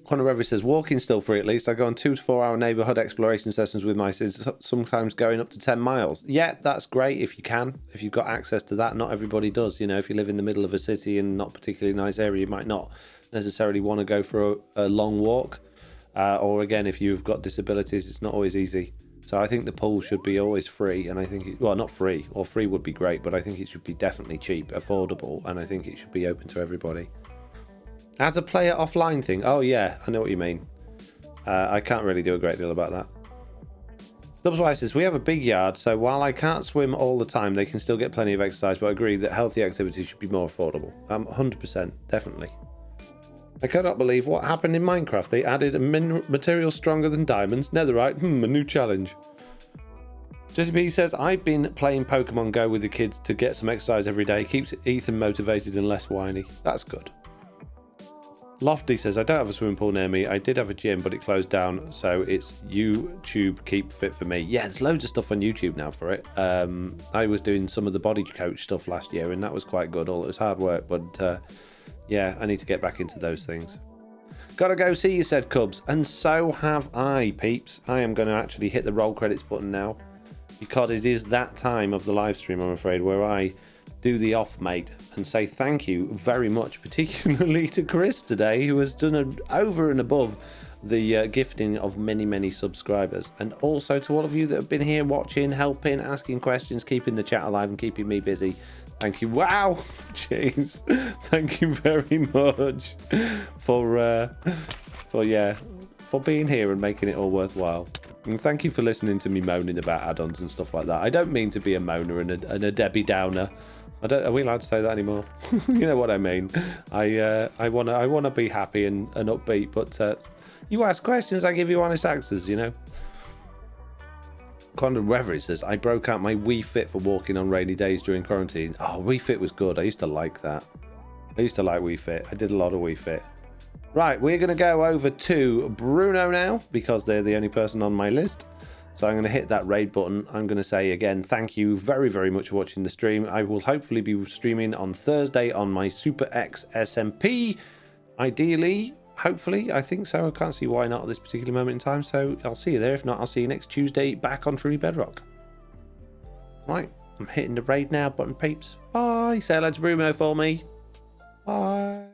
Connor Reverie says, walking still free at least. I go on 2 to 4 hour neighbourhood exploration sessions with my kids, sometimes going up to 10 miles. Yeah, that's great if you can. If you've got access to that, not everybody does. If you live in the middle of a city and not particularly nice area, you might not necessarily want to go for a long walk. Or again, if you've got disabilities, it's not always easy. So I think the pool should be always free, and I think, well, not free, or free would be great, but I think it should be definitely cheap, affordable, and I think it should be open to everybody. How to play it offline thing. Oh yeah, I know what you mean. I can't really do a great deal about that. Dubswise says, we have a big yard, so while I can't swim all the time, they can still get plenty of exercise, but I agree that healthy activities should be more affordable. 100%, definitely. I cannot believe what happened in Minecraft. They added a material stronger than diamonds. Netherite, a new challenge. Jesse B says, I've been playing Pokemon Go with the kids to get some exercise every day. Keeps Ethan motivated and less whiny. That's good. Lofty says, I don't have a swimming pool near me. I did have a gym, but it closed down, so it's YouTube Keep Fit for me. Yeah, there's loads of stuff on YouTube now for it. I was doing some of the body coach stuff last year, and that was quite good. It was hard work, but yeah, I need to get back into those things. Gotta go see you, said Cubs. And so have I, peeps. I am going to actually hit the roll credits button now, because it is that time of the live stream, I'm afraid, where I do the off, mate, and say thank you very much, particularly to Chris today, who has done over and above the gifting of many subscribers, and also to all of you that have been here watching, helping, asking questions, keeping the chat alive and keeping me busy. Thank you. Wow, jeez, thank you very much for being here and making it all worthwhile. And thank you for listening to me moaning about add-ons and stuff like that. I don't mean to be a moaner and a Debbie Downer. Are we allowed to say that anymore? You know what I mean. I wanna be happy and upbeat, but you ask questions, I give you honest answers. Condon Reverie says, I broke out my Wii Fit for walking on rainy days during quarantine. Oh, Wii Fit was good. I used to like that. I used to like Wii Fit. I did a lot of Wii Fit. Right, we're going to go over to Bruno now, because they're the only person on my list. So I'm going to hit that raid button. I'm going to say again, thank you very much for watching the stream. I will hopefully be streaming on Thursday on my Super X SMP. Ideally, hopefully, I think so. I can't see why not at this particular moment in time. So I'll see you there. If not, I'll see you next Tuesday back on Truly Bedrock. Right, I'm hitting the raid now button, peeps. Bye. Say hello to Bruno for me. Bye.